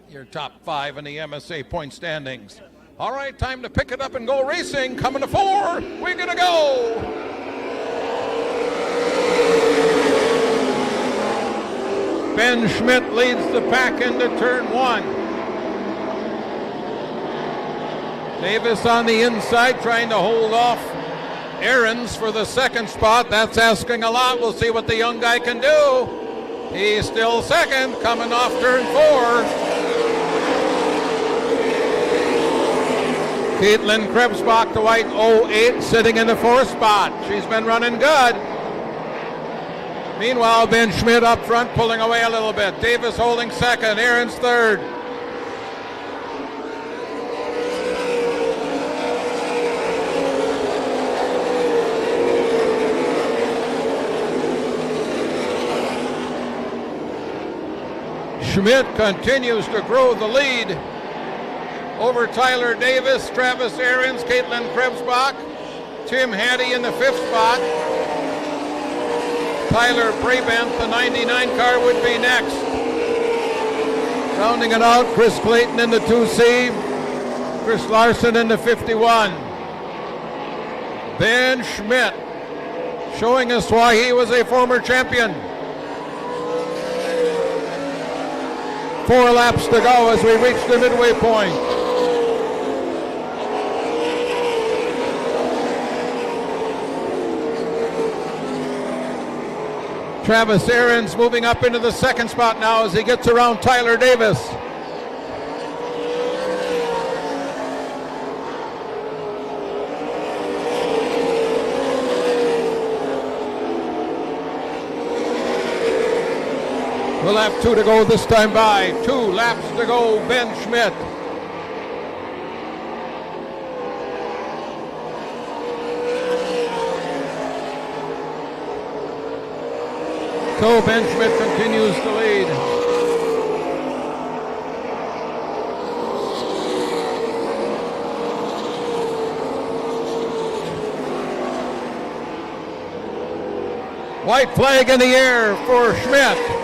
[SPEAKER 2] Your top 5 in the MSA point standings. All right, time to pick it up and go racing. Coming to 4. We're going to go. Ben Schmidt leads the pack into turn 1. Davis on the inside trying to hold off Ahrens for the second spot. That's asking a lot. We'll see what the young guy can do. He's still second, coming off turn 4. Caitlin Krebsbach, the white 08, sitting in the 4th spot. She's been running good. Meanwhile, Ben Schmidt up front, pulling away a little bit. Davis holding second, Ahrens third. Schmidt continues to grow the lead over Tyler Davis, Travis Ahrens, Caitlin Krebsbach, Tim Hattie in the 5th spot. Tyler Brabant, the 99 car, would be next. Rounding it out, Chris Clayton in the 2C, Chris Larson in the 51. Ben Schmidt showing us why he was a former champion. 4 laps to go as we reach the midway point. Travis Ahrens moving up into the 2nd spot now as he gets around Tyler Davis. We'll have 2 to go this time by. 2 laps to go, Ben Schmidt. So Ben Schmidt continues to lead. White flag in the air for Schmidt.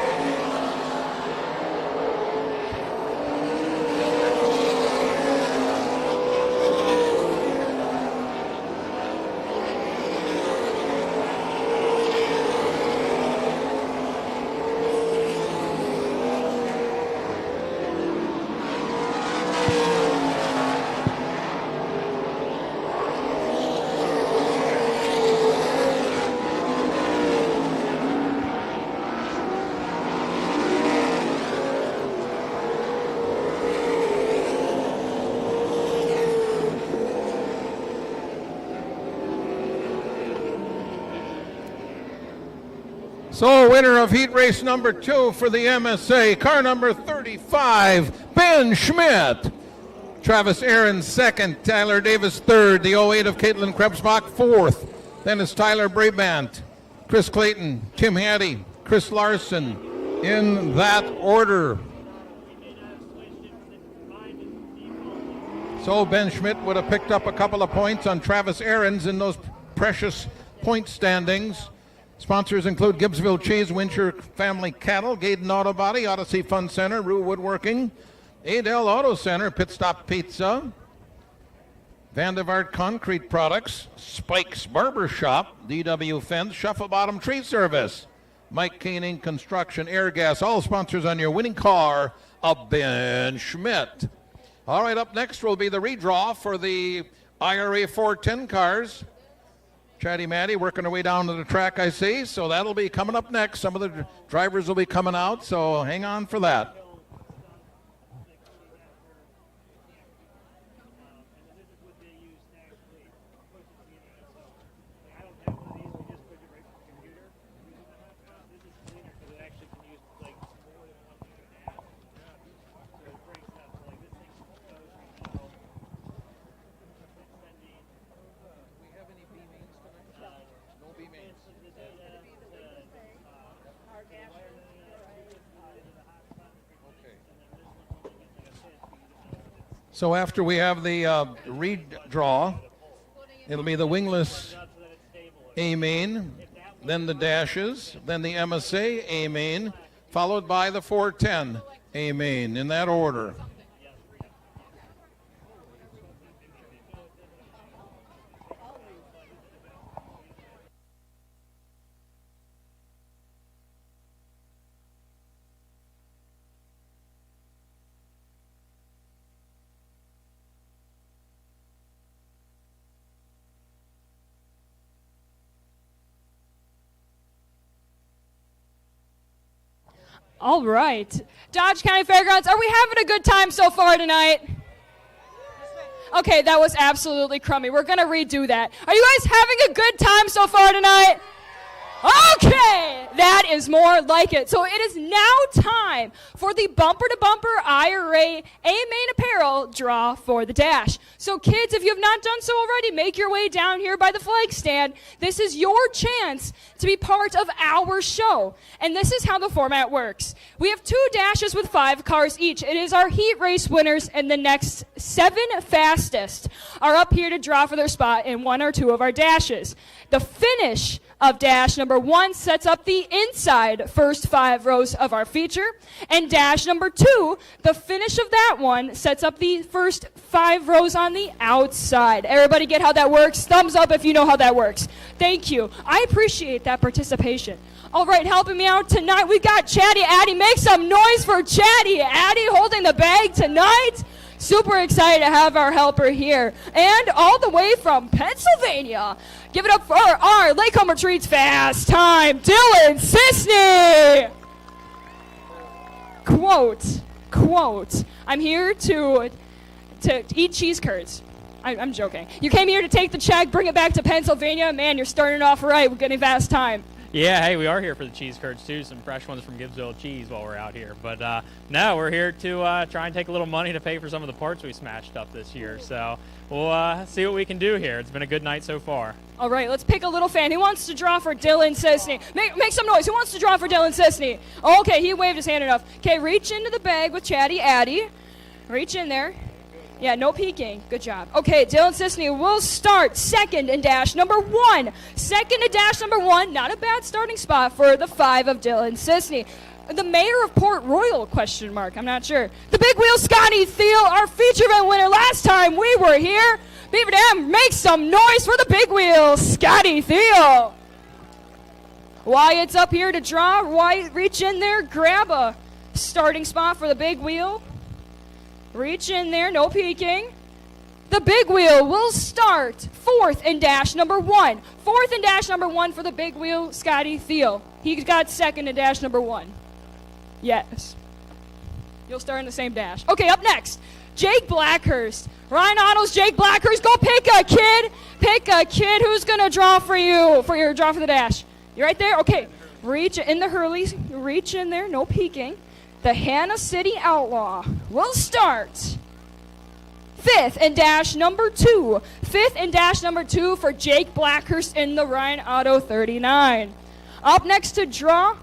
[SPEAKER 2] So winner of heat race number 2 for the MSA, car number 35, Ben Schmidt. Travis Ahrens second, Tyler Davis third, the 08 of Caitlin Krebsbach fourth. Then it's Tyler Brabant, Chris Clayton, Tim Hattie, Chris Larson, in that order. So Ben Schmidt would have picked up a couple of points on Travis Ahrens in those precious point standings. Sponsors include Gibbsville Cheese, Wincher Family Cattle, Gaydon Auto Body, Odyssey Fun Center, Rue Woodworking, Adel Auto Center, Pit Stop Pizza, Vandevart Concrete Products, Spike's Barber Shop, DW Fence, Shuffle Bottom Tree Service, Mike Koenig Construction, Air Gas, all sponsors on your winning car of Ben Schmidt. All right, up next will be the redraw for the IRA 410 cars. Chatty Matty working her way down to the track, I see. So that'll be coming up next. Some of the drivers will be coming out, so hang on for that. So after we have the redraw, it'll be the Wingless A main, then the dashes, then the MSA A main, followed by the 410 A main, in that order.
[SPEAKER 6] All right. Dodge County Fairgrounds, are we having a good time so far tonight? Okay, that was absolutely crummy. We're going to redo that. Are you guys having a good time so far tonight? Okay, that is more like it. So it is now time for the bumper-to-bumper IRA A-Main Apparel draw for the dash. So kids, if you have not done so already, make your way down here by the flag stand. This is your chance to be part of our show. And this is how the format works. We have 2 dashes with 5 cars each. It is our heat race winners, and the next 7 fastest are up here to draw for their spot in 1 or 2 of our dashes. The finish of dash number 1 sets up the inside first 5 rows of our feature, and dash number 2, the finish of that one, sets up the first 5 rows on the outside. Everybody get how that works? Thumbs up if you know how that works. Thank you. I appreciate that participation. All right, helping me out tonight, we got Chatty Addy. Make some noise for Chatty Addy holding the bag tonight. Super excited to have our helper here. And all the way from Pennsylvania, give it up for our Lake Retreats Fast Time, Dylan Sisney. Quote, I'm here to eat cheese curds. I'm joking. You came here to take the check, bring it back to Pennsylvania. Man, you're starting off right. We're getting Fast Time.
[SPEAKER 5] Yeah, hey, we are here for the cheese curds, too. Some fresh ones from Gibbsville Cheese while we're out here. But, no, we're here to try and take a little money to pay for some of the parts we smashed up this year. So we'll see what we can do here. It's been a good night so far.
[SPEAKER 6] All right, let's pick a little fan. Who wants to draw for Dylan Sisney? Make some noise. Who wants to draw for Dylan Sisney? Okay, he waved his hand enough. Okay, reach into the bag with Chatty Addy. Reach in there. Yeah, no peeking. Good job. Okay, Dylan Sisney will start second in dash number 1. Second in dash number 1. Not a bad starting spot for the 5 of Dylan Sisney. The mayor of Port Royal, ? I'm not sure. The big wheel, Scotty Thiel, our feature event winner last time we were here. Beaver Dam, make some noise for the big wheel, Scotty Thiel. Wyatt's up here to draw. Wyatt, reach in there, grab a starting spot for the big wheel. Reach in there, no peeking. The big wheel will start 4th in dash number 1. 4th in dash number 1 for the big wheel, Scotty Thiel. He got 2nd in dash number 1. Yes. You'll start in the same dash. Okay, up next, Jake Blackhurst. Ryan Otto's Jake Blackhurst. Go pick a kid. Pick a kid who's going to draw for you, for your draw for the dash. You right there? Okay. Reach in the Hurleys. Reach in there, no peeking. The Hannah City Outlaw will start 5th in dash number 2. 5th in dash number 2 for Jake Blackhurst in the Ryan Auto 39. Up next to draw,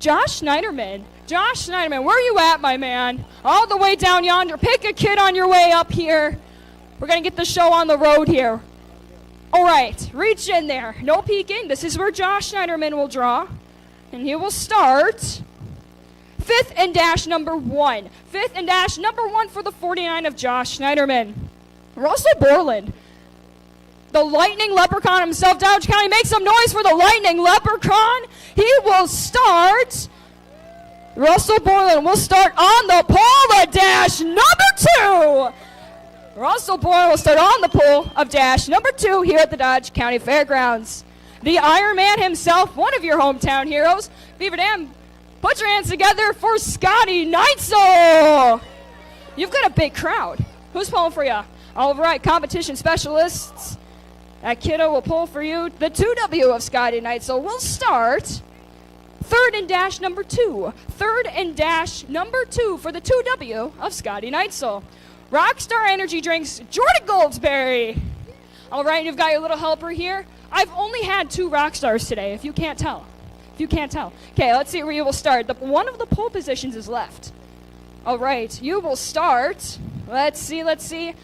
[SPEAKER 6] Josh Schneiderman. Josh Schneiderman, where are you at, my man? All the way down yonder. Pick a kid on your way up here. We're going to get the show on the road here. All right, reach in there. No peeking. This is where Josh Schneiderman will draw. And he will start 5th in dash number 1. 5th in dash number 1 for the 49 of Josh Schneiderman. Russell Borland. The Lightning Leprechaun himself, Dodge County. Make some noise for the Lightning Leprechaun. He will start. Russell Borland will start on the pole at dash number 2. Russell Bourne will start on the pole of dash number 2 here at the Dodge County Fairgrounds. The Iron Man himself, one of your hometown heroes, Beaver Dam, put your hands together for Scotty Neitzel. You've got a big crowd. Who's pulling for you? All right, competition specialists. That kiddo will pull for you. The 2W of Scotty Neitzel will start. Third and dash number 2. Third and dash number 2 for the 2W of Scotty Neitzel. Rockstar Energy Drinks, Jordan Goldsberry. All right, you've got your little helper here. I've only had 2 Rockstars today, if you can't tell. If you can't tell. Okay, let's see where you will start. One of the pole positions is left. All right, you will start. Let's see.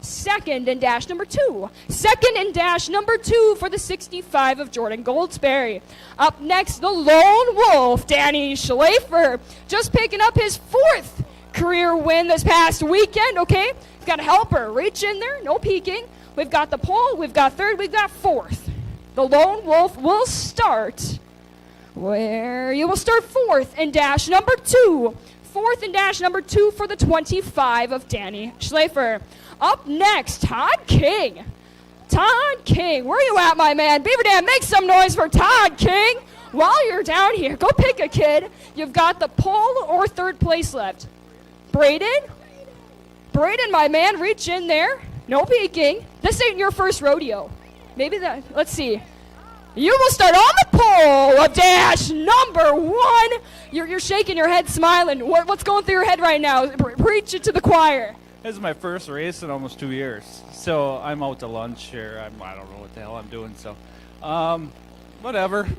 [SPEAKER 6] Second and dash number 2. Second and dash number 2 for the 65 of Jordan Goldsberry. Up next, the Lone Wolf, Danny Schlafer, just picking up his 4th career win this past weekend, okay? We've got a helper. Reach in there, no peeking. We've got the pole, we've got 3rd, we've got 4th. The Lone Wolf will start where you will start 4th and dash number 2. 4th and dash number 2 for the 25 of Danny Schlafer. Up next, Todd King. Todd King, where are you at, my man? Beaver Dam, make some noise for Todd King. While you're down here, go pick a kid. You've got the pole or 3rd place left. Braden, my man, reach in there. No peeking. This ain't your first rodeo. Maybe that, let's see. You will start on the pole of dash number 1. You're shaking your head, smiling. What's going through your head right now? Preach it to the choir.
[SPEAKER 7] This is my first race in almost 2 years. So I'm out to lunch here. I don't know what the hell I'm doing. So, whatever.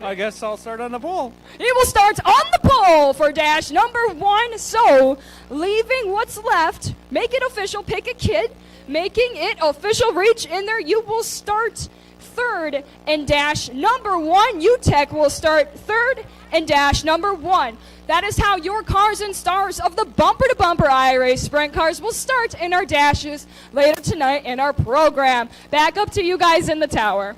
[SPEAKER 7] I guess I'll start on the pole.
[SPEAKER 6] He will start on the pole for dash number 1. So, leaving what's left, make it official, pick a kid, making it official, reach in there. You will start 3rd and dash number 1. UTEC will start 3rd and dash number 1. That is how your cars and stars of the bumper-to-bumper IRA sprint cars will start in our dashes later tonight in our program. Back up to you guys in the tower.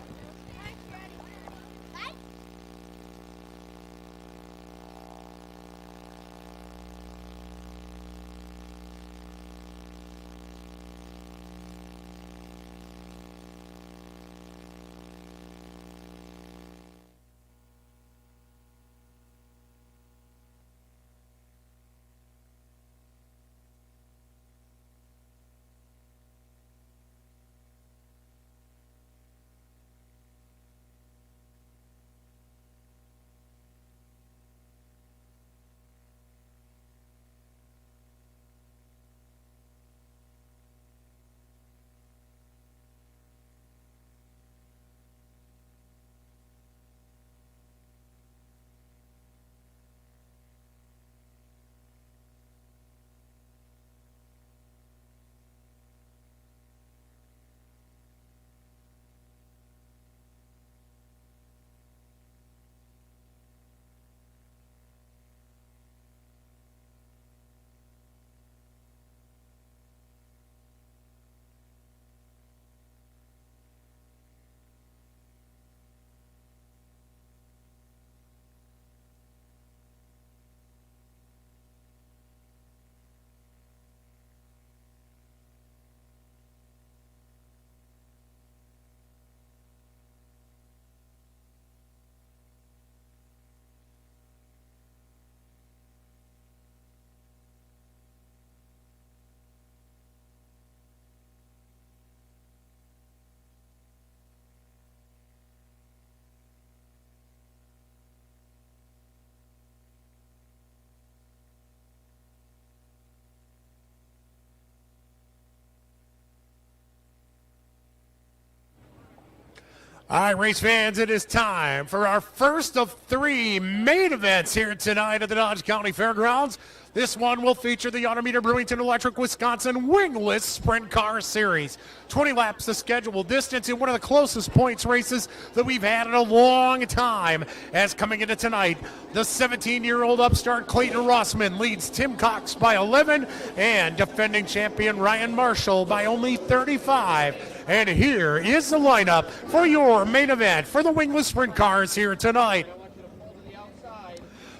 [SPEAKER 1] All right, race fans, it is time for our first of 3 main events here tonight at the Dodge County Fairgrounds. This one will feature the Autometer Brewington Electric Wisconsin Wingless Sprint Car Series. 20 laps of scheduled distance in one of the closest points races that we've had in a long time. As coming into tonight, the 17-year-old upstart Clayton Rossman leads Tim Cox by 11 and defending champion Ryan Marshall by only 35. And here is the lineup for your main event for the Wingless Sprint Cars here tonight.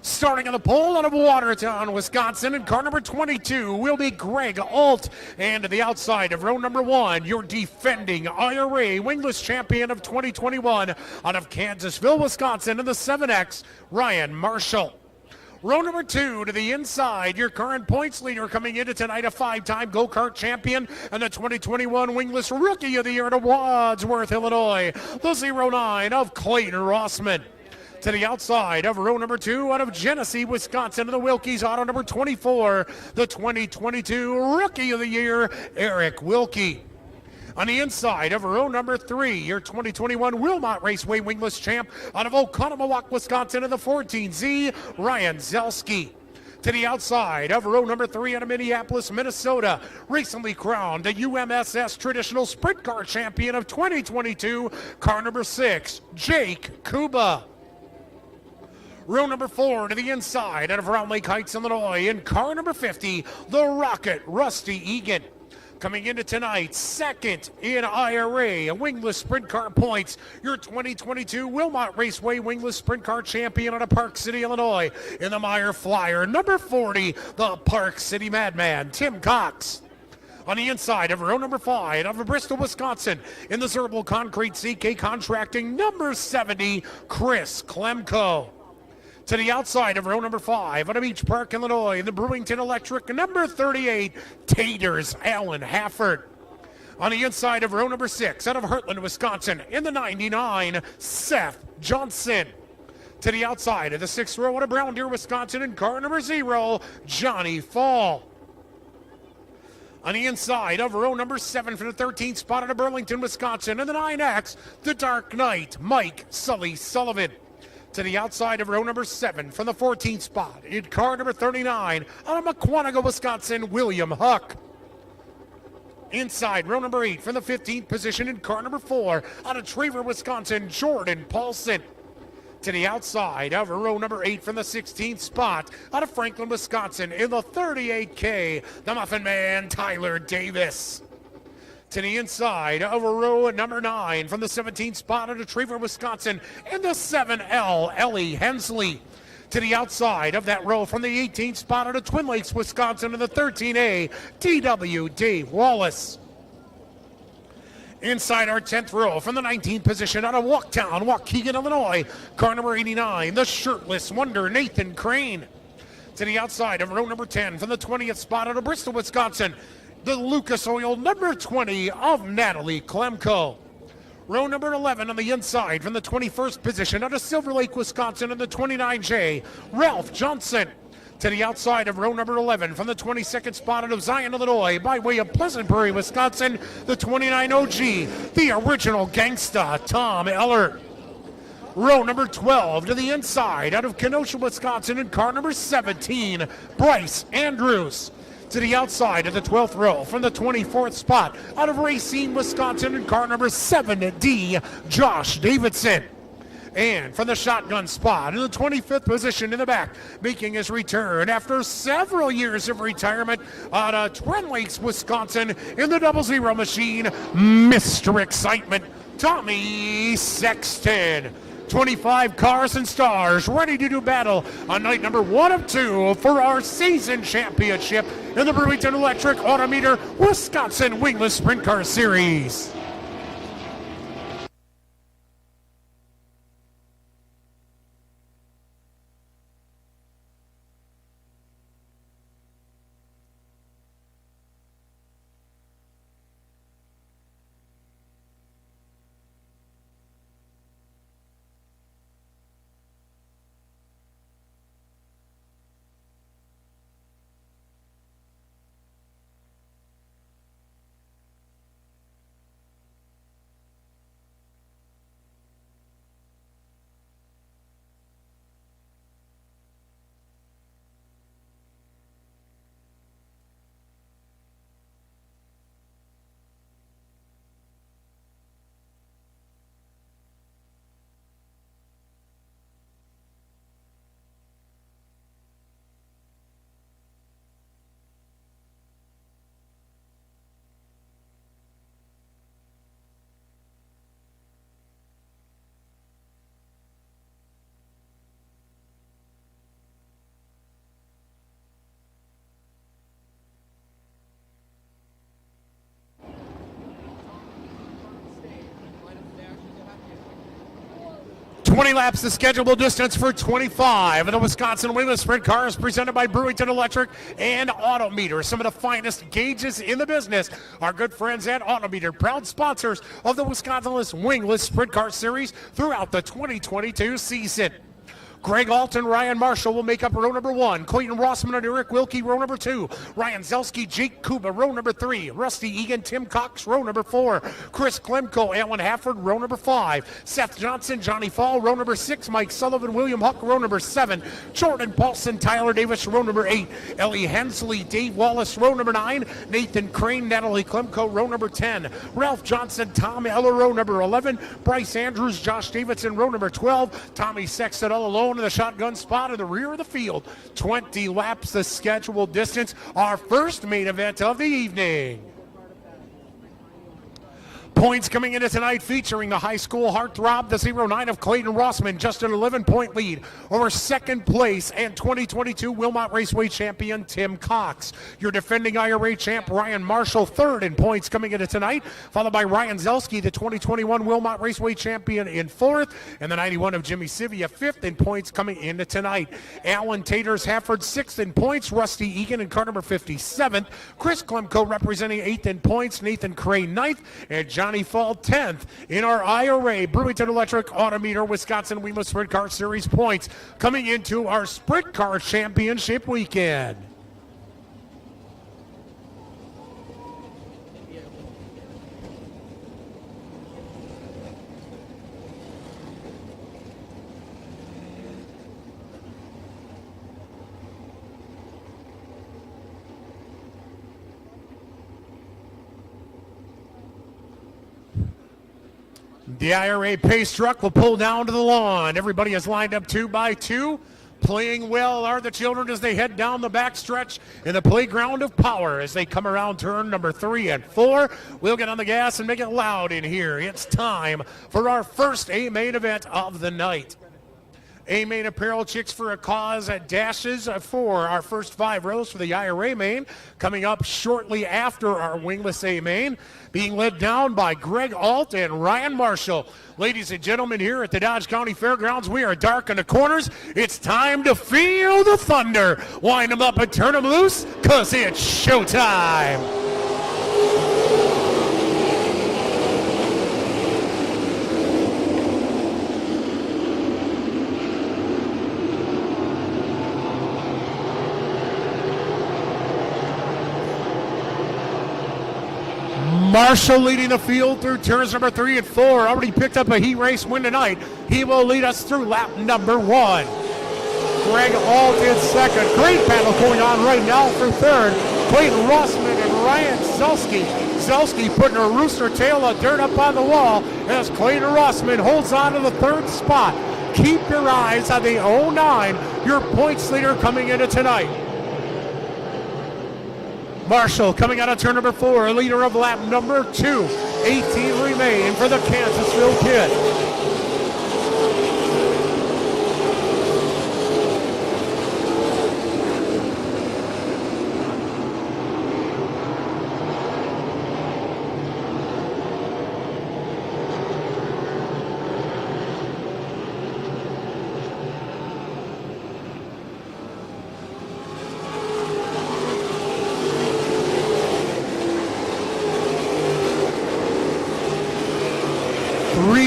[SPEAKER 1] Starting on the pole out of Watertown, Wisconsin, and car number 22 will be Greg Alt. And to the outside of row number 1, your defending IRA Wingless champion of 2021 out of Kansasville, Wisconsin, in the 7X, Ryan Marshall. Row number 2 to the inside, your current points leader coming into tonight, a 5-time go-kart champion and the 2021 Wingless Rookie of the Year to Wadsworth, Illinois, the 09 of Clayton Rossman. To the outside of row number 2 out of Genesee, Wisconsin, in the Wilkie's Auto number 24, the 2022 Rookie of the Year, Eric Wilkie. On the inside of row number 3, your 2021 Wilmot Raceway Wingless champ out of Oconomowoc, Wisconsin, in the 14Z, Ryan Zelski. To the outside of row number 3 out of Minneapolis, Minnesota, recently crowned the UMSS Traditional Sprint Car Champion of 2022, car number 6, Jake Kuba. Row number 4 to the inside out of Round Lake Heights, Illinois, in car number 50, the Rocket, Rusty Egan. Coming into tonight, second in IRA, Wingless Sprint Car points, your 2022 Wilmot Raceway Wingless Sprint Car champion out of Park City, Illinois, in the Meyer Flyer, number 40, the Park City Madman, Tim Cox. On the inside of row number 5 out of Bristol, Wisconsin, in the Zerbal Concrete CK Contracting, number 70, Chris Klemko. To the outside of row number 5 out of Beach Park, Illinois, in the Brewington Electric, number 38, Taters, Alan Hafford. On the inside of row number 6 out of Heartland, Wisconsin, in the 99, Seth Johnson. To the outside of the 6th row out of Brown Deer, Wisconsin, in car number 0, Johnny Fall. On the inside of row number 7 for the 13th spot out of Burlington, Wisconsin, in the 9X, the Dark Knight, Mike Sully Sullivan. To the outside of row number 7 from the 14th spot in car number 39 out of Maquanago, Wisconsin, William Huck. Inside row number 8 from the 15th position in car number 4 out of Traver, Wisconsin, Jordan Paulson. To the outside of row number 8 from the 16th spot out of Franklin, Wisconsin, in the 38K, the Muffin Man, Tyler Davis. To the inside of row number 9 from the 17th spot out of Traver, Wisconsin, in the 7L, Ellie Hensley. To the outside of that row from the 18th spot out of Twin Lakes, Wisconsin, in the 13A, DW Dave Wallace. Inside our 10th row from the 19th position out of Walktown, Waukegan, Illinois, car number 89, the Shirtless Wonder, Nathan Crane. To the outside of row number 10 from the 20th spot out of Bristol, Wisconsin, the Lucas Oil number 20 of Natalie Klemko. Row number 11 on the inside from the 21st position out of Silver Lake, Wisconsin, in the 29J, Ralph Johnson. To the outside of row number 11 from the 22nd spot out of Zion, Illinois, by way of Pleasant Prairie, Wisconsin, the 29 OG, the original gangsta, Tom Eller. Row number 12 to the inside out of Kenosha, Wisconsin, in car number 17, Bryce Andrews. To the outside of the 12th row from the 24th spot out of Racine, Wisconsin, in car number 7D, Josh Davidson. And from the shotgun spot in the 25th position in the back, making his return after several years of retirement out of Twin Lakes, Wisconsin, in the 00 machine, Mr. Excitement, Tommy Sexton. 25 cars and stars ready to do battle on night number 1 of 2 for our season championship in the Brewington Electric Autometer Wisconsin Wingless Sprint Car Series. 20 laps the scheduled distance for 25 of the Wisconsin Wingless Sprint Cars presented by Brewington Electric and Autometer. Some of the finest gauges in the business. Our good friends at Autometer, proud sponsors of the Wisconsin Wingless Sprint Car Series throughout the 2022 season. Greg Alton, Ryan Marshall will make up row number 1. Clayton Rossman and Eric Wilkie, row number 2. Ryan Zelski, Jake Kuba, row number 3. Rusty Egan, Tim Cox, row number 4. Chris Klemko, Alan Hafford, row number 5. Seth Johnson, Johnny Fall, row number 6. Mike Sullivan, William Huck, row number 7. Jordan Paulson, Tyler Davis, row number 8. Ellie Hensley, Dave Wallace, row number 9. Nathan Crane, Natalie Klemko, row number 10. Ralph Johnson, Tom Eller, row number 11. Bryce Andrews, Josh Davidson, row number 12. Tommy Sexton all alone in the shotgun spot in the rear of the field. 20 laps the scheduled distance. Our first main event of the evening. Points coming into tonight featuring the high school heartthrob, the 09 of Clayton Rossman, just an 11-point lead over second place and 2022 Wilmot Raceway champion Tim Cox. Your defending IRA champ Ryan Marshall, third in points coming into tonight, followed by Ryan Zelski, the 2021 Wilmot Raceway champion, in fourth, and the 91 of Jimmy Sivia, fifth in points coming into tonight. Alan Taters Hafford, sixth in points. Rusty Egan in car number 57th. Chris Klemko representing eighth in points. Nathan Crane ninth, and Johnny Fall 10th in our IRA Brewington Electric Autometer Wisconsin Wingless Sprint Car Series points coming into our Sprint Car Championship weekend. The IRA pace truck will pull down to the lawn. Everybody is lined up 2 by 2. Playing well are the children as they head down the backstretch in the playground of power as they come around turn number 3 and 4. We'll get on the gas and make it loud in here. It's time for our first A main event of the night. A main apparel Chicks for a Cause at dashes for our first 5 rows for the IRA main. Coming up shortly after our wingless A main, being led down by Greg Alt and Ryan Marshall. Ladies and gentlemen, here at the Dodge County Fairgrounds, we are dark in the corners. It's time to feel the thunder. Wind them up and turn them loose, because it's showtime. Marshall leading the field through turns number 3 and 4. Already picked up a heat race win tonight. He will lead us through lap number 1. Greg Alt in second. Great battle going on right now through third. Clayton Rossman and Ryan Zelski. Zelski putting a rooster tail of dirt up on the wall as Clayton Rossman holds on to the third spot. Keep your eyes on the 09, your points leader coming into tonight. Marshall coming out of turn number 4, leader of lap number 2. 18 remain for the Kansasville Kid.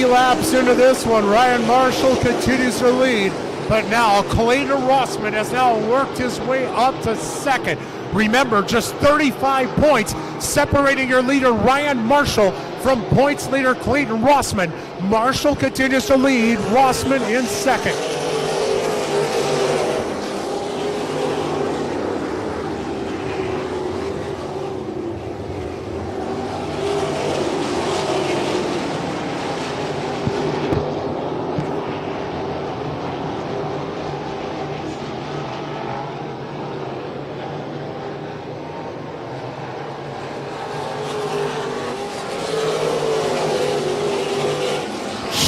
[SPEAKER 1] Laps into this one, Ryan Marshall continues to lead, but now Clayton Rossman has now worked his way up to second. Remember, just 35 points separating your leader Ryan Marshall from points leader Clayton Rossman. Marshall continues to lead, Rossman in second.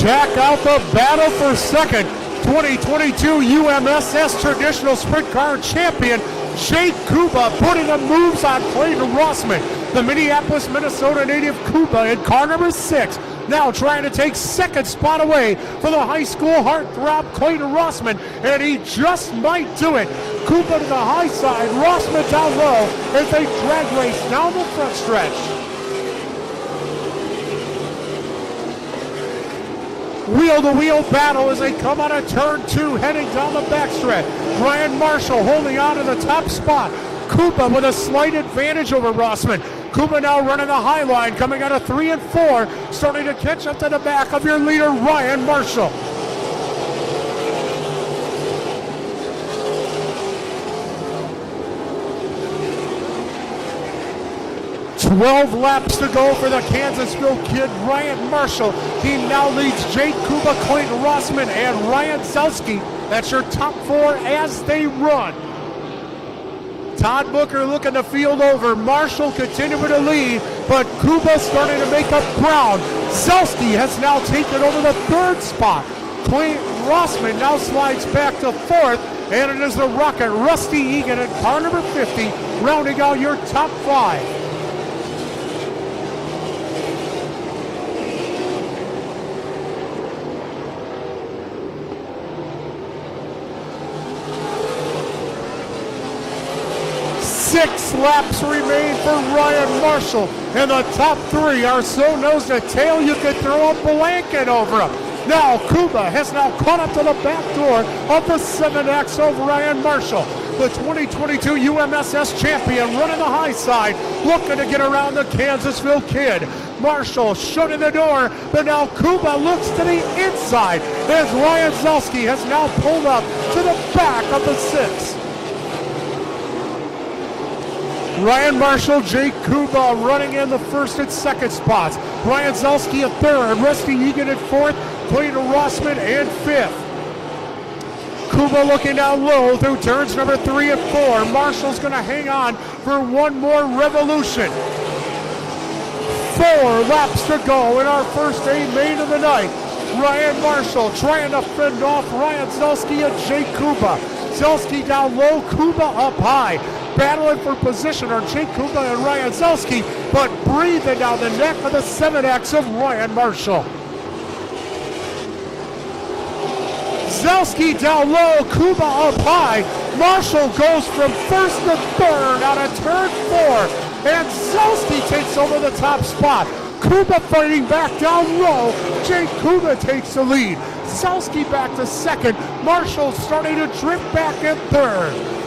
[SPEAKER 1] Check out the battle for second. 2022 UMSS Traditional Sprint Car Champion Jake Kuba putting the moves on Clayton Rossman. The Minneapolis, Minnesota native Kuba in car number 6 now trying to take second spot away for the high school heartthrob Clayton Rossman, and he just might do it. Koopa to the high side, Rossman down low as they drag race down the front stretch. Wheel-to-wheel battle as they come out of turn 2, heading down the backstretch. Ryan Marshall holding on to the top spot. Koopa with a slight advantage over Rossman. Koopa now running the high line, coming out of 3 and 4, starting to catch up to the back of your leader, Ryan Marshall. 12 laps to go for the Kansasville kid, Ryan Marshall. He now leads Jake Kuba, Clayton Rossman, and Ryan Zelski. That's your top 4 as they run. Todd Booker looking to field over. Marshall continuing to lead, but Kuba starting to make up ground. Zelski has now taken over the 3rd spot. Clayton Rossman now slides back to 4th, and it is the Rocket Rusty Egan at car number 50, rounding out your top 5. Six laps remain for Ryan Marshall, and the top 3 are so nose to tail you could throw a blanket over them. Now Kuba has now caught up to the back door of the 7X of Ryan Marshall, the 2022 UMSS champion, running the high side, looking to get around the Kansasville kid. Marshall shutting the door, but now Kuba looks to the inside as Ryan Zelski has now pulled up to the back of the 6. Ryan Marshall, Jake Kuba running in the 1st and 2nd spots. Ryan Zelski at 3rd, Rusty Egan at 4th, Clayton Rossman and 5th. Kuba looking down low through turns number 3 and 4. Marshall's going to hang on for one more revolution. 4 laps to go in our first A main of the night. Ryan Marshall trying to fend off Ryan Zelski and Jake Kuba. Zelski down low, Kuba up high. Battling for position are Jake Kuba and Ryan Zelski, but breathing down the neck of the 7X of Ryan Marshall. Zelski down low, Kuba up high. Marshall goes from 1st to 3rd out of turn 4, and Zelski takes over the top spot. Kuba fighting back down low. Jake Kuba takes the lead. Zelski back to 2nd. Marshall starting to drift back in 3rd.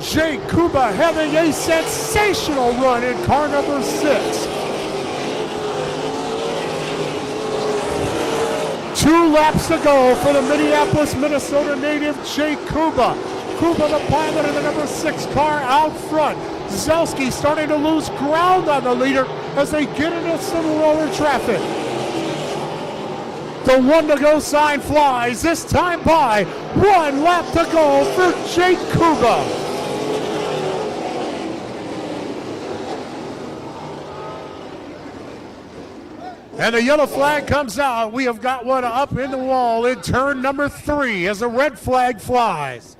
[SPEAKER 1] Jake Kuba having a sensational run in car number 6. 2 laps to go for the Minneapolis, Minnesota native Jake Kuba. Kuba, the pilot of the number 6 car out front. Zelski starting to lose ground on the leader as they get into some roller traffic. The 1 to go sign flies, this time by 1 lap to go for Jake Kuba. And the yellow flag comes out. We have got one up in the wall in turn number 3 as the red flag flies.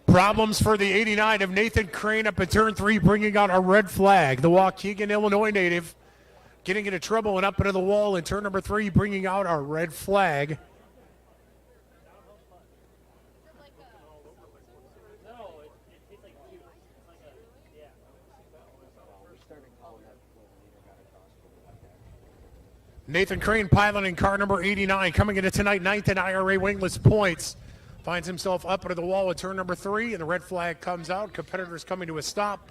[SPEAKER 1] Problems for the 89 of Nathan Crane up at turn 3, bringing out a red flag. The Waukegan, Illinois native getting into trouble and up into the wall in turn number 3, bringing out a red flag. Nathan Crane piloting car number 89, coming into tonight 9th in IRA Wingless points. Finds himself up into the wall at turn number 3, and the red flag comes out. Competitors coming to a stop.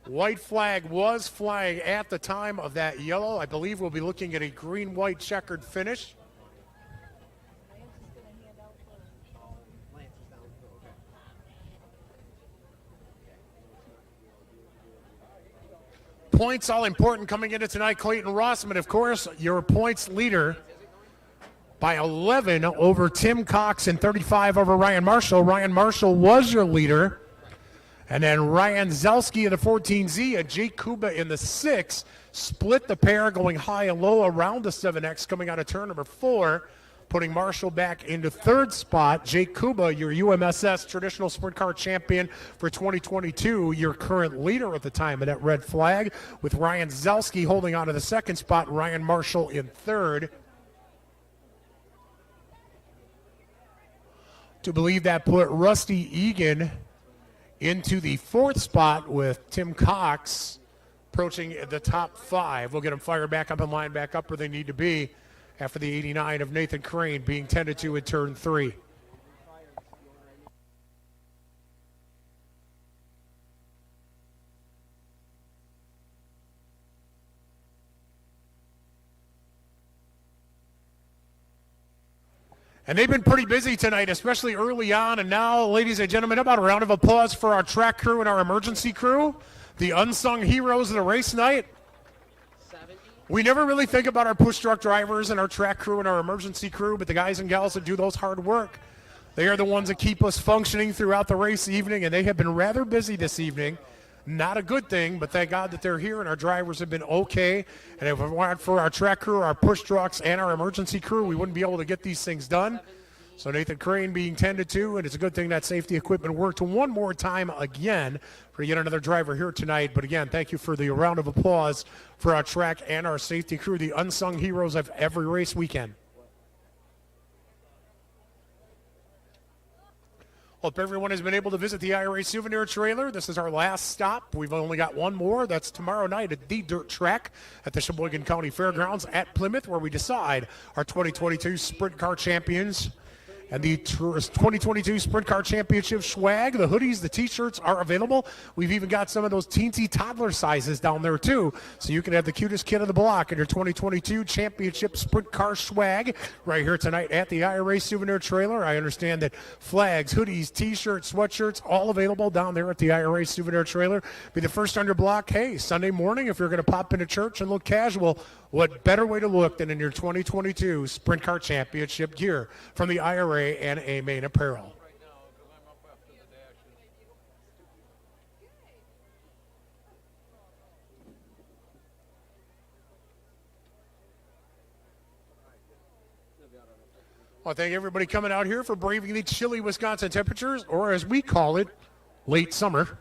[SPEAKER 1] White flag was flying at the time of that yellow. I believe we'll be looking at a green-white checkered finish. points all important coming into tonight. Clayton Rossman, of course, your points leader by 11 over Tim Cox and 35 over Ryan Marshall. Ryan Marshall was your leader. And then Ryan Zelski in the 14Z and Jake Kuba in the 6 split the pair, going high and low around the 7X coming out of turn number 4, putting Marshall back into 3rd spot. Jake Kuba, your UMSS traditional sprint car champion for 2022, your current leader at the time of that red flag, with Ryan Zelski holding on to the 2nd spot, Ryan Marshall in 3rd. To believe that put Rusty Egan into the 4th spot with Tim Cox approaching the top 5. We'll get them fired back up and line back up where they need to be after the 89 of Nathan Crane being tended to in turn 3. And they've been pretty busy tonight, especially early on. And now, ladies and gentlemen, how about a round of applause for our track crew and our emergency crew, the unsung heroes of the race night. We never really think about our push truck drivers and our track crew and our emergency crew, but the guys and gals that do those hard work, they are the ones that keep us functioning throughout the race evening, and they have been rather busy this evening. Not a good thing, but thank God that they're here and our drivers have been okay. And if it weren't for our track crew, our push trucks, and our emergency crew, we wouldn't be able to get these things done. So Nathan Crane being tended to, and it's a good thing that safety equipment worked one more time again for yet another driver here tonight. But again, thank you for the round of applause for our track and our safety crew, the unsung heroes of every race weekend. Hope everyone has been able to visit the IRA souvenir trailer. This is our last stop. We've only got one more. That's tomorrow night at the dirt track at the Sheboygan County Fairgrounds at Plymouth, where we decide our 2022 Sprint Car Champions. And the 2022 Sprint Car Championship swag, the hoodies, the t-shirts are available. We've even got some of those teensy toddler sizes down there too. So you can have the cutest kid of the block in your 2022 Championship Sprint Car swag right here tonight at the IRA Souvenir Trailer. I understand that flags, hoodies, t-shirts, sweatshirts, all available down there at the IRA Souvenir Trailer. Be the first on your block. Hey, Sunday morning, if you're going to pop into church and look casual, what better way to look than in your 2022 Sprint Car Championship gear from the IRA and A-Main Apparel. Well, thank everybody coming out here for braving the chilly Wisconsin temperatures, or as we call it, late summer.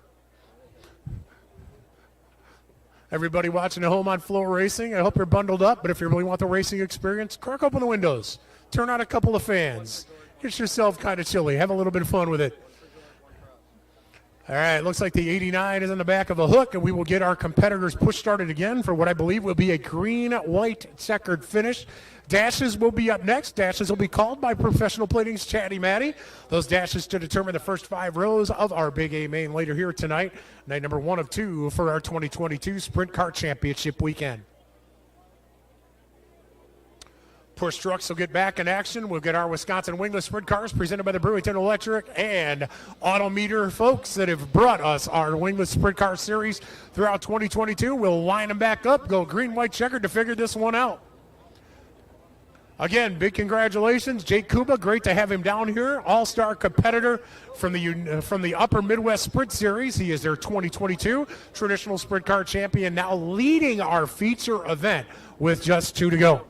[SPEAKER 1] Everybody watching at home on Flow Racing, I hope you're bundled up, but if you really want the racing experience, crack open the windows, turn on a couple of fans, get yourself kind of chilly, have a little bit of fun with it. All right, looks like the 89 is in the back of a hook, and we will get our competitors push started again for what I believe will be a green-white checkered finish. Dashes will be up next. Dashes will be called by Professional Plating's Chatty Matty. Those dashes to determine the first 5 rows of our Big A main later here tonight. Night number 1 of 2 for our 2022 Sprint Car Championship weekend. Push trucks will get back in action. We'll get our Wisconsin Wingless Sprint Cars presented by the Brewington Electric and Autometer folks that have brought us our Wingless Sprint Car series throughout 2022. We'll line them back up, go green-white checkered to figure this one out. Again, big congratulations, Jake Kuba. Great to have him down here. All-star competitor from the Upper Midwest Sprint Series. He is their 2022 traditional sprint car champion, now leading our feature event with just 2 to go.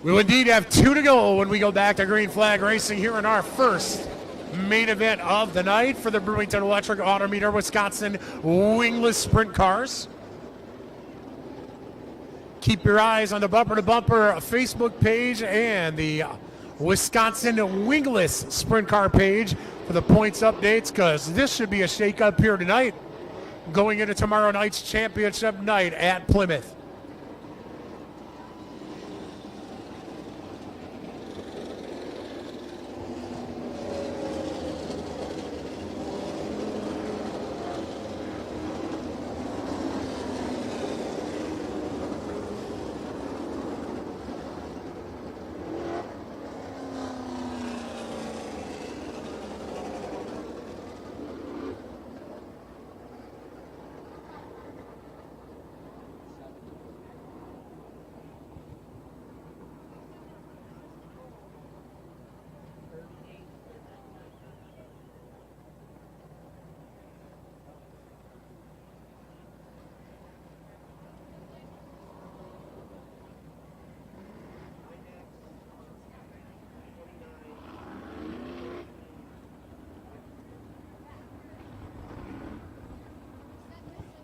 [SPEAKER 1] We will indeed have 2 to go when we go back to green flag racing here in our first main event of the night for the Brewington Electric Autometer Wisconsin Wingless Sprint Cars. Keep your eyes on the Bumper to Bumper Facebook page and the Wisconsin Wingless Sprint Car page for the points updates, because this should be a shake-up here tonight going into tomorrow night's championship night at Plymouth.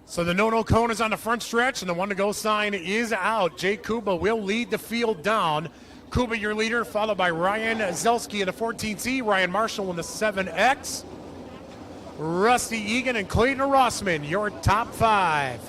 [SPEAKER 1] So the no-no cone is on the front stretch, and the one-to-go sign is out. Jake Kuba will lead the field down. Kuba, your leader, followed by Ryan Zelski in the 14C, Ryan Marshall in the 7X, Rusty Egan and Clayton Rossman, your top five.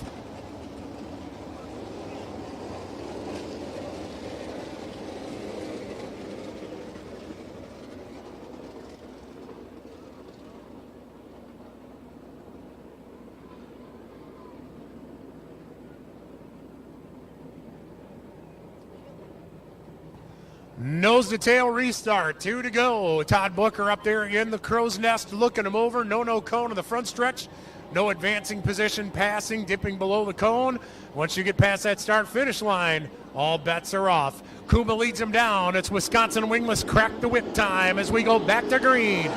[SPEAKER 1] Nose to tail restart, 2 to go. Todd Booker up there in the crow's nest looking him over. No cone in the front stretch. No advancing position passing, dipping below the cone. Once you get past that start finish line, all bets are off. Kuba leads him down. It's Wisconsin Wingless crack the whip time as we go back to green.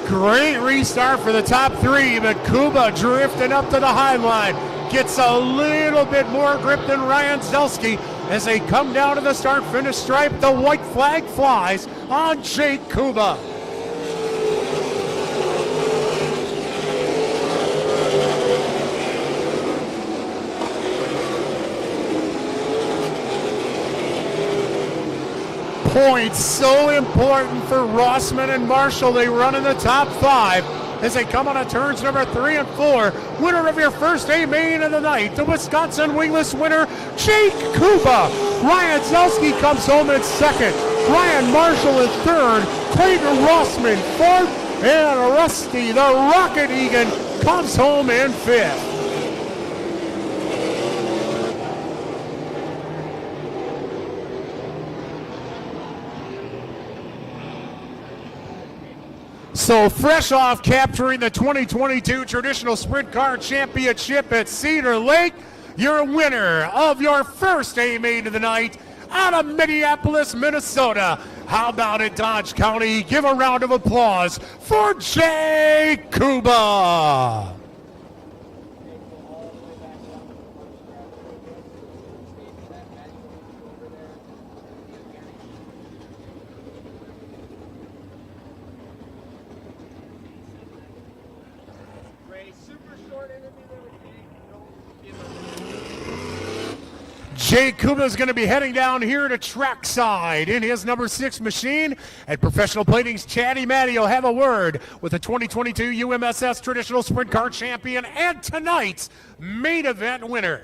[SPEAKER 1] Great restart for the top three, but Kuba drifting up to the high line. Gets a little bit more grip than Ryan Zelski as they come down to the start-finish stripe. The white flag flies on Jake Kuba. Points so important for Rossman and Marshall. They run in the top five as they come on to turns number 3 and 4. Winner of your first A main of the night, the Wisconsin Wingless winner, Jake Kuba. Ryan Zelski comes home in second. Ryan Marshall in third. Clayton Rossman fourth. And Rusty, the Rocket Egan, comes home in fifth. So fresh off capturing the 2022 Traditional Sprint Car Championship at Cedar Lake, you're a winner of your first A main of the night out of Minneapolis, Minnesota. How about it, Dodge County? Give a round of applause for Jake Kuba. Jake Kuba is going to be heading down here to trackside in his number 6 machine. And Professional Plating's Chatty Matty will have a word with the 2022 UMSS Traditional Sprint Car Champion and tonight's main event winner.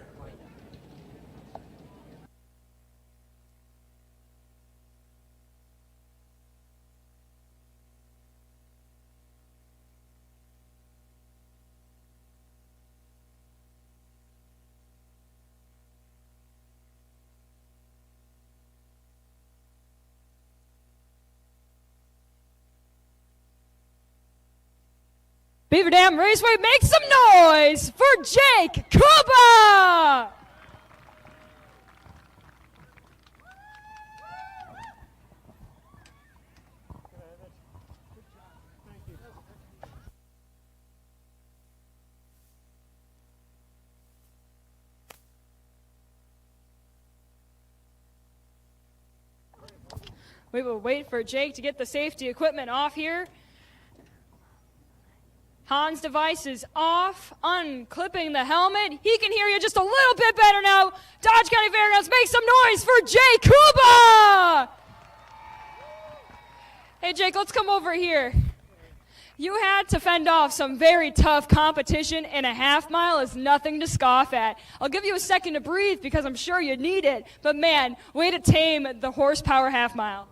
[SPEAKER 6] Beaver Dam Raceway, make some noise for Jake Kuba! We will wait for Jake to get the safety equipment off here. Hans' device is off, unclipping the helmet. He can hear you just a little bit better now. Dodge County Fairgrounds, make some noise for Jake Kuba! Hey, Jake, let's come over here. You had to fend off some very tough competition, and a half mile is nothing to scoff at. I'll give you a second to breathe because I'm sure you need it. But, man, way to tame the horsepower half mile.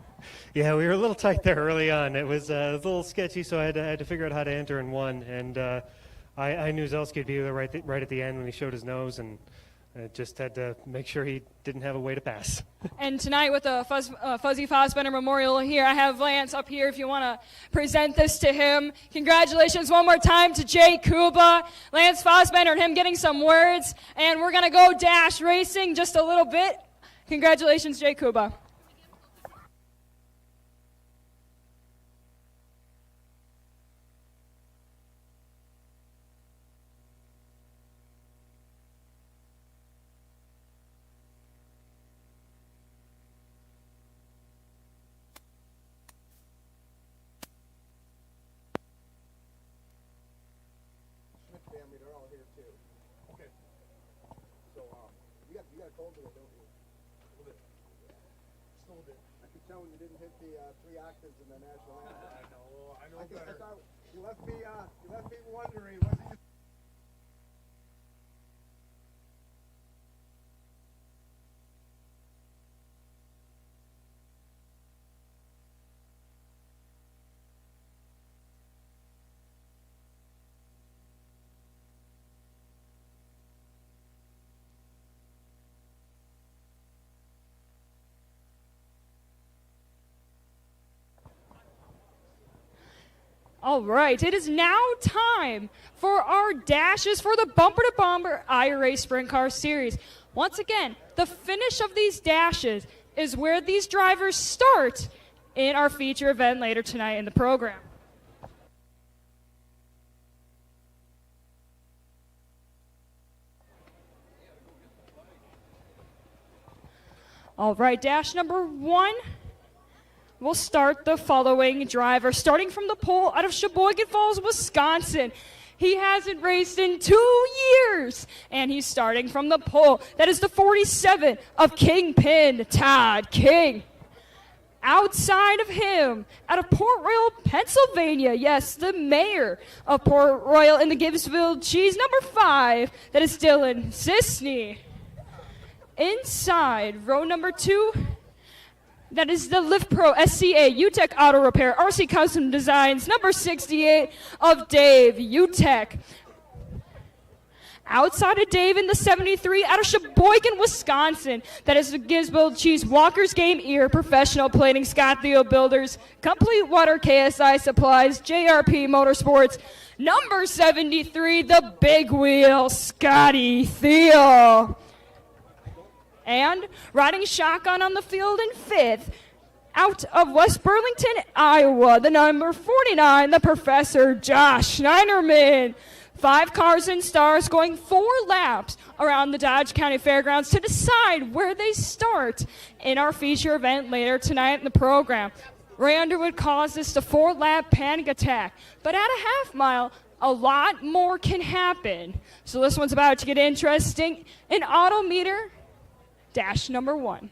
[SPEAKER 8] Yeah, we were a little tight there early on. It was a little sketchy, so I had to figure out how to enter in one. And I knew Zelski would be there right at the end when he showed his nose, and just had to make sure he didn't have a way to pass.
[SPEAKER 6] And tonight with the Fuzzy Fassbender Memorial here, I have Lance up here if you want to present this to him. Congratulations one more time to Jake Kuba, Lance Fassbender, and him getting some words. And we're going to go dash racing just a little bit. Congratulations, Jake Kuba.
[SPEAKER 9] Family, they're all here too. Okay. So, you got a cold today, don't you? A little bit. Just a little bit. I could tell when you didn't hit the 3 octaves in the national anthem. I know better. I thought you left me wondering. Was it just
[SPEAKER 6] All right, it is now time for our dashes for the Bumper to Bumper IRA Sprint Car Series. Once again, the finish of these dashes is where these drivers start in our feature event later tonight in the program. All right, dash number 1. We'll start the following driver, starting from the pole out of Sheboygan Falls, Wisconsin. He hasn't raced in 2 years, and he's starting from the pole. That is the 47 of Kingpin, Todd King. Outside of him, out of Port Royal, Pennsylvania, yes, the mayor of Port Royal in the Gibbsville Cheese, number 5, that is Dylan Sisney. Inside, row number 2, that is the Lift Pro SCA UTEC Auto Repair RC Custom Designs, number 68 of Dave UTEC. Outside of Dave in the 73 out of Sheboygan, Wisconsin, that is the Gisbo Cheese Walker's Game Ear Professional Plating Scott Theo Builders, Complete Water KSI Supplies, JRP Motorsports, number 73, the Big Wheel Scotty Theo. And riding shotgun on the field in 5th, out of West Burlington, Iowa, the number 49, the Professor Josh Schneiderman. 5 cars and stars going 4 laps around the Dodge County Fairgrounds to decide where they start in our feature event later tonight in the program. Ray Underwood calls this the 4-lap panic attack. But at a half mile, a lot more can happen. So this one's about to get interesting. An auto meter, dash number 1.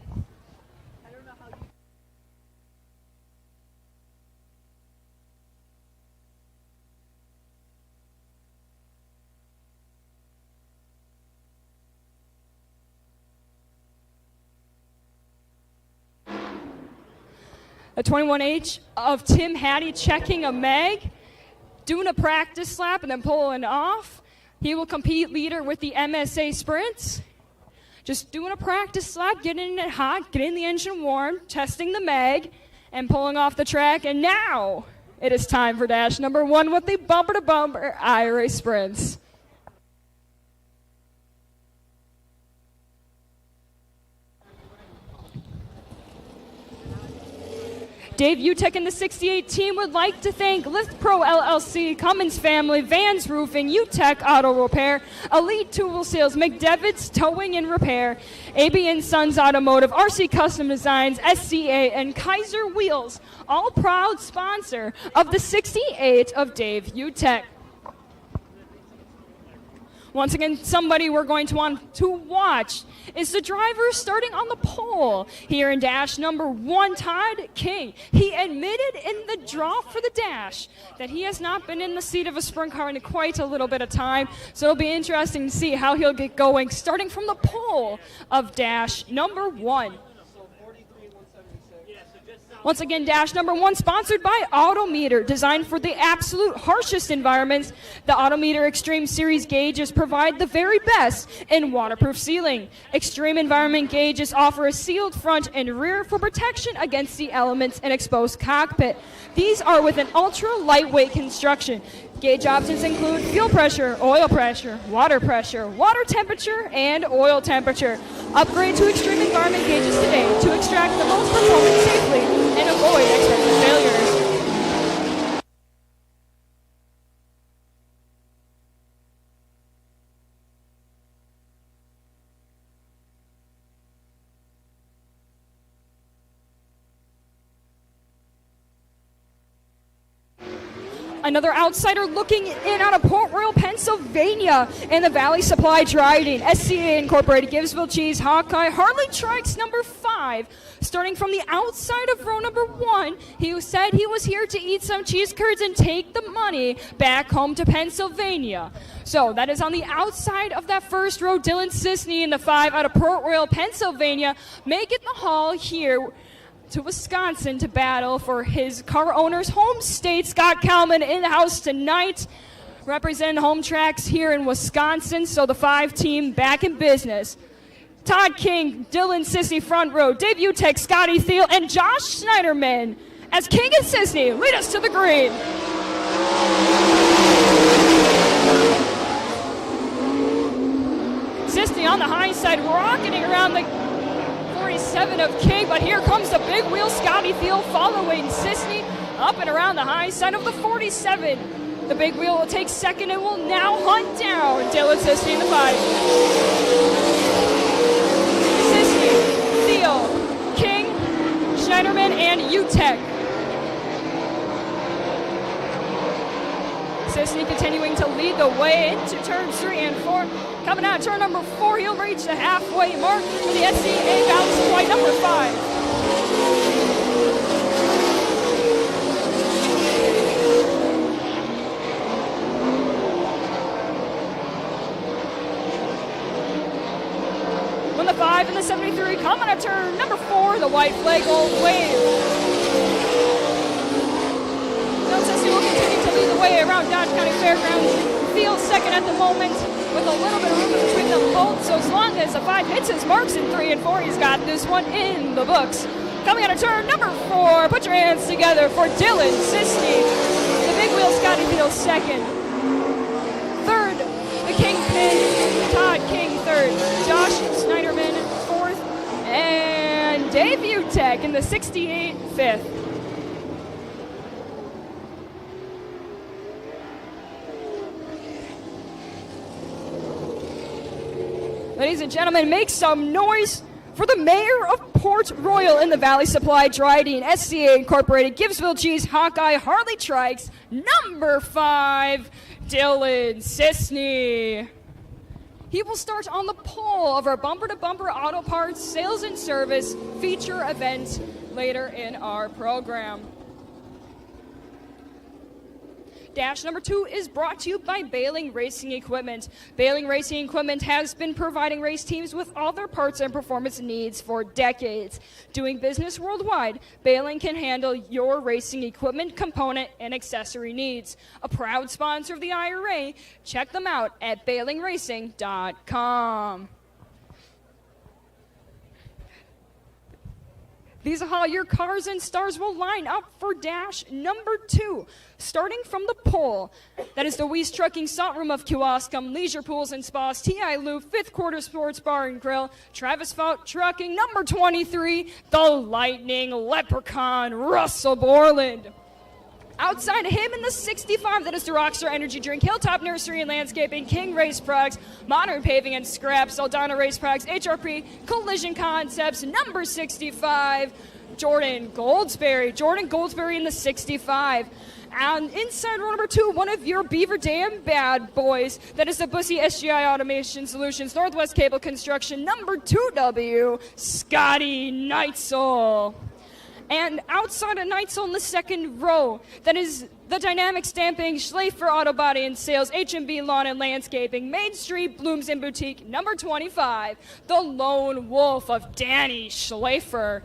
[SPEAKER 6] A 21H of Tim Hattie checking a mag, doing a practice lap and then pulling off. He will compete leader with the MSA sprints. Just doing a practice lap, getting it hot, getting the engine warm, testing the mag, and pulling off the track. And now it is time for dash number 1 with the Bumper to Bumper IRA sprints. Dave Utek and the 68 team would like to thank Lift Pro LLC, Cummins Family, Vans Roofing, Utek Auto Repair, Elite Tool Sales, McDevitt's Towing and Repair, AB & Sons Automotive, RC Custom Designs, SCA, and Kaiser Wheels, all proud sponsor of the 68 of Dave Utek. Once again, somebody we're going to want to watch is the driver starting on the pole here in dash number 1, Todd King. He admitted in the draw for the dash that he has not been in the seat of a sprint car in quite a little bit of time, so it'll be interesting to see how he'll get going starting from the pole of dash number 1. Once again, dash number 1 sponsored by Autometer, designed for the absolute harshest environments. The Autometer Extreme Series gauges provide the very best in waterproof sealing. Extreme environment gauges offer a sealed front and rear for protection against the elements and exposed cockpit. These are with an ultra lightweight construction. Gauge options include fuel pressure, water temperature, and oil temperature. Upgrade to extreme environment gauges today to extract the most performance safely and avoid expected failures. Another outsider looking in out of Port Royal, Pennsylvania, in the Valley Supply Driving, SCA Incorporated, Gibbsville Cheese, Hawkeye, Harley Trikes number 5. Starting from the outside of row number 1, he said he was here to eat some cheese curds and take the money back home to Pennsylvania. So that is on the outside of that first row. Dylan Sisney in the 5 out of Port Royal, Pennsylvania, making the haul here to Wisconsin to battle for his car owner's home state. Scott Kalman in the house tonight, representing home tracks here in Wisconsin. So the 5 team back in business. Todd King, Dylan Sisney front row, Dave Utek, Scotty Thiel, and Josh Schneiderman as King and Sisney lead us to the green. Sisney on the high side, rocketing around the 47 of King, but here comes the big wheel. Scotty Thiel following Sisney up and around the high side of the 47. The big wheel will take second and will now hunt down Dylan Sisney in the 5. Sisney, Thiel, King, Schneiderman, and Utek. Sisney continuing to lead the way into turns 3 and 4. Coming out turn number 4, he'll reach the halfway mark for the SCA Valley Supply number 5. When the 5 and the 73 coming out turn number 4, the white flag will wave. Sisney will continue to lead the way around Dodge County Fairgrounds. Field second at the moment with a little bit of room between them both. So as long as the 5 hits his marks in 3 and 4, he's got this one in the books. Coming out of turn number 4, put your hands together for Dylan Sisney. The big wheel Scotty Thiel second. Third, the Kingpin, Todd King third. Josh Schneiderman fourth. And Dave Utek in the 68 fifth. Ladies and gentlemen, make some noise for the mayor of Port Royal in the Valley Supply Driving, SCA Incorporated, Gibbsville Cheese, Hawkeye, Harley Trikes, number 5, Dylan Sisney. He will start on the pole of our bumper-to-bumper auto parts sales and service feature event later in our program. Dash number 2 is brought to you by Baling Racing Equipment. Baling Racing Equipment has been providing race teams with all their parts and performance needs for decades. Doing business worldwide, Baling can handle your racing equipment, component, and accessory needs. A proud sponsor of the IRA, check them out at bailingracing.com. These are how your cars and stars will line up for dash number 2. Starting from the pole, that is the Weiss Trucking Salt Room of Kewaskum, Leisure Pools and Spas, TI Loop, Fifth Quarter Sports Bar and Grill, Travis Fout Trucking, number 23, the Lightning Leprechaun, Russell Borland. Outside of him in the 65, that is the Rockstar Energy Drink, Hilltop Nursery and Landscaping, King Race Products, Modern Paving and Scrap, Saldana Race Products, HRP, Collision Concepts, number 65, Jordan Goldsberry in the 65. And inside row number 2, one of your Beaver Dam bad boys, that is the Bussy SGI Automation Solutions, Northwest Cable Construction, number 2W, Scotty Neitzel. And outside of Neitzel in the second row, that is the Dynamic Stamping, Schlafer Auto Body and Sales, H&B Lawn and Landscaping, Main Street Blooms and Boutique, number 25, the Lone Wolf of Danny Schlafer.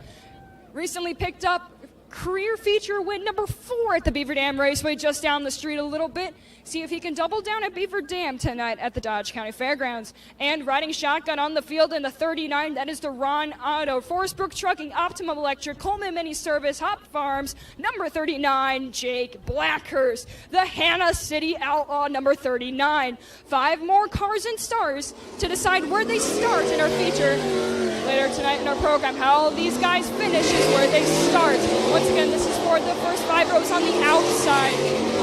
[SPEAKER 6] Recently picked up career feature win number 4 at the Beaver Dam Raceway, just down the street a little bit. See if he can double down at Beaver Dam tonight at the Dodge County Fairgrounds. And riding shotgun on the field in the 39, that is the Ron Otto, Forest Brook Trucking, Optimum Electric, Coleman Mini Service, Hop Farms, number 39, Jake Blackhurst, the Hannah City Outlaw, number 39. 5 more cars and stars to decide where they start in our feature later tonight in our program. How these guys finish is where they start. Once again, this is for the first 5 rows on the outside.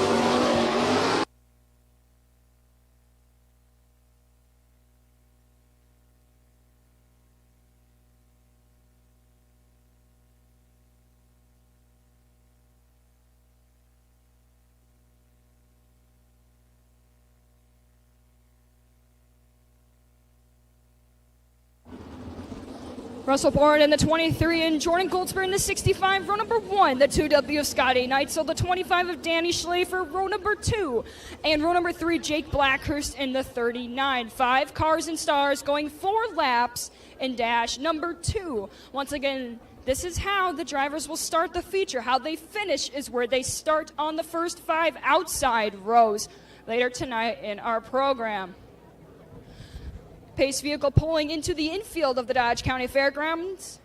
[SPEAKER 6] Russell Bourne in the 23 and Jordan Goldsberry in the 65, row number 1, the 2W of Scotty Neitzel, the 25 of Danny Schlafer, row number 2, and row number 3, Jake Blackhurst in the 39. 5 cars and stars going 4 laps in dash number 2. Once again, this is how the drivers will start the feature. How they finish is where they start on the first 5 outside rows later tonight in our program. Pace vehicle pulling into the infield of the Dodge County Fairgrounds.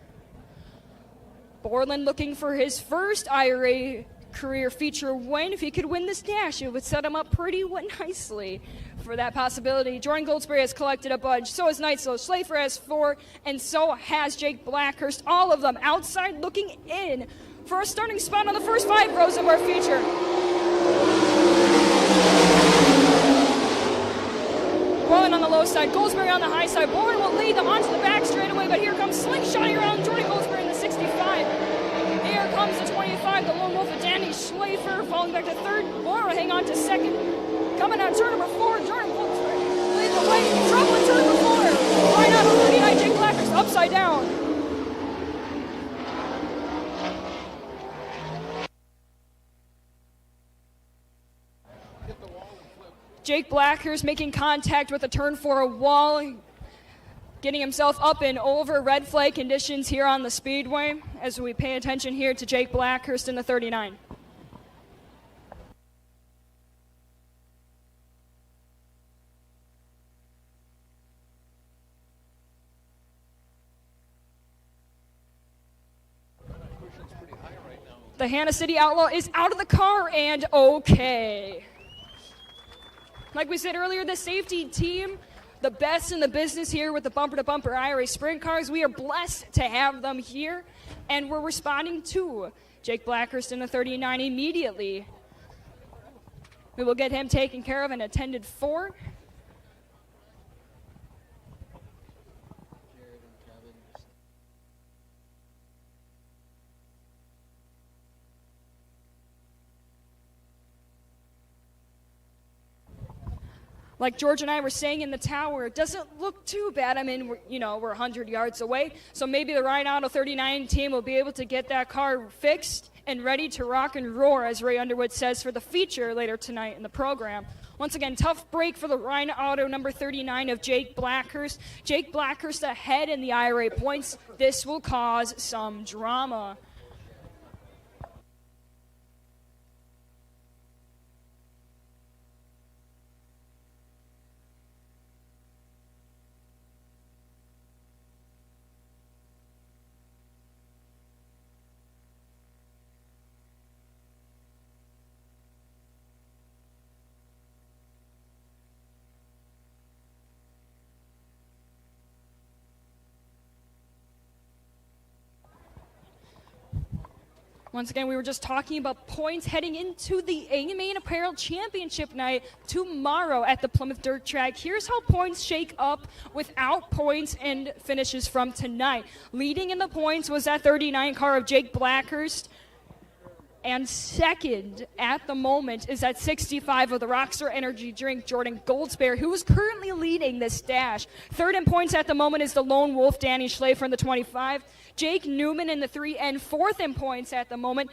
[SPEAKER 6] Borland looking for his first IRA career feature win. If he could win this dash, it would set him up pretty nicely for that possibility. Jordan Goldsberry has collected a bunch. So has Neitzel. Schlafer has 4, and so has Jake Blackhurst. All of them outside looking in for a starting spot on the first 5 rows of our feature. Borland on the low side, Goldsberry on the high side. Borland will lead them onto the back straightaway, but here comes slingshotting around Jordan Goldsberry in the 65. Here comes the 25, the Lone Wolf of Danny Schlafer, falling back to 3rd. Borland will hang on to 2nd. Coming out turn number 4, Jordan Goldsberry leads the way. Trouble in turn number 4. Right out of 39, Jake Blackhurst upside down. Jake Blackhurst making contact with a turn 4 wall, getting himself up and over red flag conditions here on the speedway as we pay attention here to Jake Blackhurst in the 39. The Hannah City Outlaw is out of the car and okay. Like we said earlier, the safety team, the best in the business here with the bumper-to-bumper IRA sprint cars. We are blessed to have them here, and we're responding to Jake Blackhurst in the 39 immediately. We will get him taken care of and attended for. Like George and I were saying in the tower, it doesn't look too bad. I mean, we're 100 yards away, so maybe the Ryan Auto 39 team will be able to get that car fixed and ready to rock and roar, as Ray Underwood says, for the feature later tonight in the program. Once again, tough break for the Ryan Auto number 39 of Jake Blackhurst. Jake Blackhurst ahead in the IRA points. This will cause some drama. Once again, we were just talking about points heading into the A-Main Apparel Championship night tomorrow at the Plymouth Dirt Track. Here's how points shake up without points and finishes from tonight. Leading in the points was that 39 car of Jake Blackhurst. And second at the moment is that 65 of the Rockstar Energy Drink, Jordan Goldsberry, who is currently leading this dash. Third in points at the moment is the Lone Wolf, Danny Schlafer in the 25. Jake Newman in the 3, and fourth in points at the moment.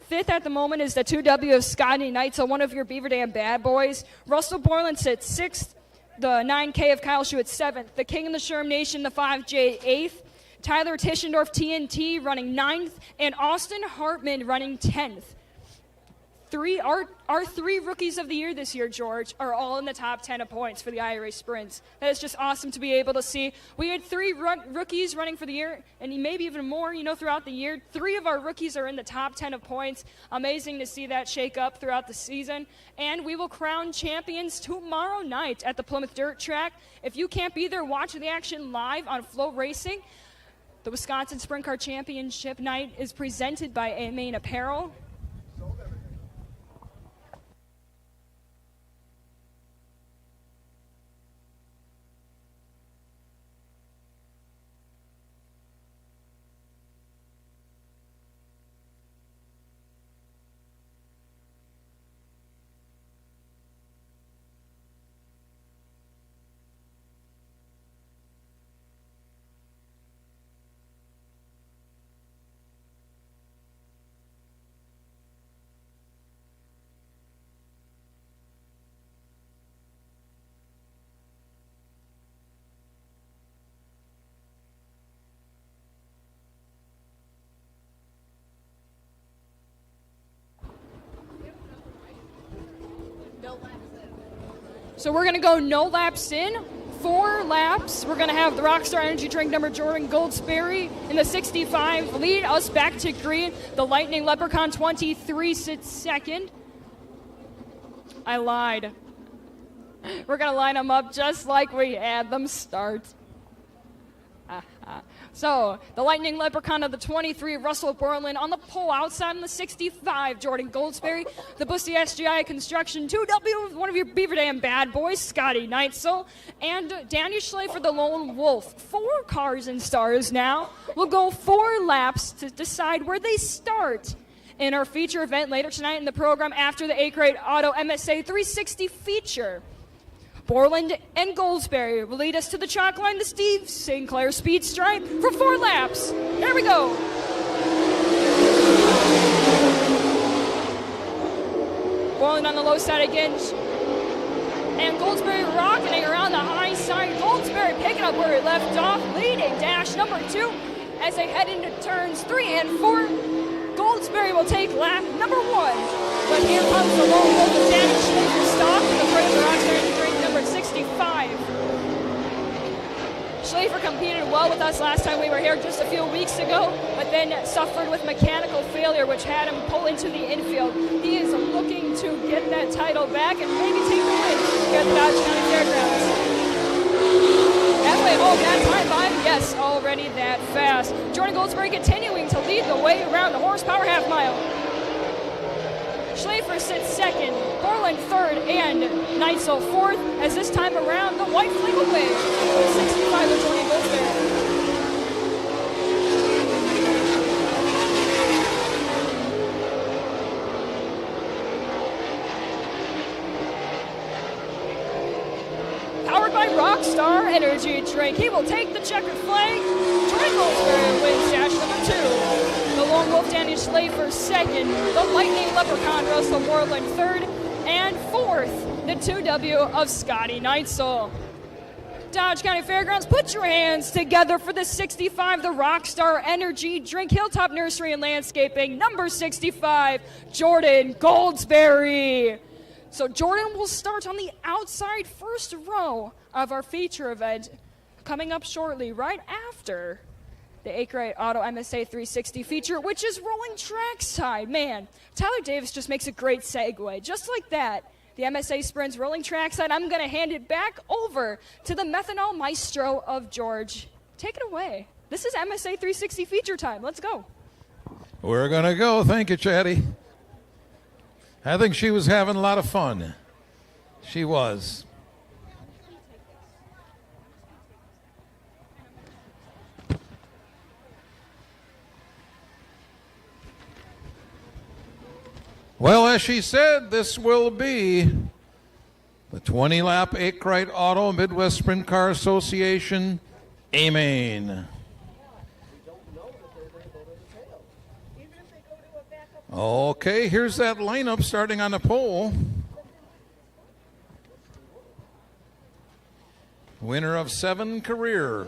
[SPEAKER 6] Fifth at the moment is the 2W of Scotty Knight, so one of your Beaver Dam bad boys. Russell Borland sits 6th. The 9K of Kyle Schuett 7th. The King of the Sherm Nation, the 5J 8th. Tyler Tischendorf TNT running 9th. And Austin Hartman running 10th. Our three rookies of the year this year, George, are all in the top 10 of points for the IRA sprints. That is just awesome to be able to see. We had 3 rookies running for the year, and maybe even more, throughout the year. 3 of our rookies are in the top 10 of points. Amazing to see that shake up throughout the season. And we will crown champions tomorrow night at the Plymouth Dirt Track. If you can't be there, watch the action live on Flow Racing. The Wisconsin Sprint Car Championship night is presented by A-Main Apparel. So we're going to go no laps in, 4 laps. We're going to have the Rockstar Energy Drink number Jordan Goldsberry in the 65 lead us back to green. The Lightning Leprechaun 23 sits second. I lied. We're going to line them up just like we had them start. So, the Lightning Leprechaun of the 23, Russell Borland. On the pole outside in the 65, Jordan Goldsberry. The Bussy SGI Construction 2W, one of your Beaver Dam bad boys, Scotty Neitzel. And Danny Schlafer, the Lone Wolf. 4 cars and stars now. We'll go 4 laps to decide where they start in our feature event later tonight in the program after the A-Grade Auto MSA 360 feature. Borland and Goldsberry will lead us to the chalk line, the Steve Sinclair Speed Stripe for 4 laps. Here we go. Borland on the low side again. And Goldsberry rocketing around the high side. Goldsberry picking up where he left off, leading dash number 2 as they head into turns 3 and 4. Goldsberry will take lap number 1. But here comes the Lone Wolf of Danny Schlafer stock in the front of the Rockstar Drink number 65. Schlafer competed well with us last time we were here just a few weeks ago, but then suffered with mechanical failure, which had him pull into the infield. He is looking to get that title back and maybe take the win here at the Dodge County Fairgrounds. Halfway home, that time by, yes, already that fast. Jordan Goldsberry continuing to lead the way around the horsepower half mile. Schlafer sits second, Borland third, and Neitzel fourth, as this time around the white flag will win. 65 of Jordan Goldsberry. Powered by Rockstar Energy Drink. He will take the checkered flag. Jordan Goldsberry wins dash number 2. The Lone Wolf Danny Schlafer second. The Lightning Leprechaun Russell Borland third. And fourth, the 2W of Scotty Neitzel. Dodge County Fairgrounds, put your hands together for the 65, the Rockstar Energy Drink Hilltop Nursery and Landscaping, number 65, Jordan Goldsberry. So Jordan will start on the outside first row of our feature event coming up shortly, right after the A-Grade Auto MSA 360 feature, which is rolling trackside. Man, Tyler Davis just makes a great segue. Just like that, the MSA Sprints rolling trackside. I'm going to hand it back over to the methanol maestro of George. Take it away. This is MSA 360 feature time. Let's go.
[SPEAKER 2] We're going to go. Thank you, Chatty. I think she was having a lot of fun. She was. Well, as she said, this will be the 20-lap Checkered Auto Midwest Sprint Car Association A-Main. Okay, here's that lineup starting on the pole. Winner of 7 career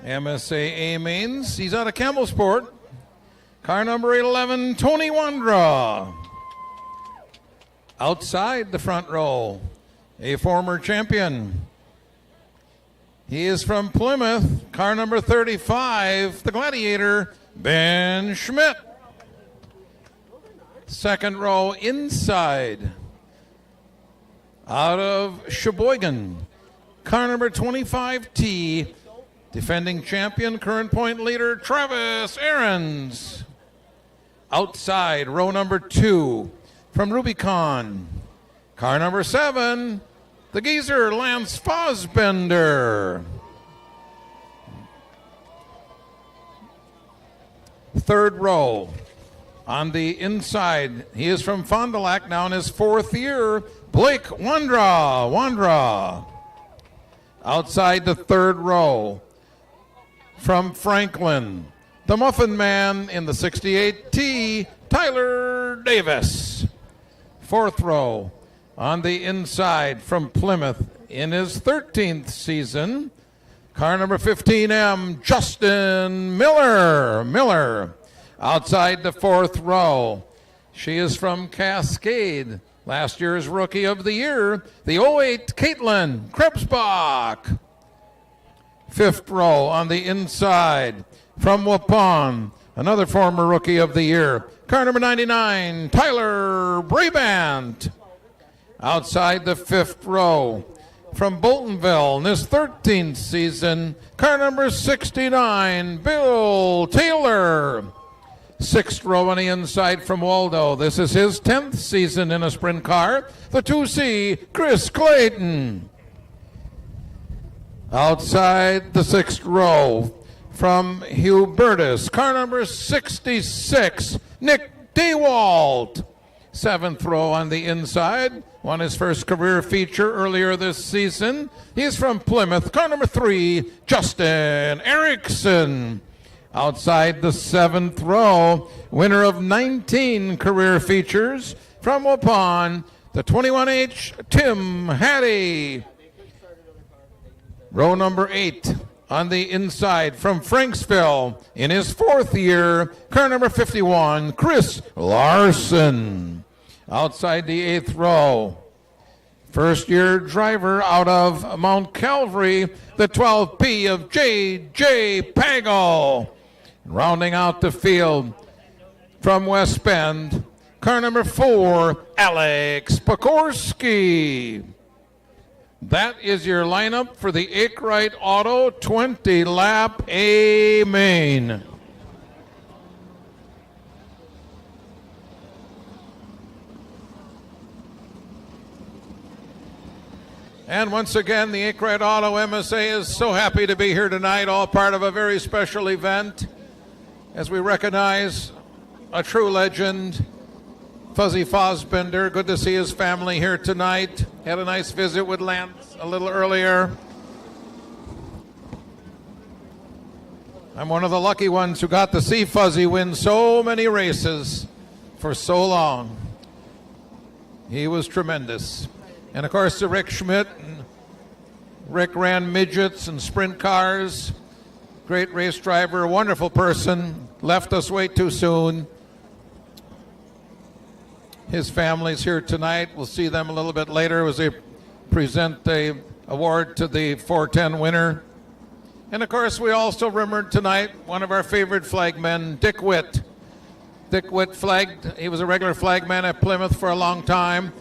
[SPEAKER 2] MSA A-Mains. He's out of Campbellsport. Car number 11, Tony Wandra. Outside the front row, a former champion. He is from Plymouth. Car number 35, the Gladiator, Ben Schmidt. Second row inside. Out of Sheboygan, car number 25T, defending champion, current point leader, Travis Ahrens. Outside, row number 2, from Rubicon, car number 7, the Geezer, Lance Fosbender. Third row, on the inside, he is from Fond du Lac, now in his 4th year, Blake Wandra. Outside the third row, from Franklin, the Muffin Man in the 68T, Tyler Davis. Fourth row, on the inside, from Plymouth in his 13th season, car number 15M, Justin Miller. Outside the fourth row, she is from Cascade, last year's Rookie of the Year, the 08 Caitlin Krebsbach. Fifth row on the inside, from Waupun, another former Rookie of the Year, car number 99, Tyler Brabant. Outside the fifth row, from Boltonville in his 13th season, car number 69, Bill Taylor. Sixth row on the inside from Waldo. This is his 10th season in a sprint car, the 2C, Chris Clayton. Outside the sixth row, from Hubertus, car number 66, Nick DeWalt. Seventh row on the inside, won his first career feature earlier this season. He's from Plymouth, car number 3, Justin Erickson. Outside the seventh row, winner of 19 career features from Waupun, the 21H, Tim Hattie. Row number 8 on the inside from Franksville in his 4th year, car number 51, Chris Larson. Outside the 8th row, first-year driver out of Mount Calvary, the 12P of J.J. Pago. Rounding out the field from West Bend, car number 4, Alex Pokorski. That is your lineup for the Checkered Auto 20-lap A-Main. And once again, the Checkered Auto MSA is so happy to be here tonight, all part of a very special event as we recognize a true legend, Fuzzy Fosbender. Good to see his family here tonight. Had a nice visit with Lance a little earlier. I'm one of the lucky ones who got to see Fuzzy win so many races for so long. He was tremendous. And of course, to Rick Schmidt. Rick ran midgets and sprint cars. Great race driver, a wonderful person. Left us way too soon. His family's here tonight. We'll see them a little bit later as they present the award to the 410 winner. And of course, we also remembered tonight one of our favorite flagmen, Dick Witt. Dick Witt flagged. He was a regular flagman at Plymouth for a long time,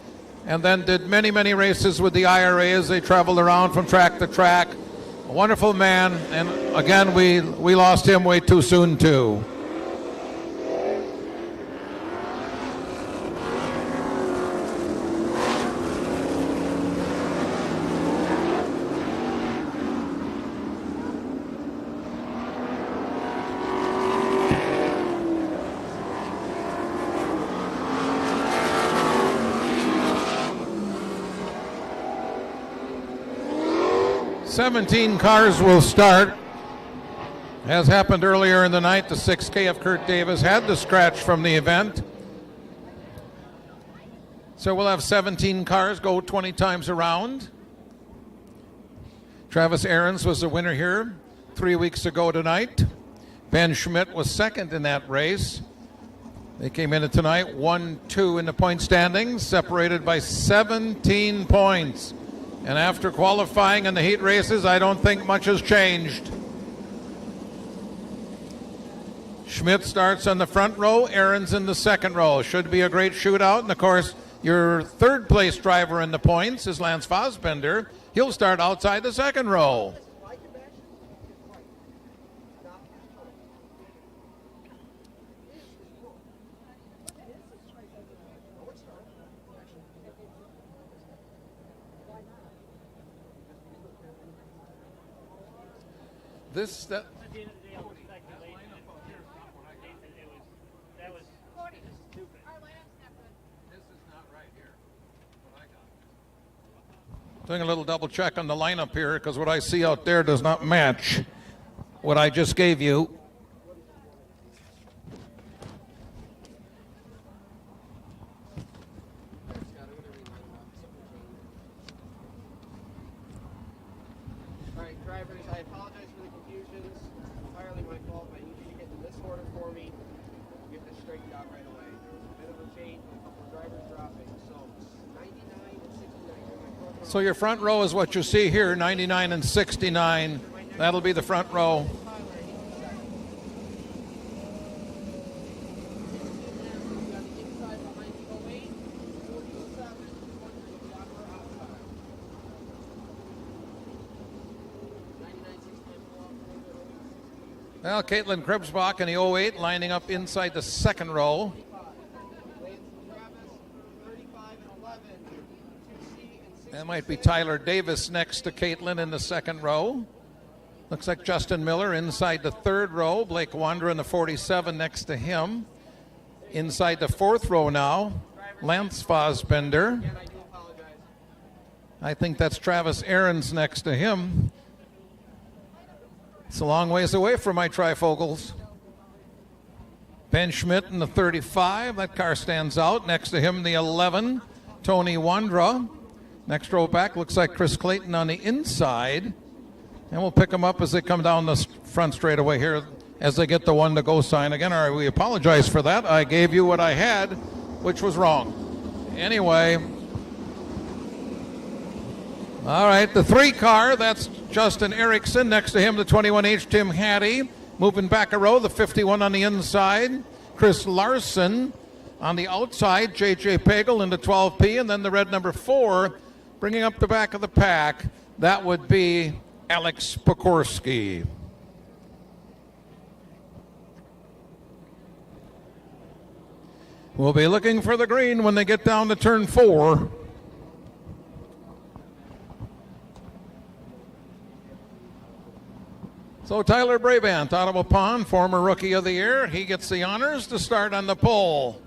[SPEAKER 2] and then did many, many races with the IRA as they traveled around from track to track. A wonderful man, and again, we lost him way too soon, too. 17 cars will start. As happened earlier in the night, the 6K of Kurt Davis had the scratch from the event. So we'll have 17 cars go 20 times around. Travis Ahrens was the winner here 3 weeks ago tonight. Ben Schmidt was second in that race. They came in tonight 1-2 in the point standings, separated by 17 points. And after qualifying in the heat races, I don't think much has changed. Schmidt starts on the front row, Ahrens in the second row. Should be a great shootout. And of course, your third place driver in the points is Lance Fassbender. He'll start outside the second row. Doing a little double check on the lineup here because what I see out there does not match what I just gave you.
[SPEAKER 3] All right, drivers, I apologize for the confusions. Entirely my fault. I need you to get in this order for me. We'll get this straightened out right away. There was a bit of a change with a couple of drivers dropping. So 99 and 69.
[SPEAKER 2] So your front row is what you see here, 99 and 69. That'll be the front row. Well, Caitlin Krebsbach in the 08 lining up inside the second row. That might be Tyler Davis next to Caitlin in the second row. Looks like Justin Miller inside the third row. Blake Wander in the 47 next to him. Inside the fourth row now, Lance Fassbender. I think that's Travis Ahrens next to him. It's a long ways away from my trifocals. Ben Schmidt in the 35. That car stands out. Next to him, the 11, Tony Wandra. Next row back looks like Chris Clayton on the inside. And we'll pick them up as they come down the front straightaway here as they get the one to go sign again. All right, we apologize for that. I gave you what I had, which was wrong. Anyway. All right, the 3 car, that's Justin Erickson. Next to him, the 21H, Tim Hattie. Moving back a row, the 51 on the inside. Chris Larson on the outside, J.J. Pagel in the 12P. And then the red number 4, bringing up the back of the pack, that would be Alex Pokorski. We'll be looking for the green when they get down to turn 4. So Tyler Brabant, Ottawa Pond, former Rookie of the Year. He gets the honors to start on the pole.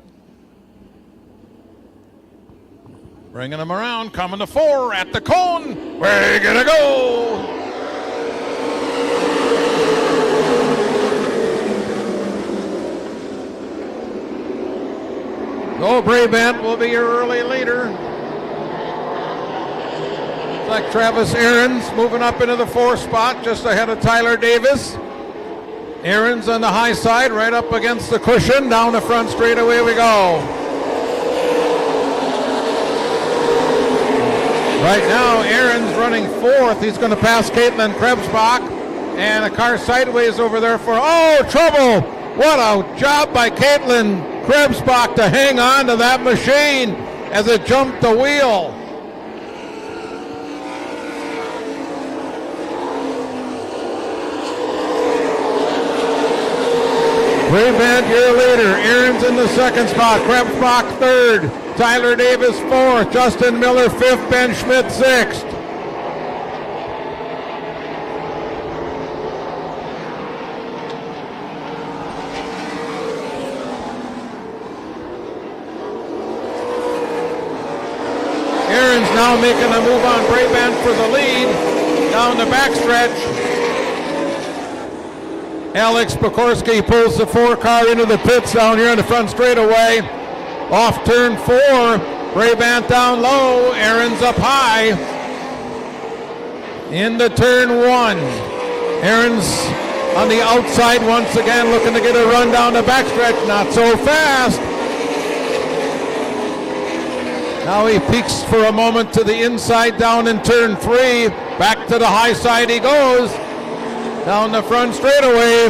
[SPEAKER 2] Bringing him around, coming to 4 at the cone. We're gonna go. So Brabant will be your early leader. Like Travis Ahrens moving up into the 4th spot just ahead of Tyler Davis. Ahrens on the high side right up against the cushion. Down the front straight away we go. Right now Ahrens running 4th. He's going to pass Caitlin Krebsbach. And a car sideways over there for, oh, trouble. What a job by Caitlin Krebsbach to hang on to that machine as it jumped the wheel. Brabant, your leader. Ahrens in the 2nd spot. Krebsbach 3rd. Tyler Davis 4th. Justin Miller 5th. Ben Schmidt 6th. Ahrens now making a move on Brabant for the lead. down the backstretch. Alex Pokorski pulls the 4 car into the pits down here in the front straightaway. Off turn 4, Brabant down low, Aaron's up high. Into turn 1, Aaron's on the outside once again, looking to get a run down the backstretch. Not so fast. Now he peeks for a moment to the inside down in turn 3. Back to the high side he goes. Down the front straightaway.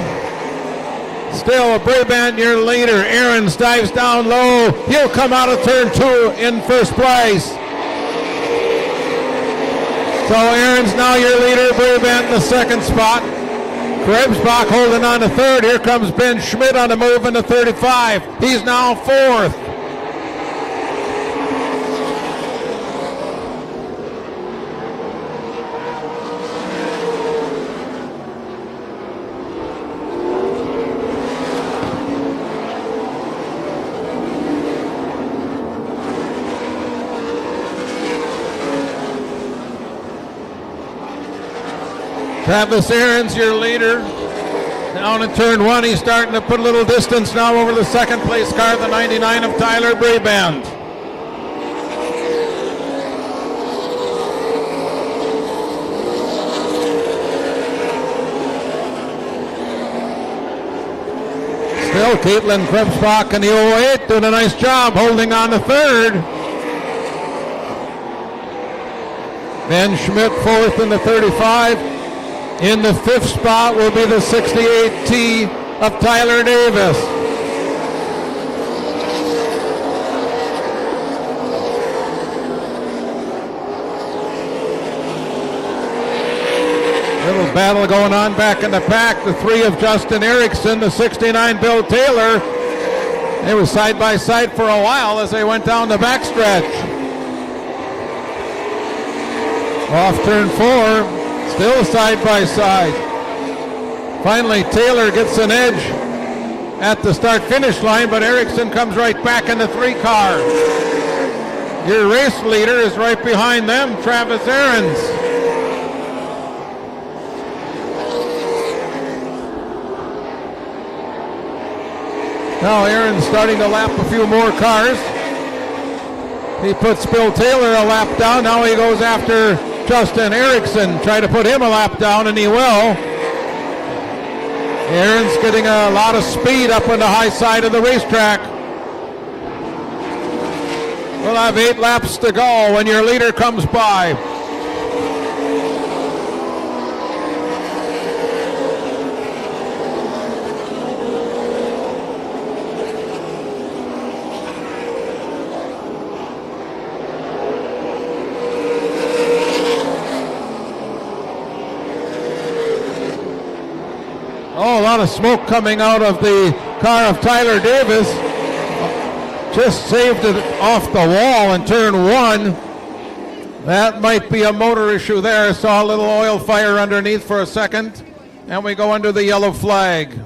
[SPEAKER 2] Still Brabant your leader. Aaron's dives down low. He'll come out of turn 2 in first place. So Aaron's now your leader. Brabant in the second spot. Krebsbach holding on to third. Here comes Ben Schmidt on the move in the 35. He's now fourth. Travis Aaron's your leader. Down in turn 1, he's starting to put a little distance now over the second place car, the 99 of Tyler Brabant. Still Caitlin Krebsbach in the 08 doing a nice job holding on to third. Ben Schmidt fourth in the 35. In the fifth spot will be the 68T of Tyler Davis. Little battle going on back in the pack. The 3 of Justin Erickson, the 69 Bill Taylor. They were side by side for a while as they went down the backstretch. Off turn 4. Still side by side. Finally, Taylor gets an edge at the start-finish line, but Erickson comes right back in the 3 car. Your race leader is right behind them, Travis Aarons. Now Aaron's starting to lap a few more cars. He puts Bill Taylor a lap down. Now he goes after Justin Erickson, try to put him a lap down, and he will. Aaron's getting a lot of speed up on the high side of the racetrack. We'll have 8 laps to go when your leader comes by. Oh, a lot of smoke coming out of the car of Tyler Davis. Just saved it off the wall in turn 1. That might be a motor issue there. Saw a little oil fire underneath for a second. And we go under the yellow flag.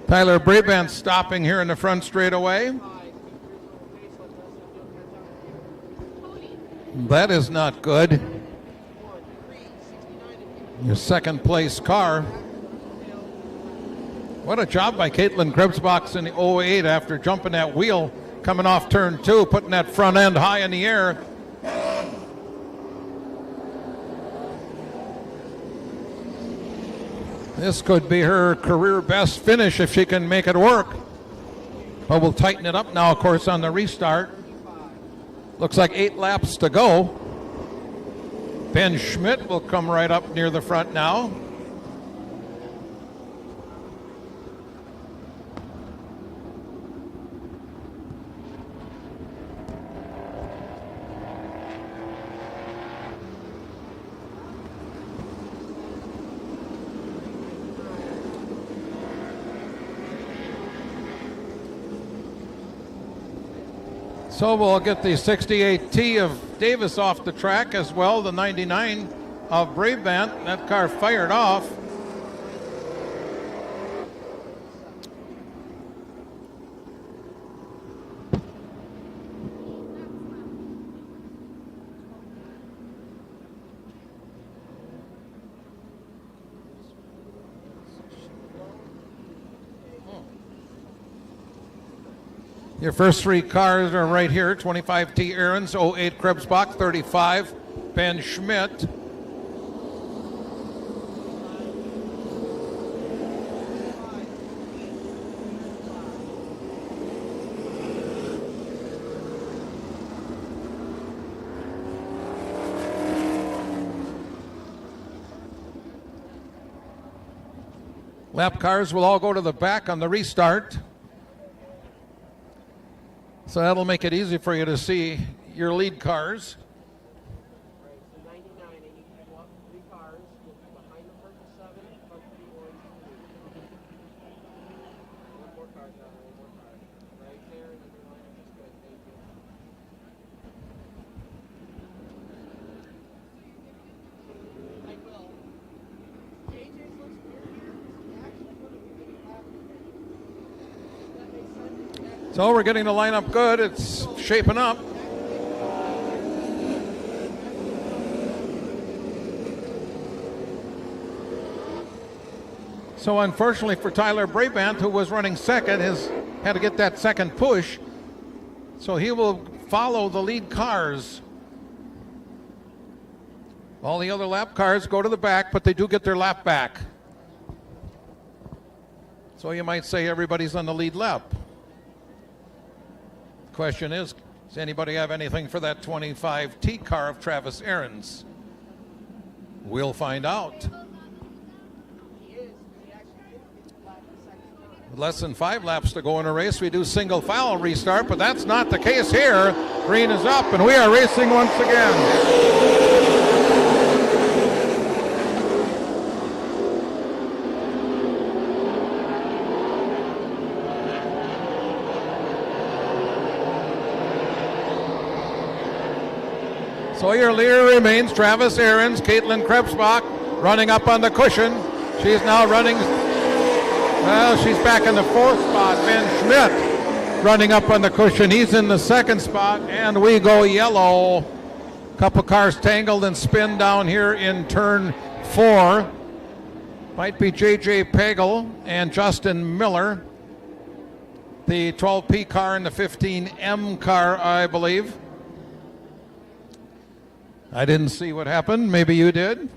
[SPEAKER 2] Tyler Brabant stopping here in the front straightaway. That is not good. Your second place car. What a job by Caitlin Krebsbach in the 08 after jumping that wheel, coming off turn 2, putting that front end high in the air. This could be her career best finish if she can make it work. But we'll tighten it up now, of course, on the restart. Looks like 8 laps to go. Ben Schmidt will come right up near the front now. So we'll get the 68T of Davis off the track as well, the 99 of Brabant. That car fired off. Your first three cars are right here. 25T Ahrens, 08 Krebsbach, 35 Ben Schmidt. Lap cars will all go to the back on the restart. So that'll make it easy for you to see your lead cars.
[SPEAKER 3] Right, so 99, and you can go up 3 cars. You'll be behind the purple 7, front of the orange 2. One more car, John, one more car. Right there, and then your line is good. Thank you. I will. JJ's looks weird here. He actually would have been happy. That makes sense.
[SPEAKER 2] So we're getting the lineup good. It's shaping up. So unfortunately for Tyler Brabant, who was running second, has had to get that second push. So he will follow the lead cars. All the other lap cars go to the back, but they do get their lap back. So you might say everybody's on the lead lap. Question is, does anybody have anything for that 25T car of Travis Ahrens? We'll find out. With less than 5 laps to go in a race, we do single foul restart, but that's not the case here. Green is up, and we are racing once again. So your leader remains Travis Ahrens. Caitlin Krebsbach running up on the cushion. She's now running, well, she's back in the 4th spot. Ben Schmidt running up on the cushion. He's in the 2nd spot, and we go yellow. Couple cars tangled and spin down here in turn 4. Might be J.J. Pagel and Justin Miller. The 12P car and the 15M car, I believe. I didn't see what happened. Maybe you did.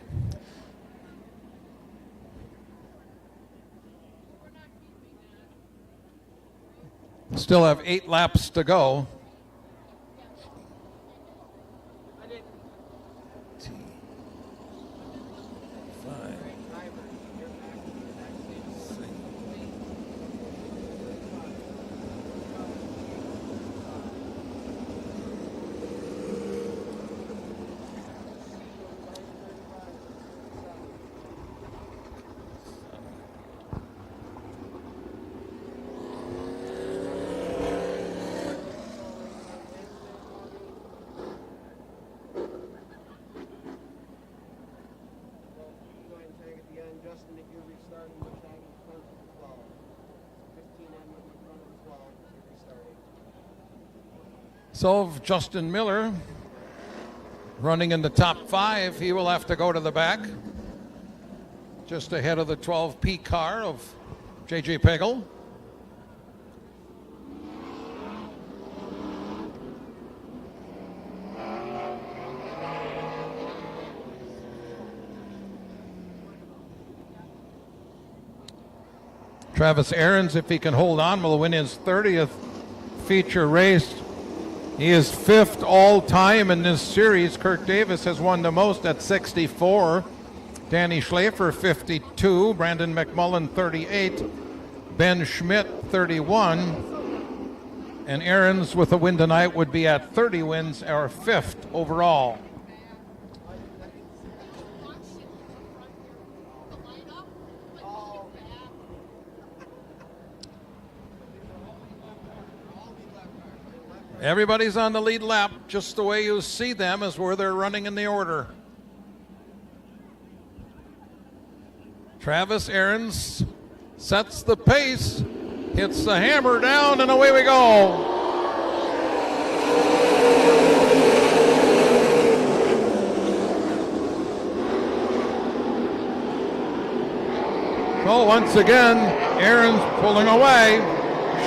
[SPEAKER 2] Still have 8 laps to go. So Justin Miller running in the top 5, he will have to go to the back, just ahead of the 12P car of J.J. Pagel. Travis Ahrens, if he can hold on, will win his 30th feature race. He is 5th all time in this series. Kirk Davis has won the most at 64. Danny Schlafer, 52. Brandon McMullen, 38. Ben Schmidt, 31. And Ahrens, with a win tonight, would be at 30 wins, or 5th overall. Everybody's on the lead lap, just the way you see them is where they're running in the order. Travis Ahrens sets the pace, hits the hammer down, and away we go. So once again, Ahrens pulling away.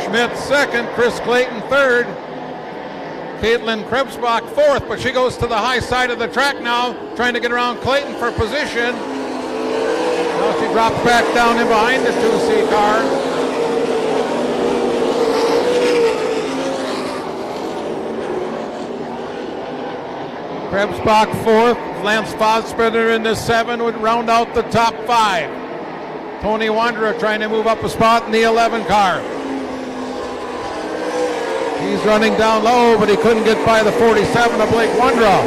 [SPEAKER 2] Schmidt second, Chris Clayton third, Caitlin Krebsbach fourth, but she goes to the high side of the track now, trying to get around Clayton for position. Now she drops back down in behind the 2C car. Krebsbach fourth, Lance Fossbender in the 7 would round out the top 5. Tony Wanderer trying to move up a spot in the 11 car. He's running down low, but he couldn't get by the 47 of Blake Wanderer.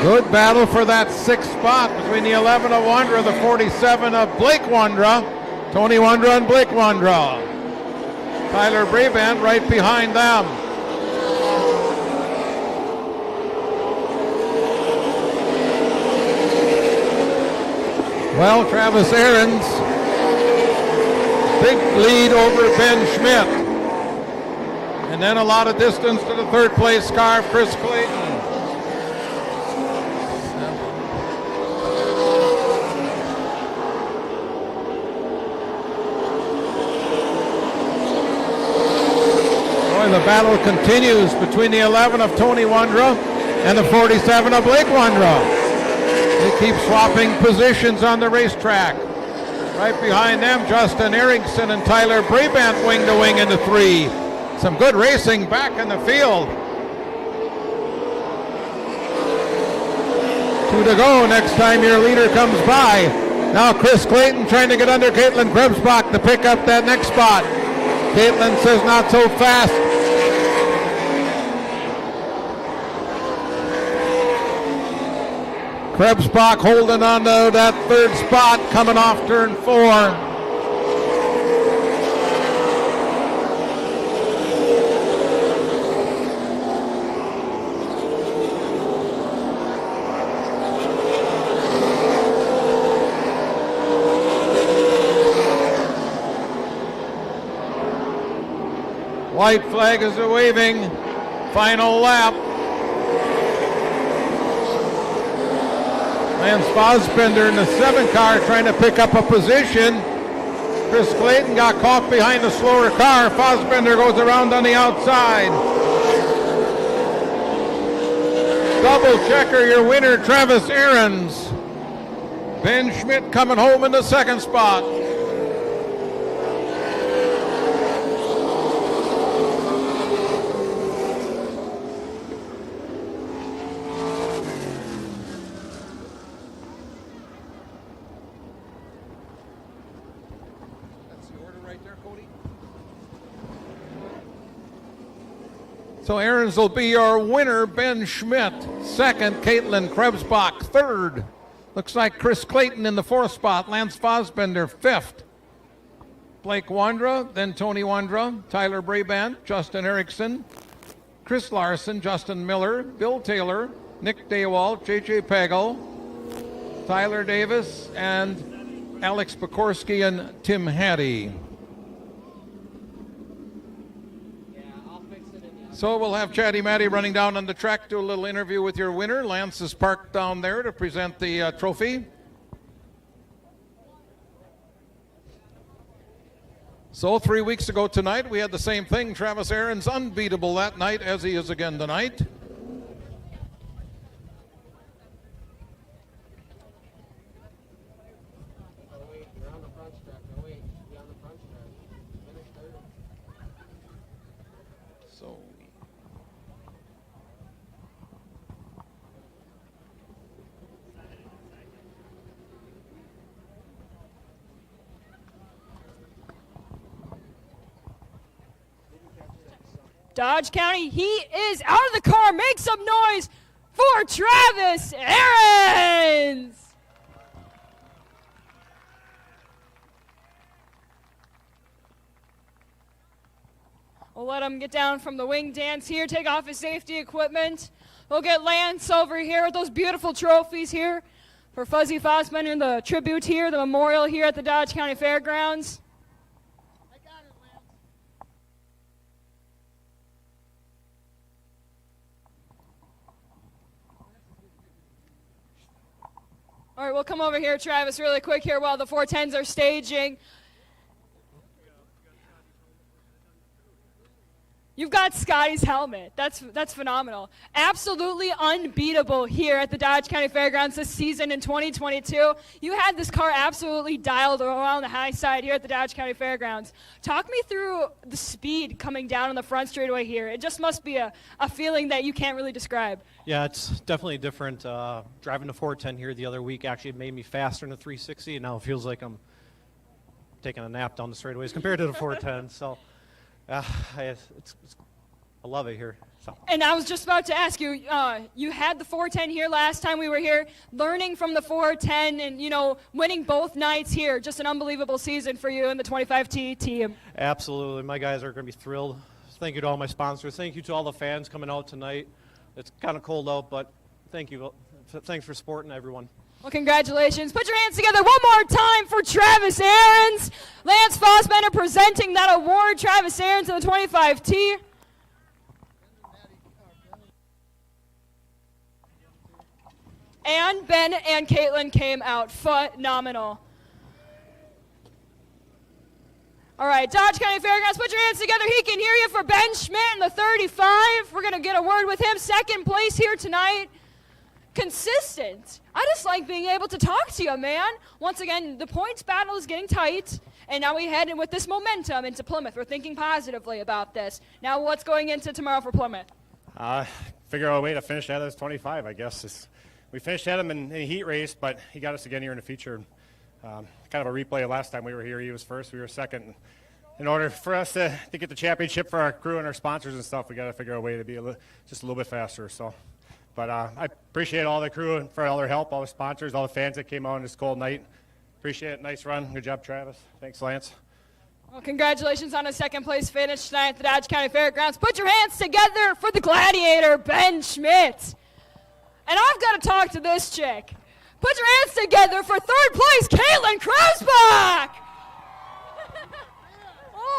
[SPEAKER 2] Good battle for that 6th spot between the 11 of Wanderer, the 47 of Blake Wanderer, Tony Wanderer and Blake Wanderer. Tyler Brabant right behind them. Well, Travis Ahrens, big lead over Ben Schmidt. And then a lot of distance to the 3rd place car of Chris Clayton. The battle continues between the 11 of Tony Wanderer and the 47 of Blake Wanderer. They keep swapping positions on the racetrack. Right behind them, Justin Erickson and Tyler Brabant wing to wing in the 3. Some good racing back in the field. 2 to go next time your leader comes by. Now Chris Clayton trying to get under Caitlin Krebsbach to pick up that next spot. Caitlin says not so fast. Krebsbach holding on to that 3rd spot coming off turn 4. White flag is waving. Final lap. Lance Fossbender in the 7 car trying to pick up a position. Chris Clayton got caught behind the slower car. Fossbender goes around on the outside. Double checker, your winner, Travis Ahrens. Ben Schmidt coming home in the 2nd spot. So Ahrens will be your winner, Ben Schmidt. 2nd, Caitlin Krebsbach. 3rd, looks like Chris Clayton in the 4th spot. Lance Fossbender, 5th. Blake Wanderer, then Tony Wanderer, Tyler Brabant, Justin Erickson, Chris Larson, Justin Miller, Bill Taylor, Nick Daywalt, J.J. Pagel, Tyler Davis, and Alex Pekorski and Tim Hattie. So we'll have Chatty Matty running down on the track, do a little interview with your winner. Lance is parked down there to present the trophy. So 3 weeks ago tonight, we had the same thing. Travis Ahrens unbeatable that night, as he is again tonight.
[SPEAKER 6] Dodge County, he is out of the car. Make some noise for Travis Ahrens. We'll let him get down from the wing dance here, take off his safety equipment. We'll get Lance over here with those beautiful trophies here for Fuzzy Fossbender and the tribute here, the memorial here at the Dodge County Fairgrounds. All right, we'll come over here, Travis, really quick here while the 410s are staging. You've got Scotty's helmet. That's phenomenal. Absolutely unbeatable here at the Dodge County Fairgrounds this season in 2022. You had this car absolutely dialed around the high side here at the Dodge County Fairgrounds. Talk me through the speed coming down on the front straightaway here. It just must be a feeling that you can't really describe.
[SPEAKER 10] Yeah, it's definitely different. Driving the 410 here the other week actually made me faster in the 360, and now it feels like I'm taking a nap down the straightaways compared to the 410. So. I love it here. So.
[SPEAKER 6] And I was just about to ask you, you had the 410 here last time we were here, learning from the 410 and, winning both nights here. Just an unbelievable season for you and the 25T team.
[SPEAKER 10] Absolutely. My guys are going to be thrilled. Thank you to all my sponsors. Thank you to all the fans coming out tonight. It's kind of cold out, but thank you. Thanks for supporting everyone.
[SPEAKER 6] Well, congratulations. Put your hands together one more time for Travis Ahrens. Lance Fossbender presenting that award. Travis Ahrens in the 25T. And Ben and Caitlin came out phenomenal. All right, Dodge County Fairgrounds, put your hands together. He can hear you for Ben Schmidt in the 35. We're going to get a word with him. Second place here tonight. Consistent. I just like being able to talk to you, man. Once again, the points battle is getting tight, and now we head in with this momentum into Plymouth. We're thinking positively about this. Now, what's going into tomorrow for Plymouth?
[SPEAKER 11] Figure out a way to finish out of this 25, I guess. We finished at him in a heat race, but he got us again here in the feature. Kind of a replay of last time we were here. He was first, we were second. In order for us to get the championship for our crew and our sponsors and stuff, we got to figure out a way to be just a little bit faster. So. But I appreciate all the crew for all their help, all the sponsors, all the fans that came out on this cold night. Appreciate it. Nice run. Good job, Travis. Thanks, Lance.
[SPEAKER 6] Well, congratulations on a second-place finish tonight at the Dodge County Fairgrounds. Put your hands together for the gladiator, Ben Schmidt. And I've got to talk to this chick. Put your hands together for third place, Caitlin Kreuzbach.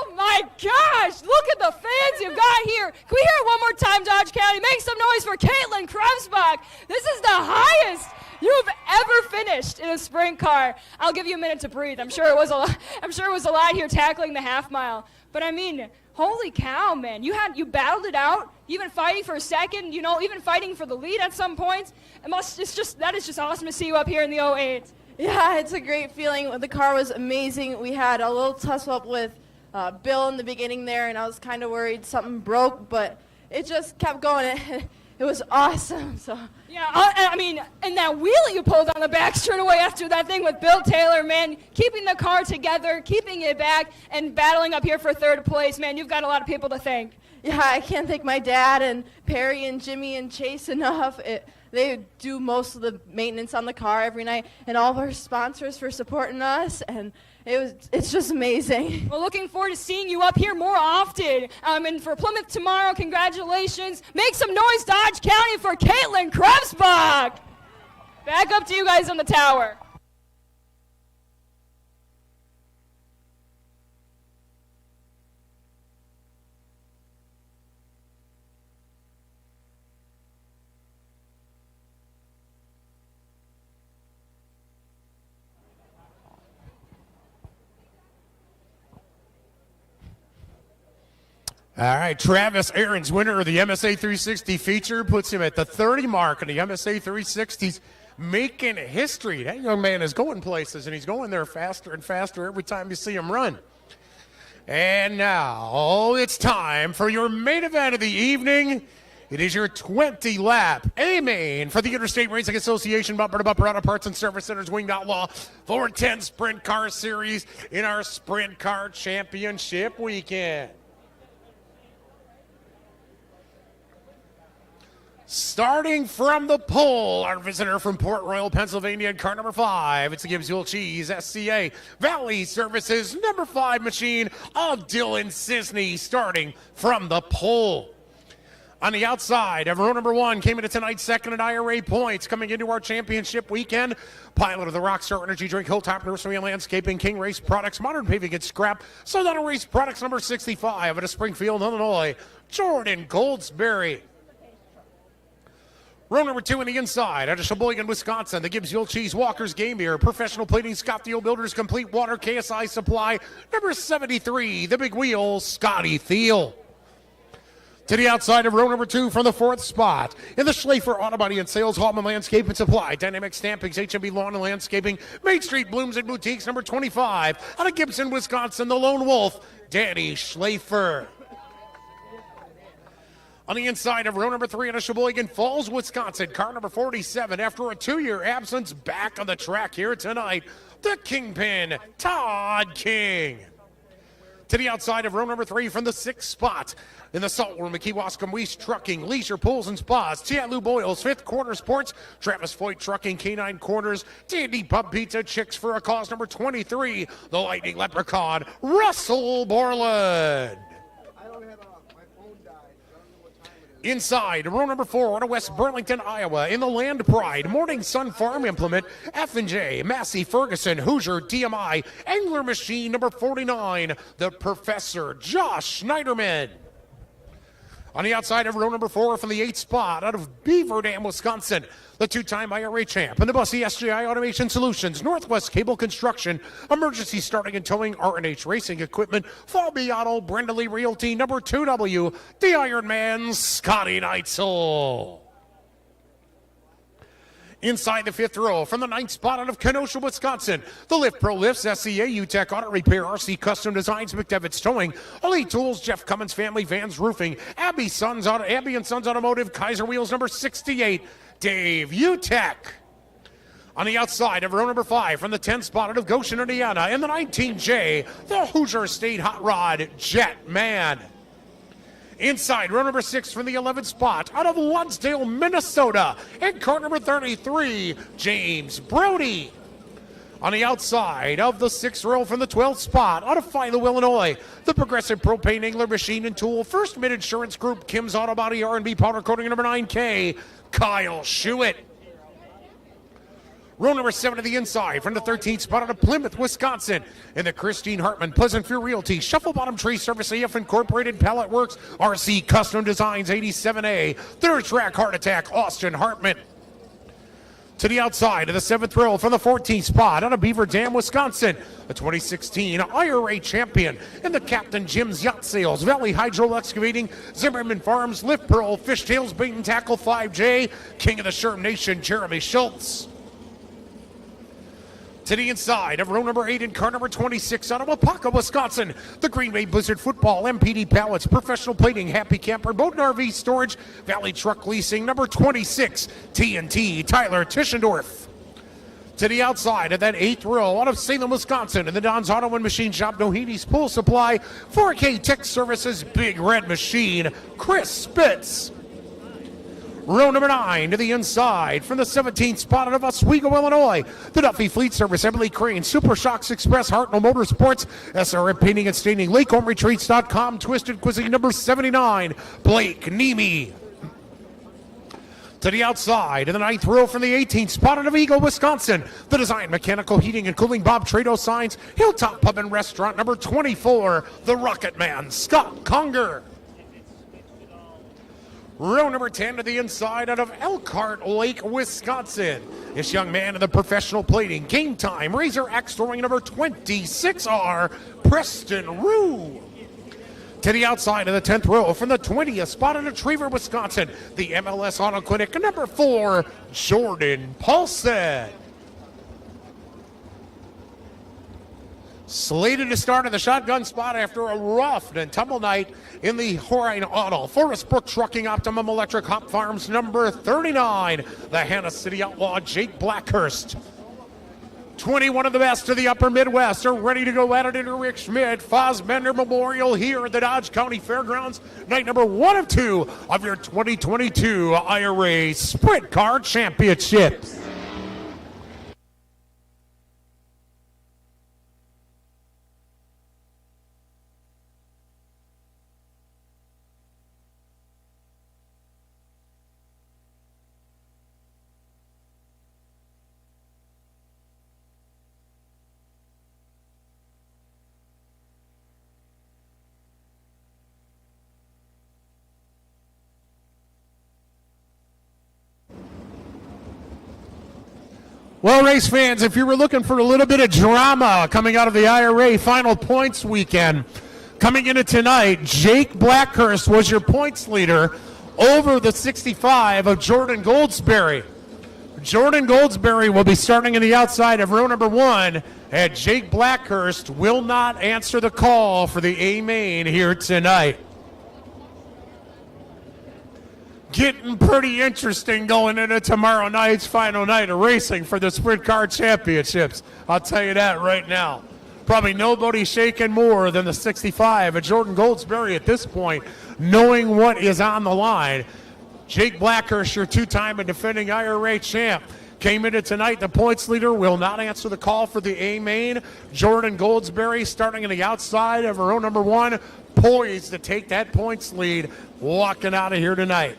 [SPEAKER 6] Oh, my gosh. Look at the fans you've got here. Can we hear it one more time, Dodge County? Make some noise for Caitlin Kreuzbach. This is the highest you've ever finished in a sprint car. I'll give you a minute to breathe. I'm sure it was a lot here tackling the half mile. But, I mean, holy cow, man. You battled it out, even fighting for a second, even fighting for the lead at some points. That is just awesome to see you up here in the 08.
[SPEAKER 12] Yeah, it's a great feeling. The car was amazing. We had a little tussle-up with Bill in the beginning there, and I was kind of worried something broke, but it just kept going. It was awesome. So
[SPEAKER 6] yeah, I mean, and that wheelie you pulled on the back straight away after that thing with Bill Taylor, man, keeping the car together, keeping it back, and battling up here for third place, man, you've got a lot of people to thank.
[SPEAKER 12] Yeah, I can't thank my dad and Perry and Jimmy and Chase enough. They do most of the maintenance on the car every night, and all of our sponsors for supporting us, and it's just amazing.
[SPEAKER 6] Well, looking forward to seeing you up here more often. And for Plymouth tomorrow, congratulations. Make some noise, Dodge County, for Caitlin Kreuzbach. Back up to you guys on the tower.
[SPEAKER 1] All right, Travis Ahrens, winner of the MSA 360 feature, puts him at the 30 mark in the MSA 360s, making history. That young man is going places, and he's going there faster and faster every time you see him run. And now it's time for your main event of the evening. It is your 20-lap A-Main for the Interstate Racing Association bumper-to-bumper auto parts and service centers Winged Outlaw 410 Sprint Car Series in our Sprint Car Championship weekend. Starting from the pole, our visitor from Port Royal, Pennsylvania, in car number 5. It's the Gibbsville Cheese SCA Valley Services number 5 machine of Dylan Cisney, starting from the pole. On the outside, row number 1 came into tonight's second at IRA points, coming into our championship weekend. Pilot of the Rockstar Energy Drink, Hilltop Nursery and Landscaping, King Race Products, Modern Paving and Scrap, Southern Race Products number 65 out of Springfield, Illinois, Jordan Goldsberry. Row number 2 on the inside, out of Sheboygan, Wisconsin, the Gibbs Yule Cheese Walker's Game Beer, Professional Plating, Scott Thiel Builders, Complete Water, KSI Supply, number 73, the Big Wheel, Scotty Thiel. To the outside of row number 2 from the 4th spot, in the Schlafer Auto Body and Sales, Hallman Landscape and Supply, Dynamic Stampings, HMB Lawn and Landscaping, Main Street Blooms and Boutiques, number 25, out of Gibson, Wisconsin, the Lone Wolf, Danny Schlafer. On the inside of row number 3 in Sheboygan Falls, Wisconsin, car number 47, after a 2-year absence, back on the track here tonight, the Kingpin, Todd King. To the outside of row number 3 from the 6th spot, in the Saltwater, McKeewaskum, Weiss Trucking, Leisure Pools and Spas, Lou Boyles, 5th Quarter Sports, Travis Foyt Trucking, K9 Corners, Dandy Pub Pizza, Chicks for a Cause, number 23, the Lightning Leprechaun, Russell Borland. Inside, row number 4 out of West Burlington, Iowa, in the Land Pride, Morning Sun Farm Implement, F&J, Massey Ferguson, Hoosier, DMI, Angler Machine, number 49, the Professor, Josh Schneiderman. On the outside of row number 4 from the 8th spot out of Beaver Dam, Wisconsin, the 2-time IRA champ and the Bussy SGI Automation Solutions, Northwest Cable Construction, Emergency Starting and Towing, R&H Racing Equipment, Falby Auto, Brenda Lee Realty, number 2W, the Iron Man, Scotty Neitzel. Inside the 5th row, from the 9th spot out of Kenosha, Wisconsin, the Lift Pro Lifts, SCA, UTech Auto Repair, RC Custom Designs, McDevitt's Towing, Elite Tools, Jeff Cummins Family Vans Roofing, Abby and Sons Automotive, Kaiser Wheels, number 68, Dave UTech. On the outside of row number 5, from the 10th spot out of Goshen, Indiana, in the 19J, the Hoosier State Hot Rod, Jet Man. Inside, row number 6 from the 11th spot, out of Lonsdale, Minnesota, and car number 33, James Brody. On the outside of the 6th row from the 12th spot, out of Philo, Illinois, the Progressive Propane Angler Machine and Tool, First Mid Insurance Group, Kim's Auto Body, R&B Powder Coating, number 9K, Kyle Schuett. Row number 7 to the inside from the 13th spot out of Plymouth, Wisconsin, in the Christine Hartman, Pleasant View Realty, Shuffle Bottom Tree Service, AF Incorporated, Pallet Works, RC Custom Designs, 87A, Third Track Heart Attack, Austin Hartman. To the outside of the 7th row from the 14th spot out of Beaver Dam, Wisconsin, the 2016 IRA champion in the Captain Jim's Yacht Sales, Valley Hydro Excavating, Zimmerman Farms, Lift Pearl, Fishtails Bait and Tackle 5J, King of the Sherm Nation, Jeremy Schultz. To the inside of row number 8 and car number 26 out of Wapaka, Wisconsin, the Green Bay Blizzard Football, MPD Pallets, Professional Plating, Happy Camper, Boat and RV Storage, Valley Truck Leasing, number 26, TNT, Tyler Tischendorf. To the outside of that 8th row out of Salem, Wisconsin, in the Don's Auto and Machine Shop, Nohini's Pool Supply, 4K Tech Services, Big Red Machine, Chris Spitz. Row number 9 to the inside from the 17th spot out of Oswego, Illinois, the Duffy Fleet Service, Emily Crane, Super Shocks Express, Hartnell Motorsports, SRM Painting and Staining, LakeHomeRetreats.com, Twisted Cuisine, number 79, Blake Nemi. To the outside in the 9th row from the 18th spot out of Eagle, Wisconsin, the Design Mechanical Heating and Cooling, Bob Trado Signs, Hilltop Pub and Restaurant, number 24, the Rocket Man, Scott Conger. Row number 10 to the inside out of Elkhart Lake, Wisconsin. This young man in the Professional Plating, Game Time, Razor X throwing number 26R, Preston Rue. To the outside of the 10th row from the 20th spot out of Trever, Wisconsin, the MLS Auto Clinic, number 4, Jordan Paulson. Slated to start at the shotgun spot after a rough and tumble night in the Horine Auto, Forest Brook Trucking, Optimum Electric, Hop Farms, number 39, the Hannah City Outlaw, Jake Blackhurst. 21 of the best of the upper Midwest are ready to go at it into Rick Schmidt Fosbender Memorial here at the Dodge County Fairgrounds, night number 1 of 2 of your 2022 IRA Sprint Car Championships. Well, race fans, if you were looking for a little bit of drama coming out of the IRA final points weekend, coming into tonight, Jake Blackhurst was your points leader over the 65 of Jordan Goldsberry. Jordan Goldsberry will be starting in the outside of row number 1, and Jake Blackhurst will not answer the call for the A main here tonight. Getting pretty interesting going into tomorrow night's final night of racing for the Sprint Car Championships. I'll tell you that right now. Probably nobody shaking more than the 65 of Jordan Goldsberry at this point, knowing what is on the line. Jake Blackhurst, your two-time and defending IRA champ, came into tonight. The points leader will not answer the call for the A main. Jordan Goldsberry starting in the outside of row number 1, poised to take that points lead, walking out of here tonight.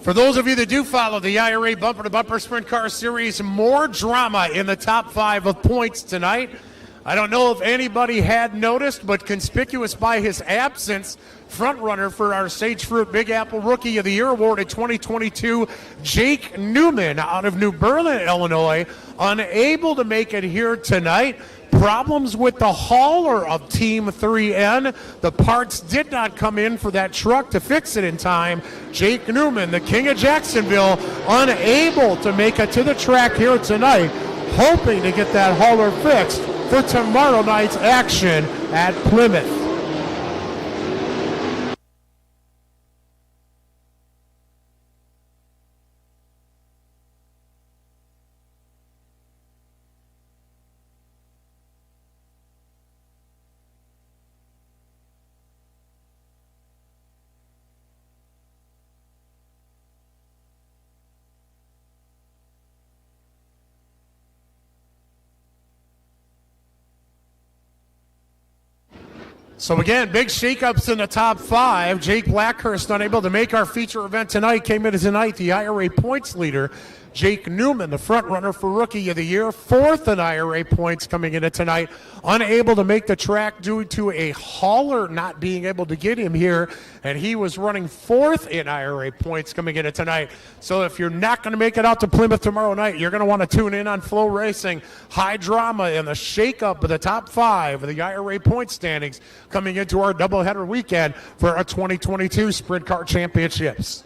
[SPEAKER 1] For those of you that do follow the IRA Bumper to Bumper Sprint Car Series, more drama in the top 5 of points tonight. I don't know if anybody had noticed, but conspicuous by his absence, front runner for our Sage Fruit Big Apple Rookie of the Year award in 2022, Jake Newman out of New Berlin, Illinois, unable to make it here tonight. Problems with the hauler of Team 3N. The parts did not come in for that truck to fix it in time. Jake Newman, the King of Jacksonville, unable to make it to the track here tonight, hoping to get that hauler fixed for tomorrow night's action at Plymouth. So again, big shakeups in the top 5. Jake Blackhurst unable to make our feature event tonight. Came in tonight, the IRA points leader. Jake Newman, the front runner for Rookie of the Year, 4th in IRA points coming into tonight. Unable to make the track due to a hauler not being able to get him here, and he was running 4th in IRA points coming into tonight. So if you're not going to make it out to Plymouth tomorrow night, you're going to want to tune in on Flow Racing. High drama in the shakeup of the top 5 of the IRA point standings coming into our doubleheader weekend for our 2022 Sprint Car Championships.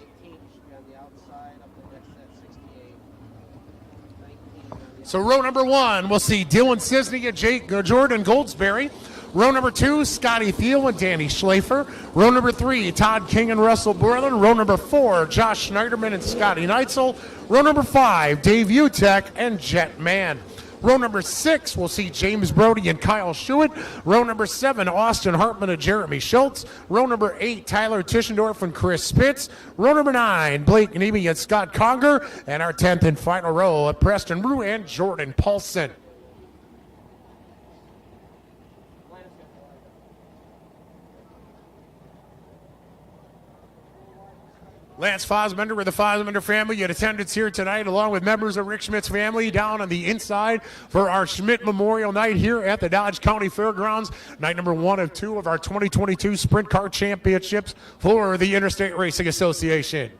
[SPEAKER 1] So row number 1, we'll see Dylan Cisney and Jordan Goldsberry. Row number 2, Scotty Thiel and Danny Schlafer. Row number 3, Todd King and Russell Borland. Row number 4, Josh Schneiderman and Scotty Neitzel. Row number 5, Dave Utek and Jet Mann. Row number 6, we'll see James Brody and Kyle Schuett. Row number 7, Austin Hartman and Jeremy Schultz. Row number 8, Tyler Tischendorf and Chris Spitz. Row number 9, Blake Neby and Scott Conger. And our 10th and final row, Preston Rue and Jordan Paulson. Lance Fosbender with the Fosbender family in attendance here tonight, along with members of Rick Schmidt's family down on the inside for our Schmidt Memorial Night here at the Dodge County Fairgrounds. Night number 1 of 2 of our 2022 Sprint Car Championships for the Interstate Racing Association.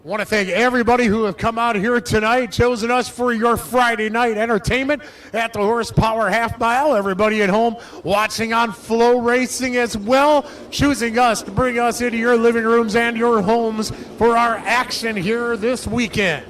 [SPEAKER 1] I want to thank everybody who have come out here tonight, chosen us for your Friday night entertainment at the Horsepower Half Mile. Everybody at home watching on Flow Racing as well, choosing us to bring us into your living rooms and your homes for our action here this weekend.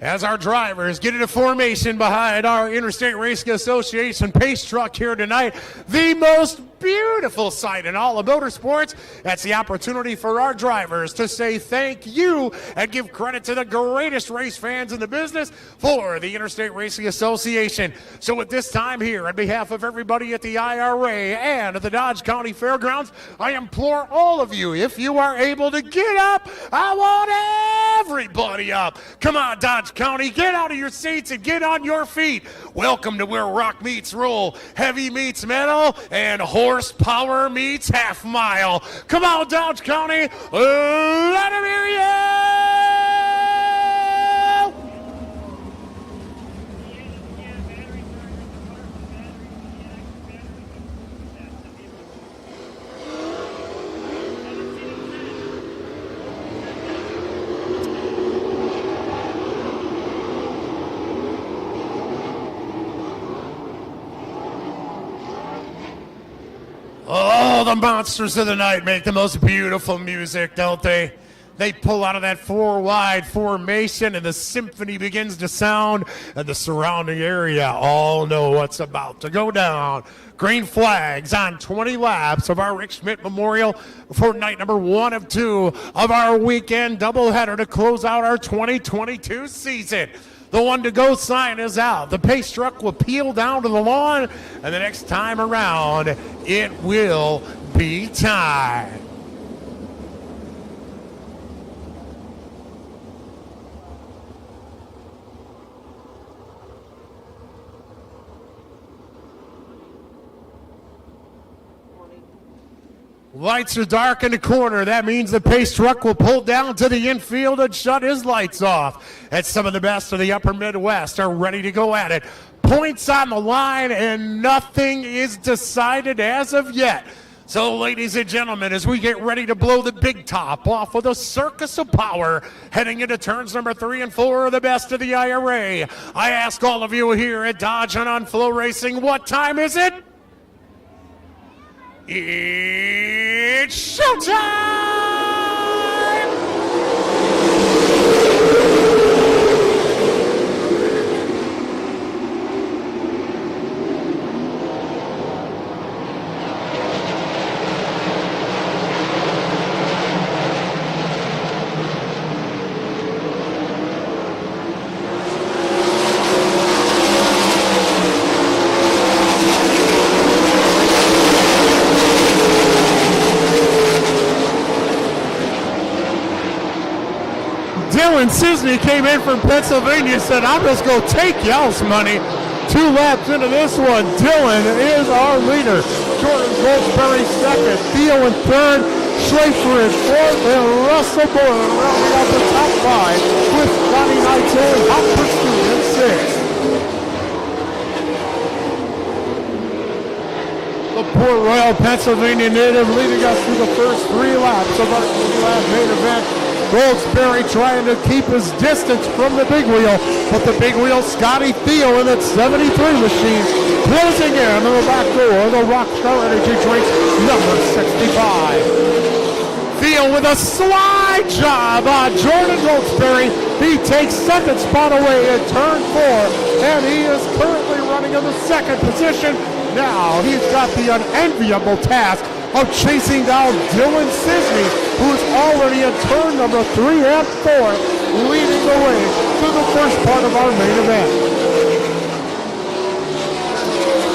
[SPEAKER 1] as our drivers get into formation behind our Interstate Racing Association pace truck here tonight. The most beautiful sight in all of motorsports. That's the opportunity for our drivers to say thank you and give credit to the greatest race fans in the business for the Interstate Racing Association. So at this time here, on behalf of everybody at the IRA and at the Dodge County Fairgrounds, I implore all of you, if you are able to get up, I want everybody up. Come on, Dodge County, get out of your seats and get on your feet. Welcome to where rock meets roll, heavy meets metal, and horsepower meets half mile. Come on, Dodge County, let them hear you! Oh, the monsters of the night make the most beautiful music, don't they? They pull out of that four-wide formation, and the symphony begins to sound, and the surrounding area all know what's about to go down. Green flags on 20 laps of our Rick Schmidt Memorial for night number 1 of 2 of our weekend doubleheader to close out our 2022 season. The one to go sign is out. The pace truck will peel down to the lawn, and the next time around, it will be time. Lights are dark in the corner. That means the pace truck will pull down to the infield and shut his lights off. And some of the best of the upper Midwest are ready to go at it. Points on the line, and nothing is decided as of yet. So, ladies and gentlemen, as we get ready to blow the big top off with a circus of power, heading into turns number 3 and 4 of the best of the IRA, I ask all of you here at Dodge and on Flow Racing, what time is it? It's showtime! Dylan Cisney came in from Pennsylvania and said, I'm just going to take y'all's money. 2 laps into this one, Dylan is our leader. Jordan Goldsberry second, Theo in third, Schaefer in fourth, and Russell Boylan rounding out the top 5 with Scotty Knight's own hot pursuit in 6th. The Port Royal, Pennsylvania native leading us through the first 3 laps of our 2-lap main event. Goldsberry trying to keep his distance from the big wheel, but the big wheel, Scotty Theo in that 73 machine, closing in on the back door of the Rockstar Energy Drinks number 65. Theo with a slide job on Jordan Goldsberry. He takes second spot away in turn 4, and he is currently running in the second position. Now he's got the unenviable task of chasing down Dylan Cisney, who's already in turn number 3 and 4, leading the way to the first part of our main event.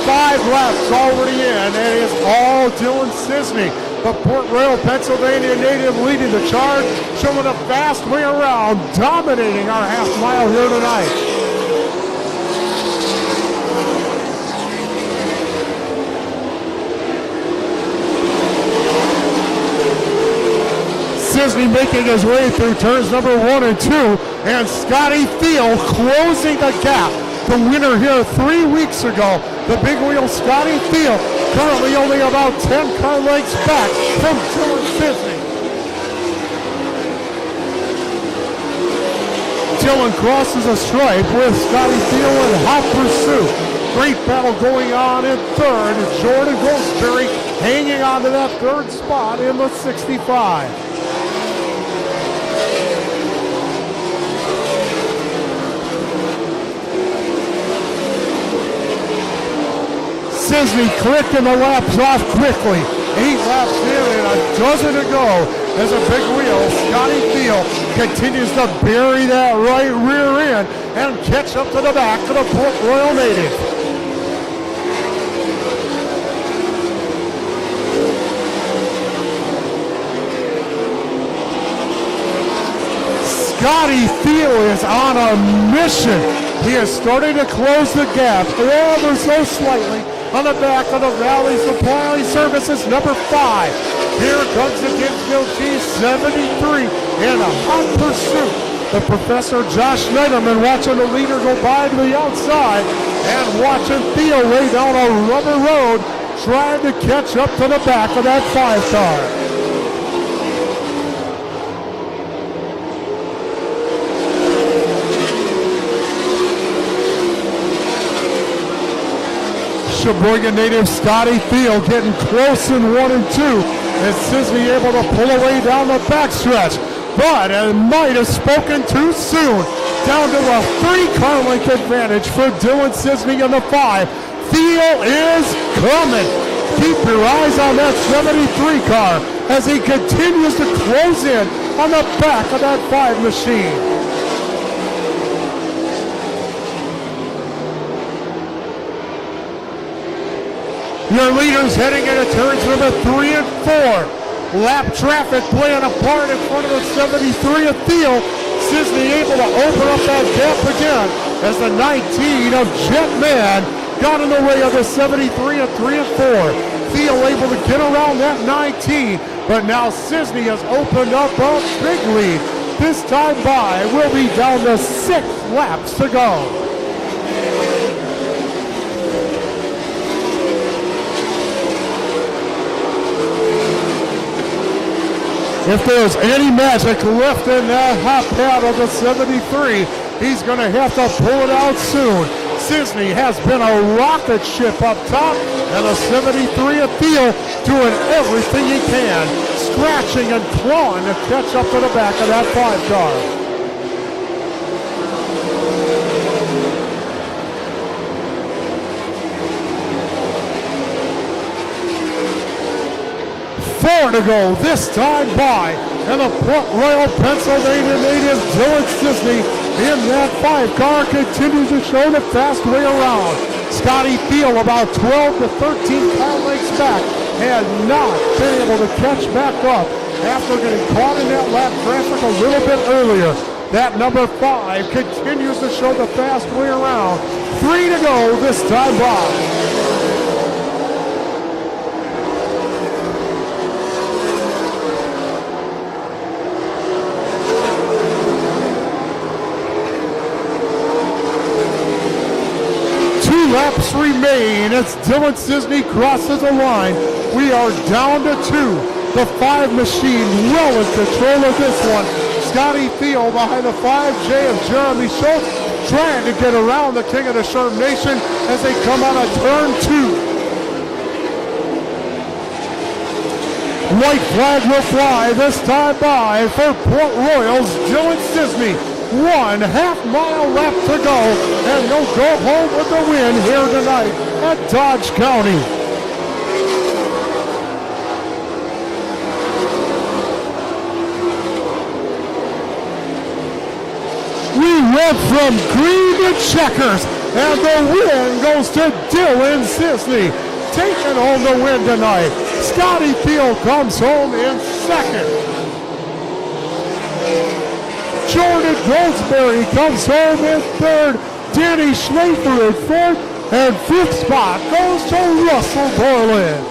[SPEAKER 1] 5 laps already in, and it's all Dylan Cisney, the Port Royal, Pennsylvania native, leading the charge, showing a fast way around, dominating our half mile here tonight. Cisney making his way through turns number 1 and 2, and Scotty Theo closing the gap. The winner here 3 weeks ago, the big wheel Scotty Theo, currently only about 10 car lengths back from Dylan Cisney. Dylan crosses a stripe with Scotty Theo in hot pursuit. Great battle going on in third. Jordan Goldsberry hanging on to that third spot in the 65. Sisney clicking the laps off quickly. 8 laps in and a dozen to go as a big wheel. Scotty Field continues to bury that right rear end and catch up to the back of the Port Royal native. Scotty Field is on a mission. He is starting to close the gap ever so slightly on the back of the Valley Supply Services number 5. Here comes the Gibbsville G73 in a hot pursuit. The Professor Josh Schneiderman watching the leader go by to the outside and watching Theo way down a rubber road trying to catch up to the back of that 5 car. Sheboygan native Scotty Field getting close in 1 and 2 as Sisney able to pull away down the backstretch, but it might have spoken too soon. Down to a 3-car length advantage for Dylan Sisney in the 5. Theo is coming. Keep your eyes on that 73 car as he continues to close in on the back of that 5 machine. Your leaders heading into turns number 3 and 4. Lap traffic playing a part in front of the 73 of Theo. Sisney able to open up that gap again as the 19 of Jetman got in the way of the 73 of 3 and 4. Theo able to get around that 19, but now Sisney has opened up a big lead. This time by will be down to 6 laps to go. If there's any magic left in that hot pad of the 73, he's going to have to pull it out soon. Sisney has been a rocket ship up top, and the 73 of Theo doing everything he can, scratching and clawing to catch up to the back of that 5 car. Four to go this time by, and the Port Royal, Pennsylvania native Dylan Sisney in that 5 car continues to show the fast way around. Scotty Field about 12 to 13 car lengths back, had not been able to catch back up after getting caught in that lap traffic a little bit earlier. That number 5 continues to show the fast way around. 3 to go this time by. Laps remain as Dylan Sisney crosses the line. We are down to 2. The 5 machine well in control of this one. Scotty Field behind the 5J of Jeremy Schultz trying to get around the King of the Sherm Nation as they come out of turn 2. White flag will fly this time by for Port Royal's Dylan Sisney. 1/2 mile lap to go, and he'll go home with the win here tonight at Dodge County. We went from green to checkers, and the win goes to Dylan Sisney, taking home the win tonight. Scotty Field comes home in 2nd. Jordan Goldsberry comes home in 3rd. Danny Schlafer in 4th. And 5th spot goes to Russell Borland.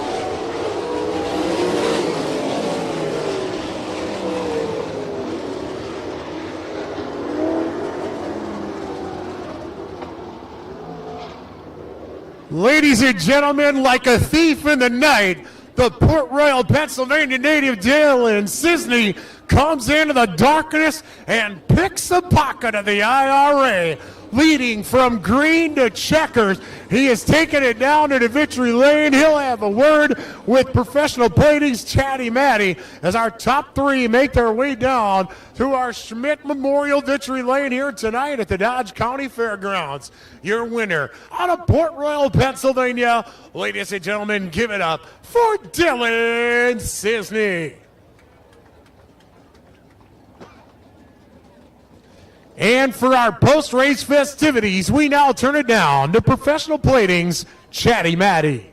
[SPEAKER 1] Ladies and gentlemen, like a thief in the night, the Port Royal, Pennsylvania native Dylan Sisney comes into the darkness and picks the pocket of the IRA. leading from green to checkers. He has taken it down to the victory lane. He'll have a word with Professional Plating's Chatty Matty as our top three make their way down to our Schmidt Memorial Victory Lane here tonight at the Dodge County Fairgrounds. Your winner out of Port Royal, Pennsylvania. Ladies and gentlemen, give it up for Dylan Cisney. And for our post-race festivities, we now turn it down to Professional Plating's Chatty Matty.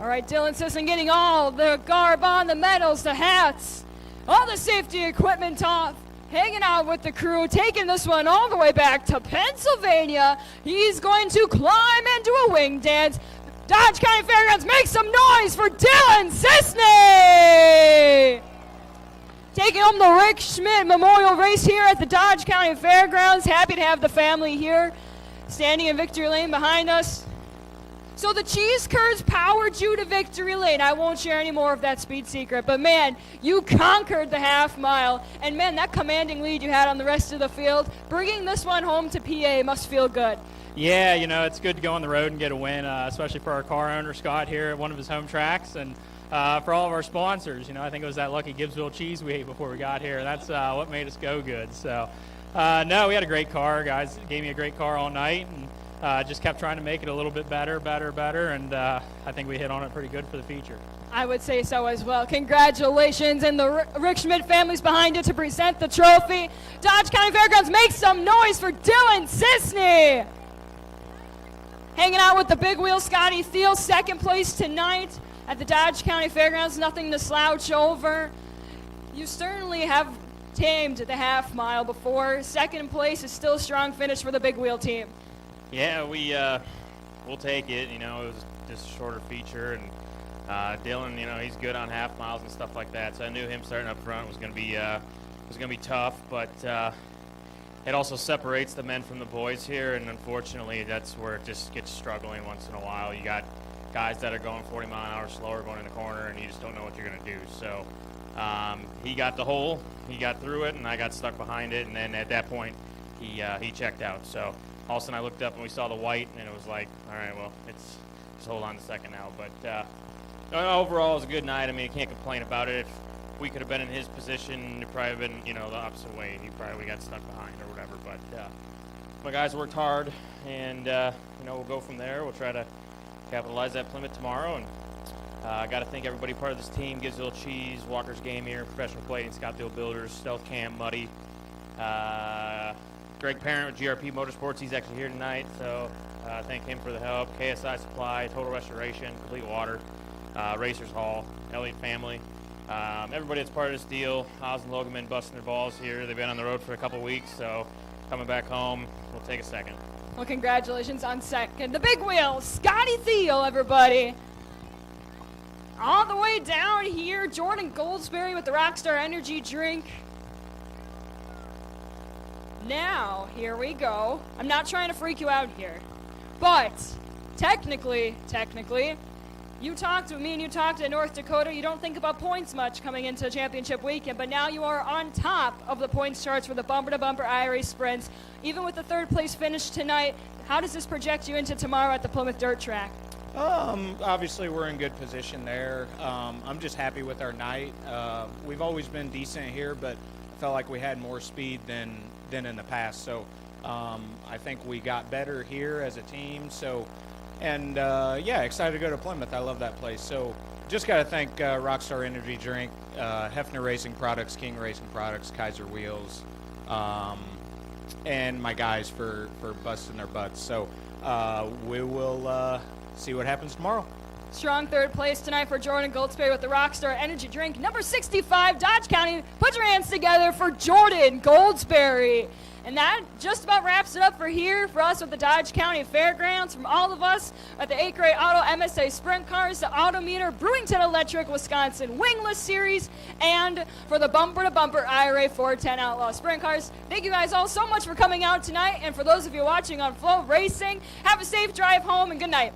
[SPEAKER 6] All right, Dylan Sisson getting all the garb on, the medals, the hats, all the safety equipment off, hanging out with the crew, taking this one all the way back to Pennsylvania. He's going to climb into a wing dance. Dodge County Fairgrounds, make some noise for Dylan Sisney! Taking home the Rick Schmidt Memorial Race here at the Dodge County Fairgrounds. Happy to have the family here, standing in victory lane behind us. So the cheese curds powered you to victory lane. I won't share any more of that speed secret, but man, you conquered the half mile. And man, that commanding lead you had on the rest of the field, bringing this one home to PA must feel good.
[SPEAKER 5] Yeah, you know, it's good to go on the road and get a win, especially for our car owner, Scott, here at one of his home tracks. And for all of our sponsors, you know, I think it was that lucky Gibbsville cheese we ate before we got here. That's what made us go good. So, no, we had a great car. Guys gave me a great car all night. And just kept trying to make it a little bit better, and I think we hit on it pretty good for the feature.
[SPEAKER 6] I would say so as well. Congratulations, and the Rick Schmidt family's behind you to present the trophy. Dodge County Fairgrounds, make some noise for Dylan Cisney. Hanging out with the big wheel, Scotty Thiel, second place tonight at the Dodge County Fairgrounds. Nothing to slouch over. You certainly have tamed the half mile before. Second place is still a strong finish for the big wheel team.
[SPEAKER 5] Yeah, we'll take it. You know, it was just a shorter feature, and Dylan, you know, he's good on half miles and stuff like that. So I knew him starting up front was going to be tough, but it also separates the men from the boys here, and unfortunately, that's where it just gets struggling once in a while. You got guys that are going 40 mile an hour slower going in the corner, and you just don't know what you're going to do. So he got the hole, he got through it, and I got stuck behind it, and then at that point, he checked out. So all of a sudden I looked up and we saw the white, and it was like, all right, well, it's just hold on a second now. But overall, it was a good night. I mean, you can't complain about it. If we could have been in his position, it probably have been, you know, the opposite way. He probably got stuck behind or whatever. But my guys worked hard, and, you know, we'll go from there. We'll try to capitalize that Plymouth tomorrow. And I got to thank everybody part of this team, Gibbsville Cheese, Walker's Game here, Professional Plating, Scottsdale Builders, Stealth Cam, Muddy, Greg Parent with GRP Motorsports, he's actually here tonight, so thank him for the help. KSI Supply, Total Restoration, Complete Water, Racers Hall, Elliott Family, everybody that's part of this deal. Oz and Loganman busting their balls here. They've been on the road for a couple weeks, so coming back home, we'll take a second.
[SPEAKER 6] Well, congratulations on second. The big wheel, Scotty Thiel, everybody. All the way down here, Jordan Goldsberry with the Rockstar Energy drink. Now, here we go. I'm not trying to freak you out here, but technically, you talked with me and you talked to North Dakota. You don't think about points much coming into championship weekend, but now you are on top of the points charts for the bumper-to-bumper IRA sprints. Even with the third place finish tonight, how does this project you into tomorrow at the Plymouth Dirt Track?
[SPEAKER 13] Obviously, we're in good position there. I'm just happy with our night. We've always been decent here, but I felt like we had more speed than in the past. So I think we got better here as a team. So, and yeah, excited to go to Plymouth. I love that place. So, just got to thank Rockstar Energy Drink, Hefner Racing Products, King Racing Products, Kaiser Wheels, and my guys for busting their butts. So, we will see what happens tomorrow.
[SPEAKER 6] Strong third place tonight for Jordan Goldsberry with the Rockstar Energy Drink. Number 65, Dodge County. Put your hands together for Jordan Goldsberry. And that just about wraps it up for here for us with the Dodge County Fairgrounds. From all of us at the Acre Auto MSA Sprint Cars, the Autometer, Brewington Electric, Wisconsin Wingless Series, and for the Bumper to Bumper IRA 410 Outlaw Sprint Cars. Thank you guys all so much for coming out tonight. And for those of you watching on Flow Racing, have a safe drive home and good night.